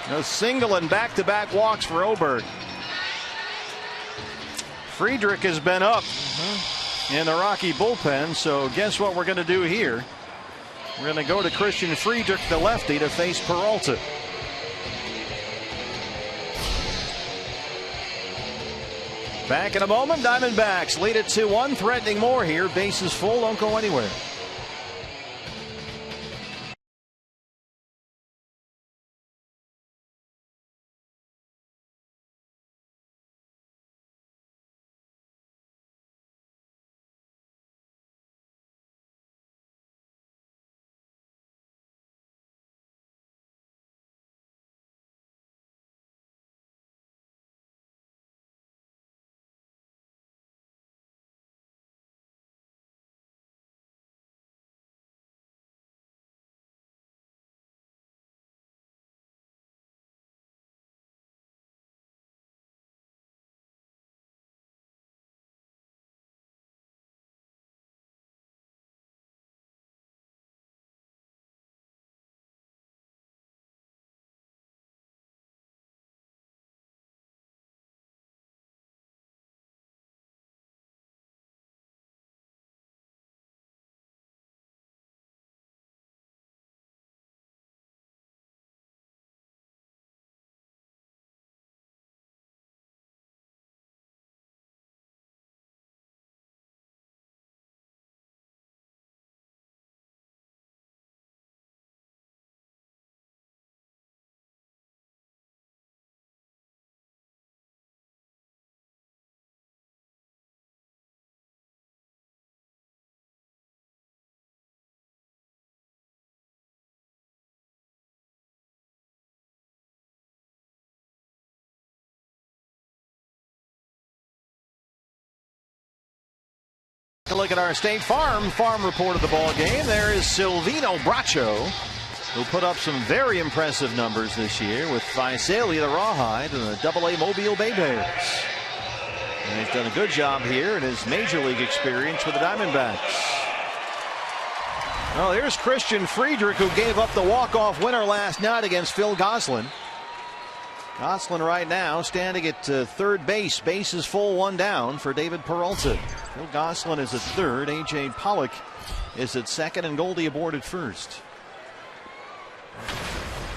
A single and back-to-back walks for Oberg. Friedrich has been up in the Rocky bullpen, so guess what we're going to do here? We're going to go to Christian Friedrich, the lefty, to face Peralta. Back in a moment. Diamondbacks lead it 2-1, threatening more here. Bases full, don't go anywhere. Take a look at our State Farm report of the ball game. There is Silvino Bracho, who put up some very impressive numbers this year with Visalia, the Rawhide, and the AA Mobile Bay Bears. And he's done a good job here in his major league experience with the Diamondbacks. Well, here's Christian Friedrich, who gave up the walk-off winner last night against Phil Gosselin. Gosselin right now standing at third base. Bases full, one down for David Peralta. Phil Gosselin is at third. A.J. Pollock is at second, and Goldie aboard at first.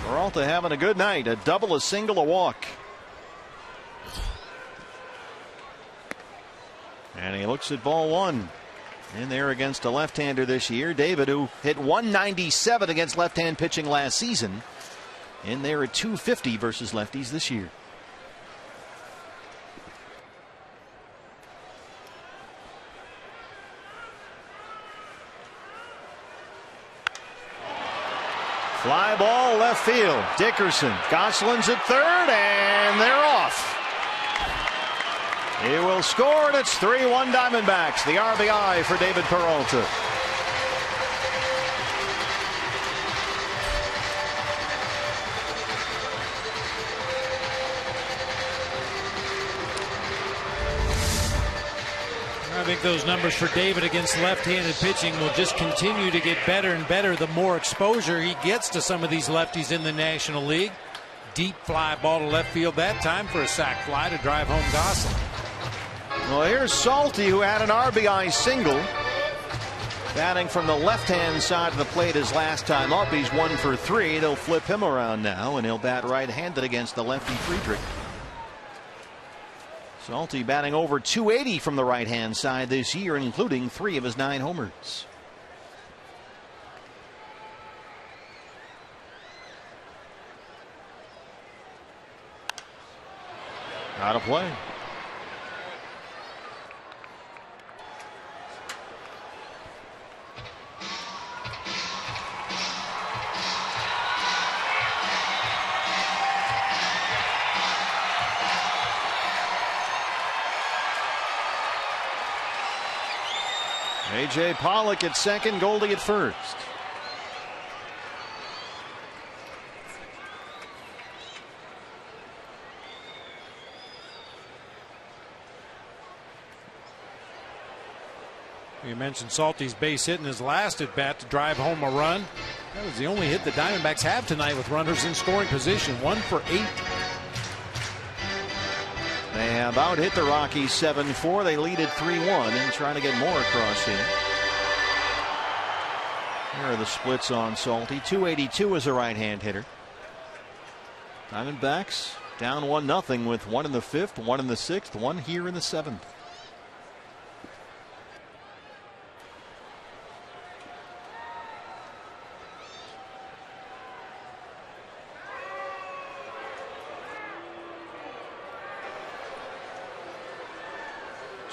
Peralta having a good night. A double, a single, a walk. And he looks at ball one. In there against a left-hander this year. David, who hit 197 against left-hand pitching last season, in there at 250 versus lefties this year. Fly ball left field. Dickerson. Gosselin's at third, and they're off. He will score, and it's 3-1 Diamondbacks. The RBI for David Peralta. I think those numbers for David against left-handed pitching will just continue to get better and better the more exposure he gets to some of these lefties in the National League. Deep fly ball to left field that time for a sac fly to drive home Gosselin. Well, here's Salty, who had an RBI single. Batting from the left-hand side of the plate his last time up. He's 1 for 3. They'll flip him around now, and he'll bat right-handed against the lefty Friedrich. Salty batting over 280 from the right-hand side this year, including 3 of his 9 homers. Out of play. A.J. Pollock at second, Goldie at first. You mentioned Salty's base hit in his last at bat to drive home a run. That was the only hit the Diamondbacks have tonight with runners in scoring position. 1 for 8. They have out hit the Rockies 7-4. They lead at 3-1 and trying to get more across here. Here are the splits on Salty. 282 as a right-hand hitter. Diamondbacks down 1-0 with 1 in the 5th, 1 in the 6th, 1 here in the 7th.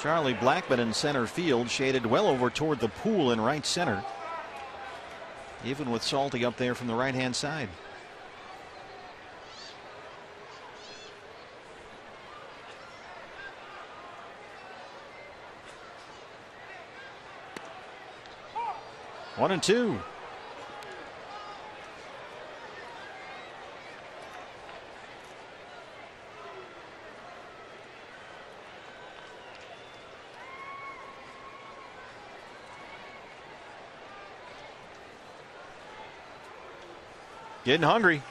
Charlie Blackmon in center field, shaded well over toward the pool in right center. Even with Salty up there from the right-hand side. One and two. Getting hungry.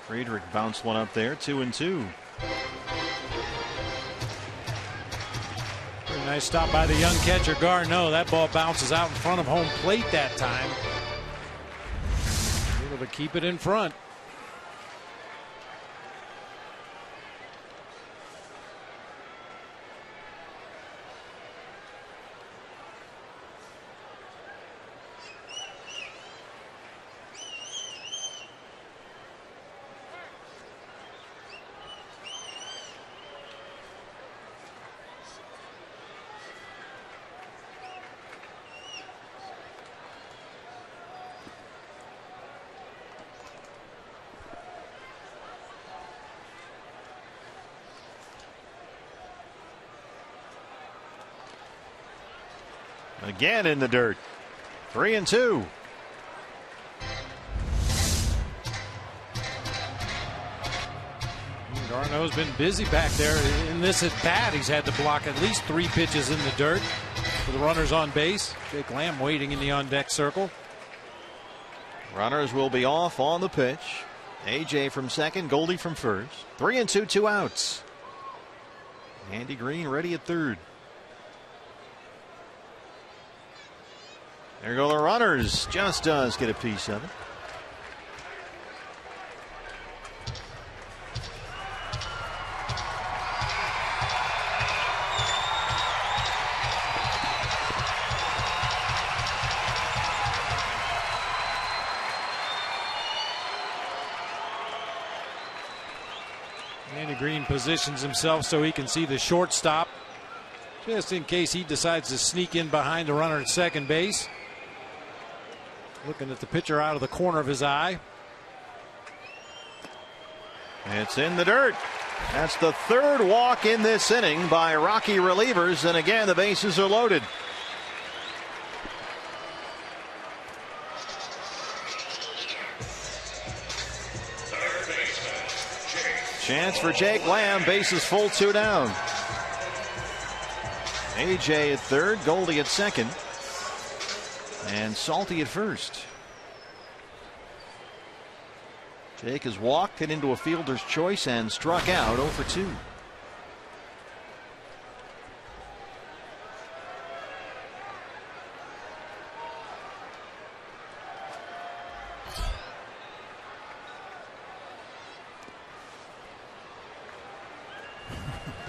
Friedrich bounced one up there. 2-2. Pretty nice stop by the young catcher Garneau. That ball bounces out in front of home plate that time. Able to keep it in front. Again in the dirt. 3-2. Garneau's been busy back there in this at bat. He's had to block at least 3 pitches in the dirt for the runners on base. Jake Lamb waiting in the on deck circle. Runners will be off on the pitch. AJ from second, Goldie from first. 3-2, 2 outs. Andy Green ready at third. There go the runners. Just does get a piece of it. Andy Green positions himself so he can see the shortstop, just in case he decides to sneak in behind the runner at second base. Looking at the pitcher out of the corner of his eye. It's in the dirt. That's the third walk in this inning by Rocky relievers, and again the bases are loaded. Chance for Jake Lamb, bases full, 2 down. AJ at third, Goldie at second, and Salty at first. Jake has walked, hit into a fielder's choice, and struck out 0 for 2.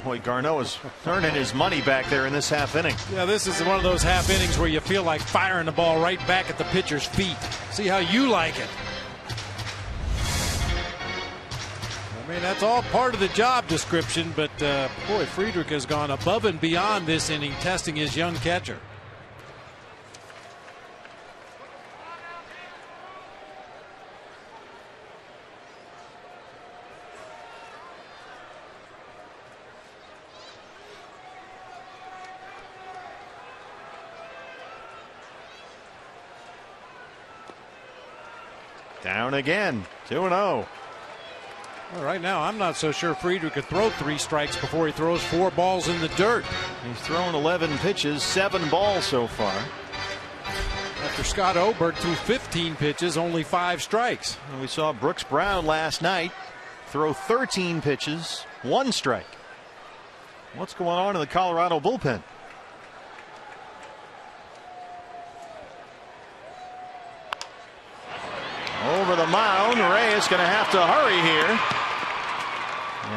Boy, Garneau is earning his money back there in this half inning. Yeah, this is one of those half innings where you feel like firing the ball right back at the pitcher's feet. See how you like it. I mean, that's all part of the job description, but boy, Friedrich has gone above and beyond this inning, testing his young catcher. Down again, 2-0. Well, right now, I'm not so sure Friedrich could throw 3 strikes before he throws 4 balls in the dirt. He's thrown 11 pitches, 7 balls so far. After Scott Oberg threw 15 pitches, only 5 strikes. And we saw Brooks Brown last night throw 13 pitches, 1 strike. What's going on in the Colorado bullpen? Over the mound, Reyes going to have to hurry here.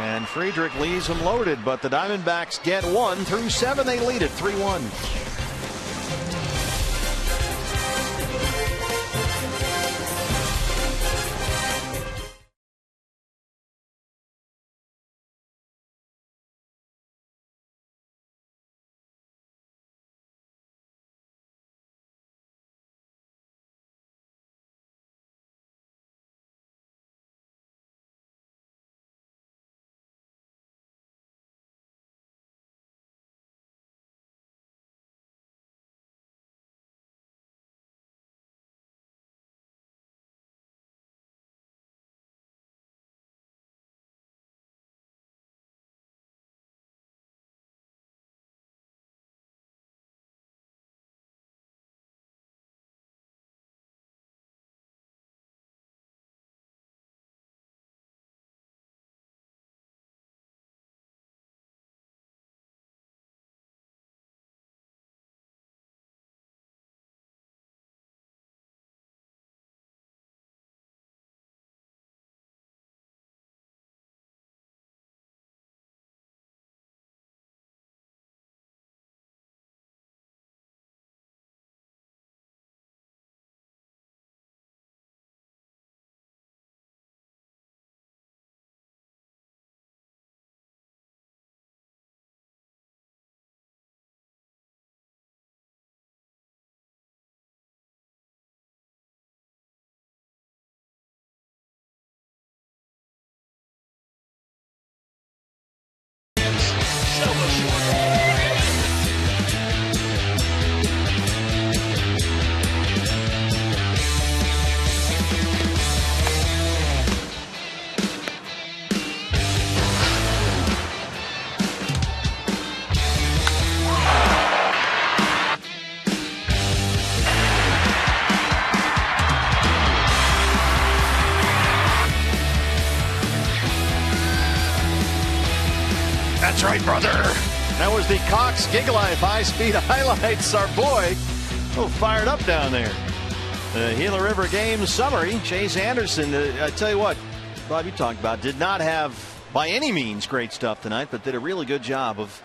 And Friedrich leaves him loaded, but the Diamondbacks get 1 through 7. They lead it 3-1. That's right, brother. That was the Cox Gig Life high-speed highlights. Our boy, fired up down there. The Gila River game summary. Chase Anderson, I tell you what, Bob, you talked about, did not have by any means great stuff tonight, but did a really good job of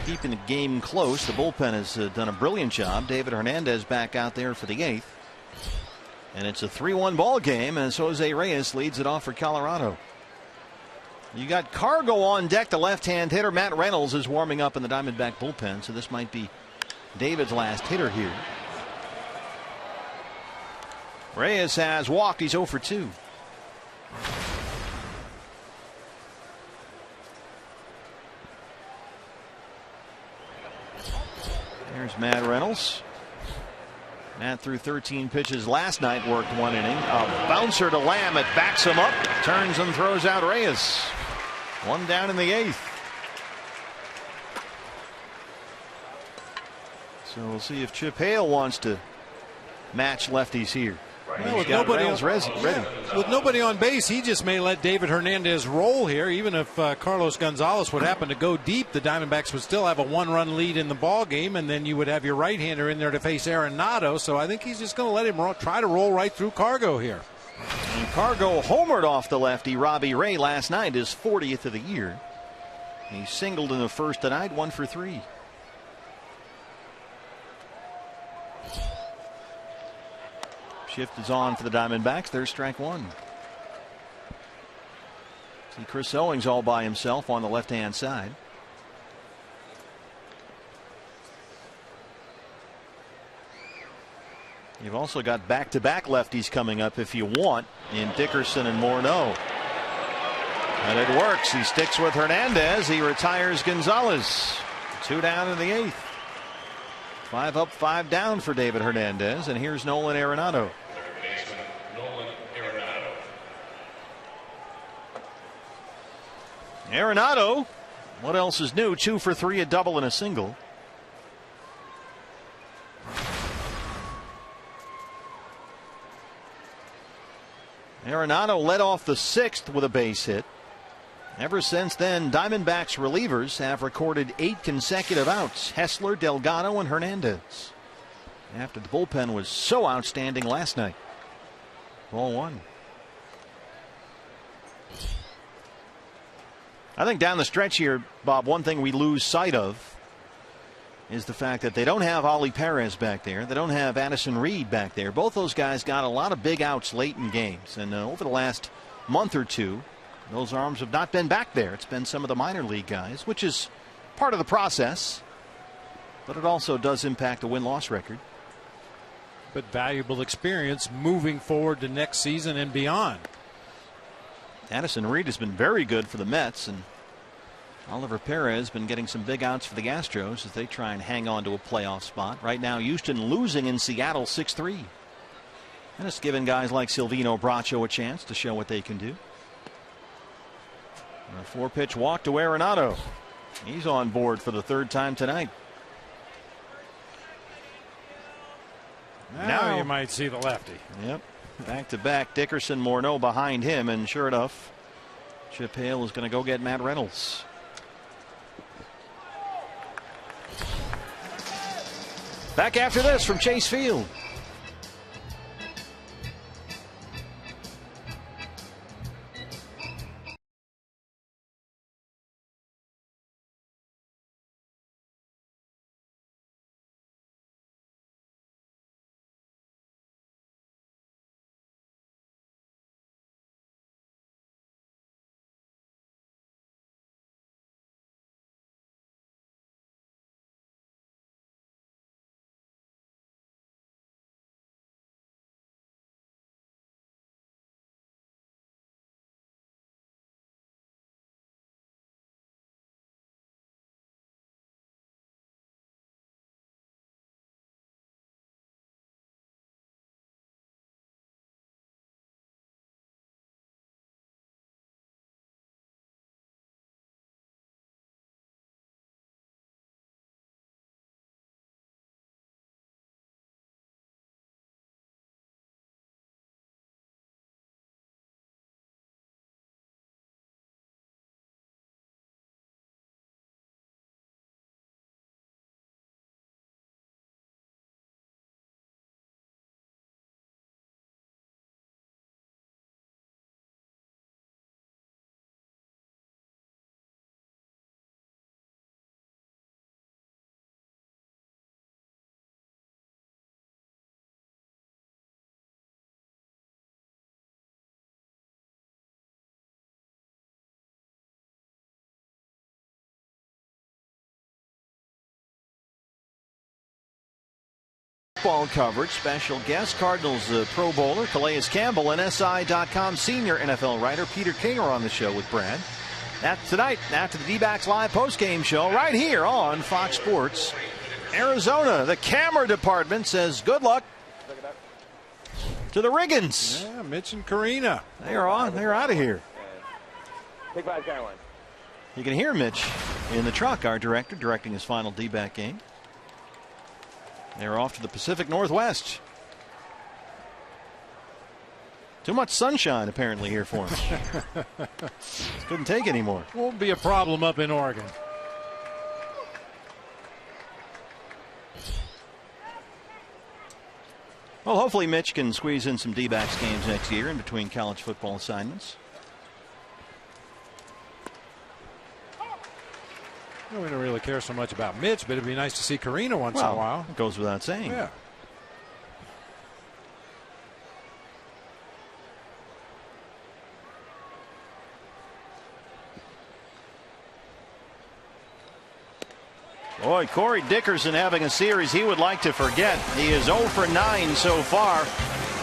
keeping the game close. The bullpen has done a brilliant job. David Hernandez back out there for the 8th. And it's a 3-1 ball game as Jose Reyes leads it off for Colorado. You got Cargo on deck, the left-hand hitter. Matt Reynolds is warming up in the Diamondback bullpen, so this might be David's last hitter here. Reyes has walked. He's 0 for 2. There's Matt Reynolds. Matt threw 13 pitches last night, worked 1 inning. A bouncer to Lamb. It backs him up, turns and throws out Reyes. 1 down in the 8th. So we'll see if Chip Hale wants to match lefties here. Well, with nobody on base, he just may let David Hernandez roll here. Even if Carlos Gonzalez would happen to go deep, the Diamondbacks would still have a 1-run lead in the ball game, and then you would have your right-hander in there to face Arenado. So I think he's just going to let him try to roll right through Cargo here. And Cargo homered off the lefty Robbie Ray last night, his 40th of the year. He singled in the first tonight, 1 for 3. Shift is on for the Diamondbacks. There's strike 1. See Chris Owings all by himself on the left-hand side. You've also got back-to-back lefties coming up if you want in Dickerson and Morneau. And it works. He sticks with Hernandez. He retires Gonzalez. 2 down in the 8th. 5 up, 5 down for David Hernandez. And here's Nolan Arenado. Arenado, what else is new? 2 for 3, a double and a single. Arenado led off the 6th with a base hit. Ever since then, Diamondbacks relievers have recorded 8 consecutive outs. Hessler, Delgado, and Hernandez. After the bullpen was so outstanding last night. Ball 1. I think down the stretch here, Bob, one thing we lose sight of is the fact that they don't have Ollie Perez back there. They don't have Addison Reed back there. Both those guys got a lot of big outs late in games. And over the last month or two, those arms have not been back there. It's been some of the minor league guys, which is part of the process. But it also does impact the win-loss record. But valuable experience moving forward to next season and beyond. Addison Reed has been very good for the Mets, and Oliver Perez has been getting some big outs for the Astros as they try and hang on to a playoff spot. Right now, Houston losing in Seattle 6-3. And it's given guys like Silvino Bracho a chance to show what they can do. And a 4-pitch walk to Arenado. He's on board for the 3rd time tonight. Now you might see the lefty. Yep. Back-to-back, Dickerson, Morneau behind him, and sure enough, Chip Hale is going to go get Matt Reynolds. Back after this from Chase Field. Ball coverage. Special guest Cardinals Pro Bowler Calais Campbell and SI.com senior NFL writer Peter King are on the show with Brad. Tonight after the D-backs live postgame show right here on Fox Sports Arizona. The camera department says good luck to the Riggins. Yeah, Mitch and Karina. They're on. They're out of here. Take 5, Caroline. You can hear Mitch in the truck, our director, directing his final D-back game. They're off to the Pacific Northwest. Too much sunshine apparently here for him. Couldn't take anymore. Won't be a problem up in Oregon. Well, hopefully Mitch can squeeze in some D-backs games next year in between college football assignments. Well, we don't really care so much about Mitch, but it'd be nice to see Karina once in a while. It goes without saying. Yeah. Boy, Corey Dickerson having a series he would like to forget. He is 0 for 9 so far.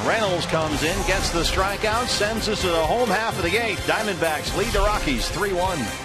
Reynolds comes in, gets the strikeout, sends us to the home half of the 8th. Diamondbacks lead the Rockies 3-1.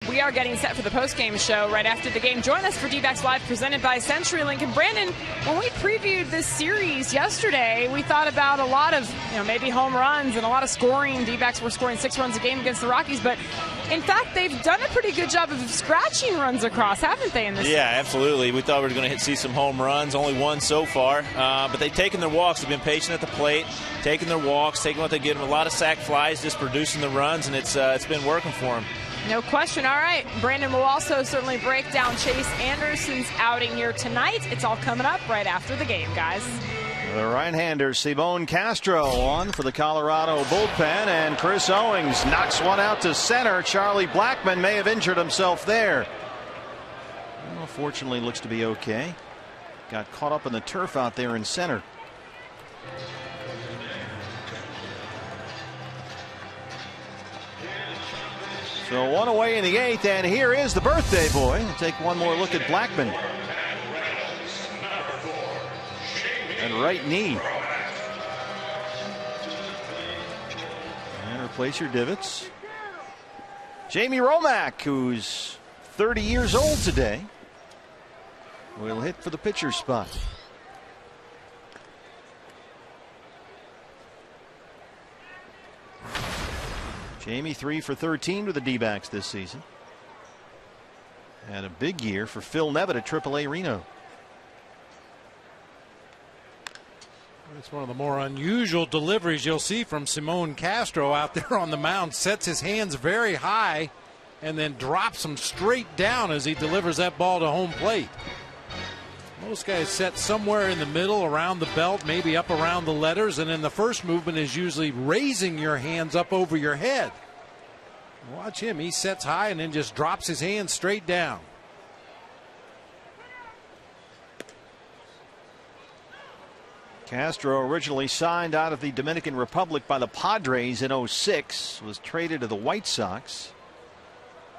We are getting set for the post-game show right after the game. Join us for D-backs Live presented by CenturyLink. And Brandon, when we previewed this series yesterday, we thought about a lot of, maybe home runs and a lot of scoring. D-backs were scoring 6 runs a game against the Rockies, but in fact, they've done a pretty good job of scratching runs across, haven't they, in this series? Absolutely. We thought we were going to see some home runs, only one so far, but they've taken their walks. They've been patient at the plate, taking their walks, taking what they get, a lot of sac flies, just producing the runs, and it's been working for them. No question. All right. Brandon will also certainly break down Chase Anderson's outing here tonight. It's all coming up right after the game, guys. The right-hander Simone Castro on for the Colorado bullpen, and Chris Owings knocks one out to center. Charlie Blackmon may have injured himself there. Well, fortunately, looks to be okay. Got caught up in the turf out there in center. So one away in the 8th, and here is the birthday boy. We'll take one more look at Blackmon. And right knee. And replace your divots. Jamie Romack, who's 30 years old today, will hit for the pitcher spot. Jamie 3 for 13 with the D-backs this season. Had a big year for Phil Nevett at AAA Reno. It's one of the more unusual deliveries you'll see from Simon Castro out there on the mound. Sets his hands very high and then drops them straight down as he delivers that ball to home plate. Most guys set somewhere in the middle around the belt, maybe up around the letters, and then the first movement is usually raising your hands up over your head. Watch him. He sets high and then just drops his hands straight down. Castro, originally signed out of the Dominican Republic by the Padres in '06, was traded to the White Sox.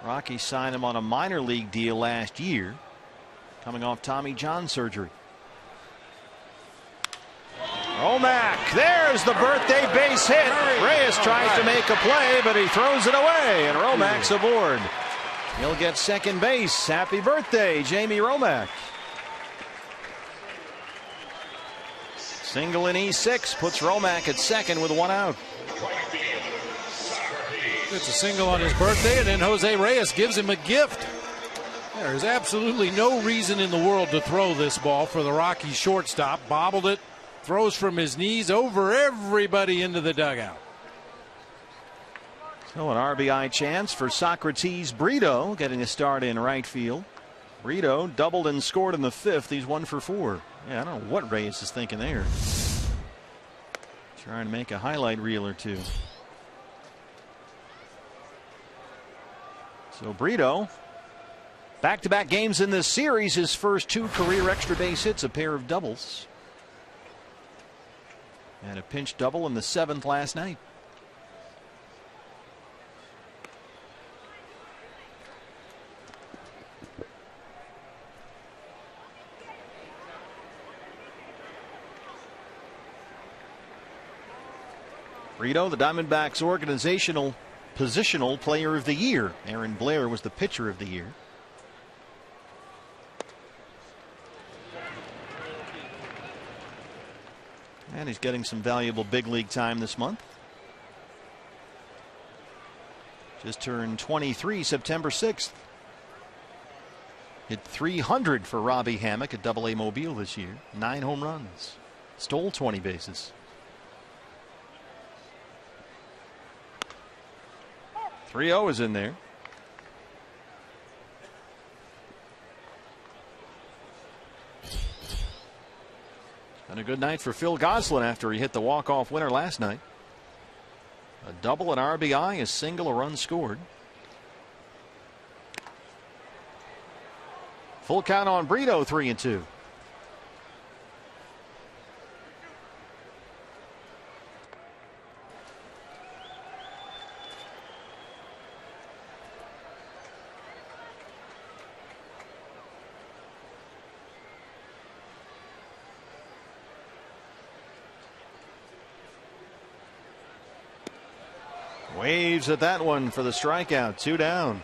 Rockies signed him on a minor league deal last year, coming off Tommy John surgery. Romack, there's the birthday base hit. Reyes tries to make a play, but he throws it away, and Romack's aboard. He'll get second base. Happy birthday, Jamie Romack. Single in E6 puts Romack at second with one out. It's a single on his birthday, and then Jose Reyes gives him a gift. There's absolutely no reason in the world to throw this ball for the Rockies shortstop. Bobbled it, throws from his knees over everybody into the dugout. So an RBI chance for Socrates Brito, getting a start in right field. Brito doubled and scored in the fifth. He's 1 for 4. Yeah, I don't know what Reyes is thinking there. Trying to make a highlight reel or two. So Brito, back-to-back games in this series, his first 2 career extra base hits, a pair of doubles. And a pinch double in the 7th last night. Brito, the Diamondbacks organizational positional player of the year. Aaron Blair was the pitcher of the year. And he's getting some valuable big league time this month. Just turned 23 September 6th. Hit 300 for Robbie Hammock at AA Mobile this year. 9 home runs. Stole 20 bases. 3-0 is in there. And a good night for Phil Gosselin after he hit the walk-off winner last night. A double, an RBI, a single, a run scored. Full count on Brito, 3-2. Waves at that one for the strikeout. 2 down.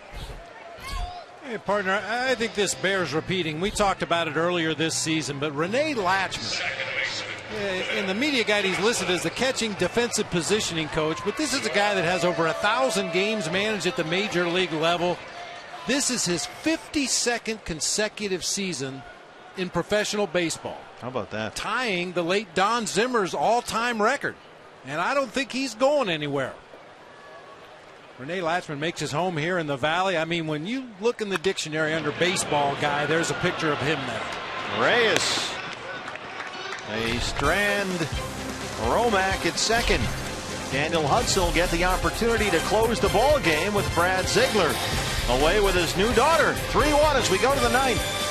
Hey, partner, I think this bears repeating. We talked about it earlier this season, but Rene Latchman, in the media guide, he's listed as the catching defensive positioning coach, but this is a guy that has over 1,000 games managed at the major league level. This is his 52nd consecutive season in professional baseball. How about that? Tying the late Don Zimmer's all-time record. And I don't think he's going anywhere. Rene Latchman makes his home here in the Valley. I mean, when you look in the dictionary under baseball guy, there's a picture of him there. Reyes. A strand. Romack at second. Daniel Hudson will get the opportunity to close the ball game with Brad Ziegler away with his new daughter. 3-1 as we go to the 9th.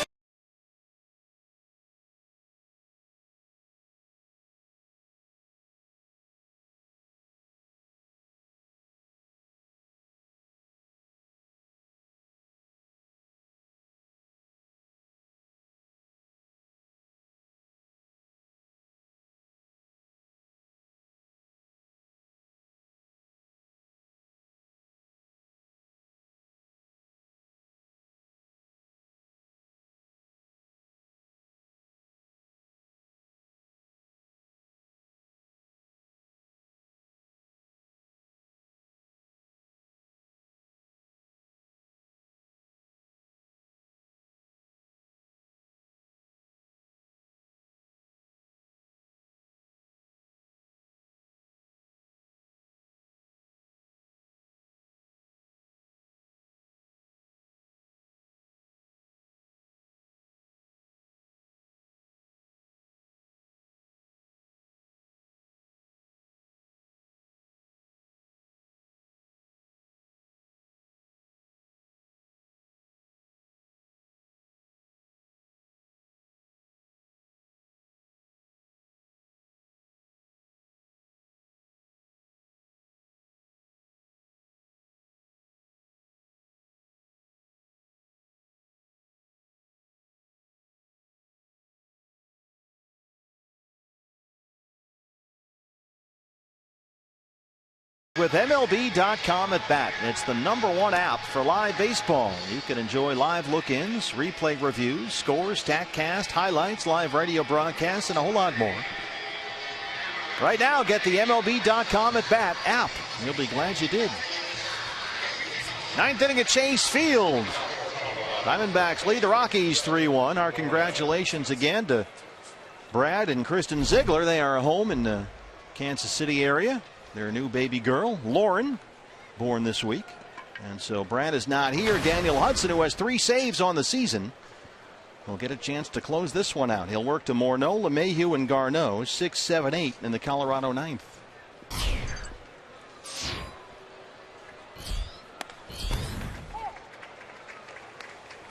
With MLB.com at bat, it's the #1 app for live baseball. You can enjoy live look-ins, replay reviews, scores, StatCast, highlights, live radio broadcasts, and a whole lot more. Right now, get the MLB.com at bat app. You'll be glad you did. 9th inning at Chase Field. Diamondbacks lead the Rockies 3-1. Our congratulations again to Brad and Kristen Ziegler. They are home in the Kansas City area. Their new baby girl, Lauren, born this week. And so Brad is not here. Daniel Hudson, who has 3 saves on the season, will get a chance to close this one out. He'll work to Morneau, LeMahieu, and Garneau, 6, 7, 8 in the Colorado 9th.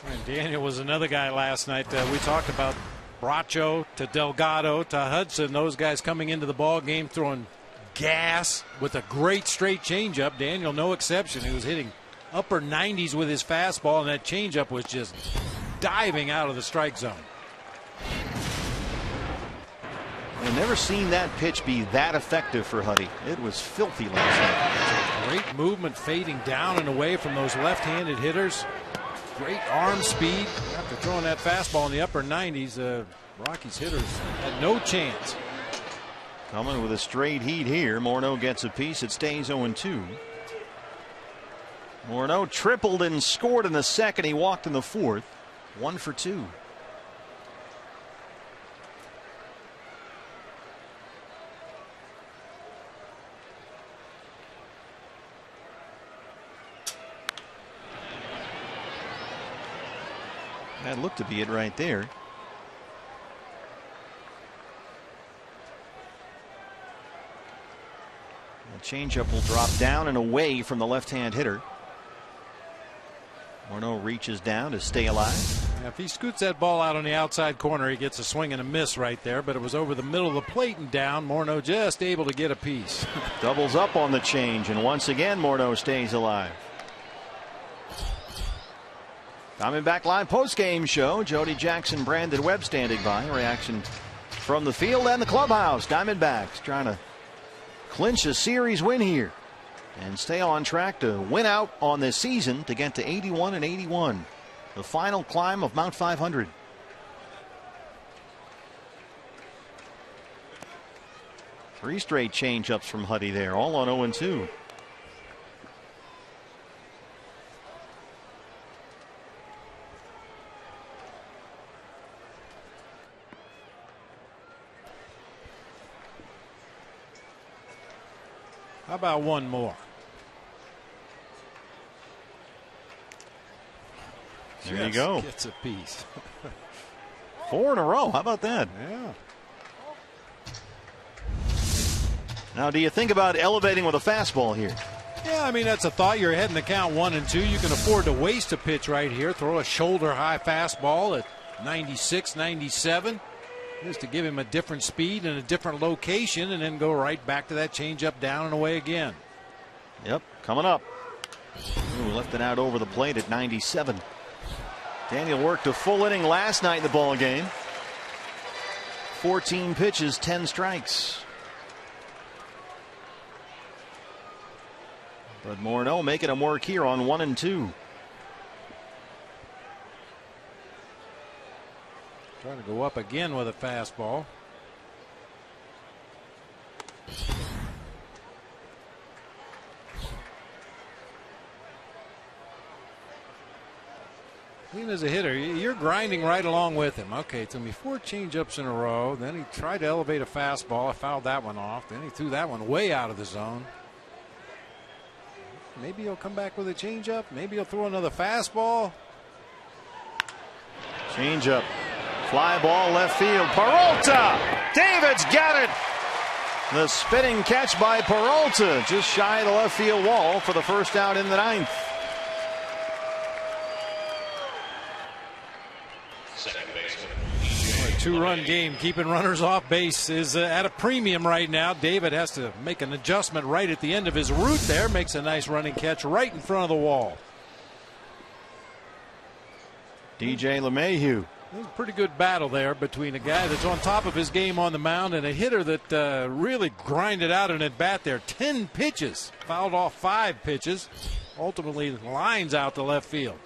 And Daniel was another guy last night. We talked about Bracho to Delgado to Hudson. Those guys coming into the ball game throwing gas with a great straight changeup. Daniel, no exception. He was hitting upper 90s with his fastball, and that changeup was just diving out of the strike zone. I've never seen that pitch be that effective for Huddy. It was filthy last night. Great movement, fading down and away from those left-handed hitters. Great arm speed. After throwing that fastball in the upper 90s, Rockies hitters had no chance. Coming with a straight heat here. Morneau gets a piece. It stays 0-2. Morneau tripled and scored in the second. He walked in the fourth. 1 for 2. That looked to be it right there. The changeup will drop down and away from the left-hand hitter. Morneau reaches down to stay alive. Yeah, if he scoots that ball out on the outside corner, he gets a swing and a miss right there, but it was over the middle of the plate and down. Morneau just able to get a piece. Doubles up on the change, and once again Morneau stays alive. Diamondback Live post-game show. Jody Jackson, Brandon Webb standing by. Reaction from the field and the clubhouse. Diamondbacks trying to clinch a series win here and stay on track to win out on this season to get to 81-81. The final climb of Mount 500. Three straight change-ups from Huddy there, all on 0-2. How about one more? There you go. Gets a piece. 4 in a row. How about that? Yeah. Now, do you think about elevating with a fastball here? Yeah, I mean, that's a thought. You're ahead in the count 1-2. You can afford to waste a pitch right here. Throw a shoulder high fastball at 96, 97. Just to give him a different speed and a different location, and then go right back to that changeup down and away again. Yep, coming up. Ooh, left it out over the plate at 97. Daniel worked a full inning last night in the ball game. 14 pitches, 10 strikes. But Morneau making him work here on 1-2. Trying to go up again with a fastball. Even as a hitter, you're grinding right along with him. Okay, it's going to be 4 changeups in a row. Then he tried to elevate a fastball. I fouled that one off. Then he threw that one way out of the zone. Maybe he'll come back with a changeup. Maybe he'll throw another fastball. Changeup. Fly ball left field. Peralta. David's got it. The spinning catch by Peralta just shy of the left field wall for the first out in the 9th. A 2-run game. Keeping runners off base is at a premium right now. David has to make an adjustment right at the end of his route there. Makes a nice running catch right in front of the wall. DJ LeMahieu Pretty good battle there between a guy that's on top of his game on the mound and a hitter that really grinded out an at bat there. 10 pitches, fouled off 5 pitches, ultimately lines out to left field.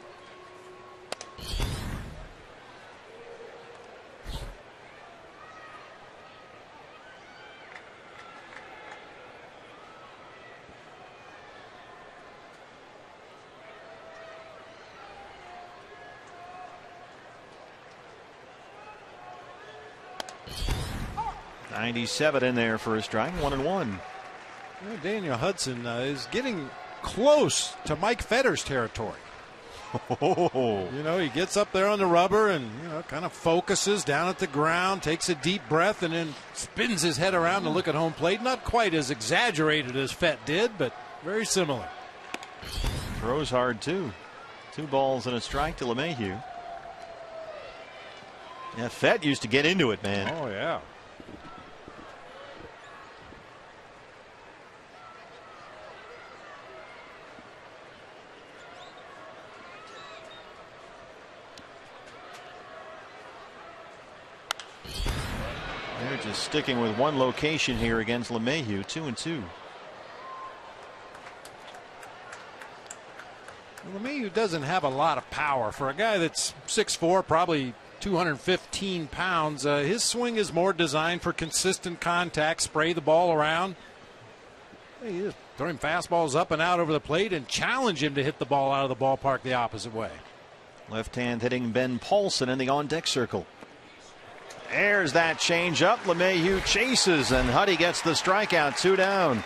.97 in there for a strike, 1-1. Daniel Hudson is getting close to Mike Fetter's territory. You know, he gets up there on the rubber and, you know, kind of focuses down at the ground, takes a deep breath, and then spins his head around to look at home plate. Not quite as exaggerated as Fett did, but very similar. Throws hard, too. 2 balls and a strike to LeMahieu. Yeah, Fett used to get into it, man. Oh, yeah. They're just sticking with one location here against LeMahieu, 2-2. LeMahieu doesn't have a lot of power for a guy that's 6'4", probably 215 pounds. His swing is more designed for consistent contact, spray the ball around. You just throw him fastballs up and out over the plate and challenge him to hit the ball out of the ballpark the opposite way. Left hand hitting Ben Paulson in the on deck circle. There's that changeup. LeMahieu chases and Huddy gets the strikeout. 2 down.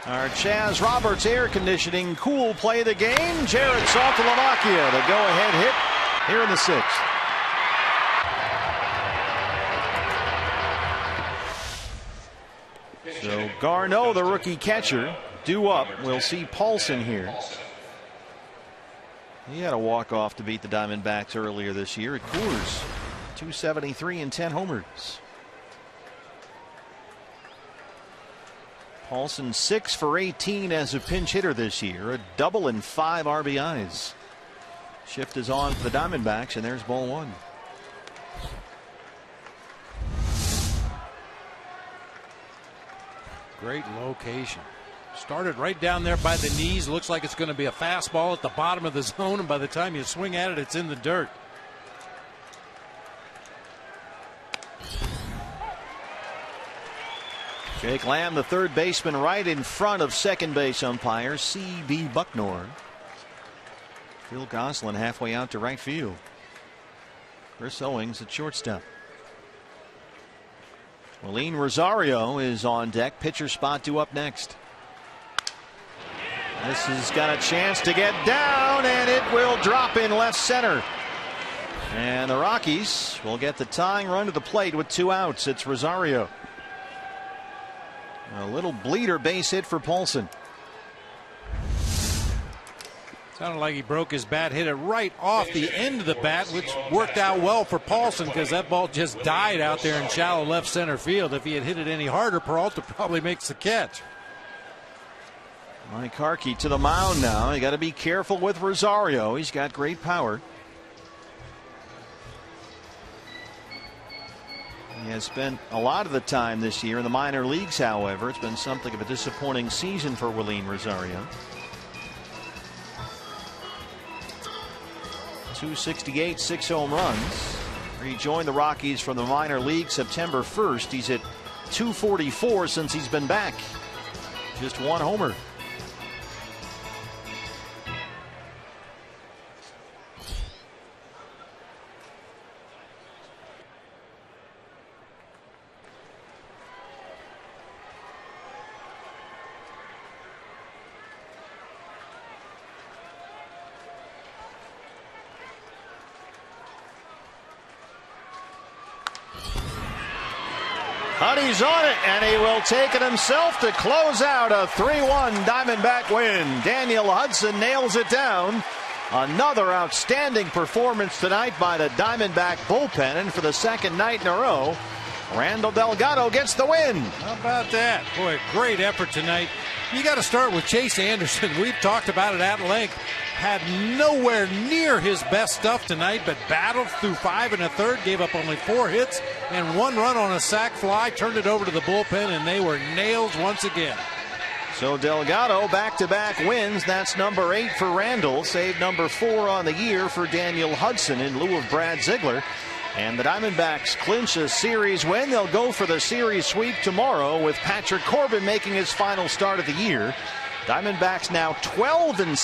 Our Chaz Roberts air conditioning cool play of the game. Jared Saltalamacchia, the go ahead hit here in the 6th. So Garneau, the rookie catcher, due up. We'll see Paulson here. He had a walk-off to beat the Diamondbacks earlier this year at Coors. 273 and 10 homers. Paulson 6 for 18 as a pinch hitter this year, a double and 5 RBIs. Shift is on for the Diamondbacks, and there's ball 1. Great location. Started right down there by the knees. Looks like it's going to be a fastball at the bottom of the zone, and by the time you swing at it, it's in the dirt. Jake Lamb, the third baseman, right in front of second base umpire C.B. Bucknor. Phil Gosselin halfway out to right field. Chris Owings at shortstop. Willeen Rosario is on deck. Pitcher spot due up next. This has got a chance to get down, and it will drop in left center. And the Rockies will get the tying run to the plate with 2 outs. It's Rosario. A little bleeder base hit for Paulson. Sounded like he broke his bat, hit it right off the end of the bat, which worked out well for Paulson because that ball just died out there in shallow left center field. If he had hit it any harder, Peralta probably makes the catch. Mike Harkey to the mound now. You got to be careful with Rosario. He's got great power. He has spent a lot of the time this year in the minor leagues, however. It's been something of a disappointing season for Willeen Rosario. 268, 6 home runs. He joined the Rockies from the minor league September 1st. He's at 244 since he's been back. Just 1 homer. Huddy's on it, and he will take it himself to close out a 3-1 Diamondback win. Daniel Hudson nails it down. Another outstanding performance tonight by the Diamondback bullpen, and for the second night in a row, Randall Delgado gets the win. How about that? Boy, great effort tonight. You got to start with Chase Anderson. We've talked about it at length. Had nowhere near his best stuff tonight, but battled through 5 1/3, gave up only 4 hits and 1 run on a sac fly, turned it over to the bullpen, and they were nails once again. So Delgado back-to-back wins. That's number 8 for Randall. Save number 4 on the year for Daniel Hudson in lieu of Brad Ziegler. And the Diamondbacks clinch a series win. They'll go for the series sweep tomorrow with Patrick Corbin making his final start of the year. Diamondbacks now 12-6.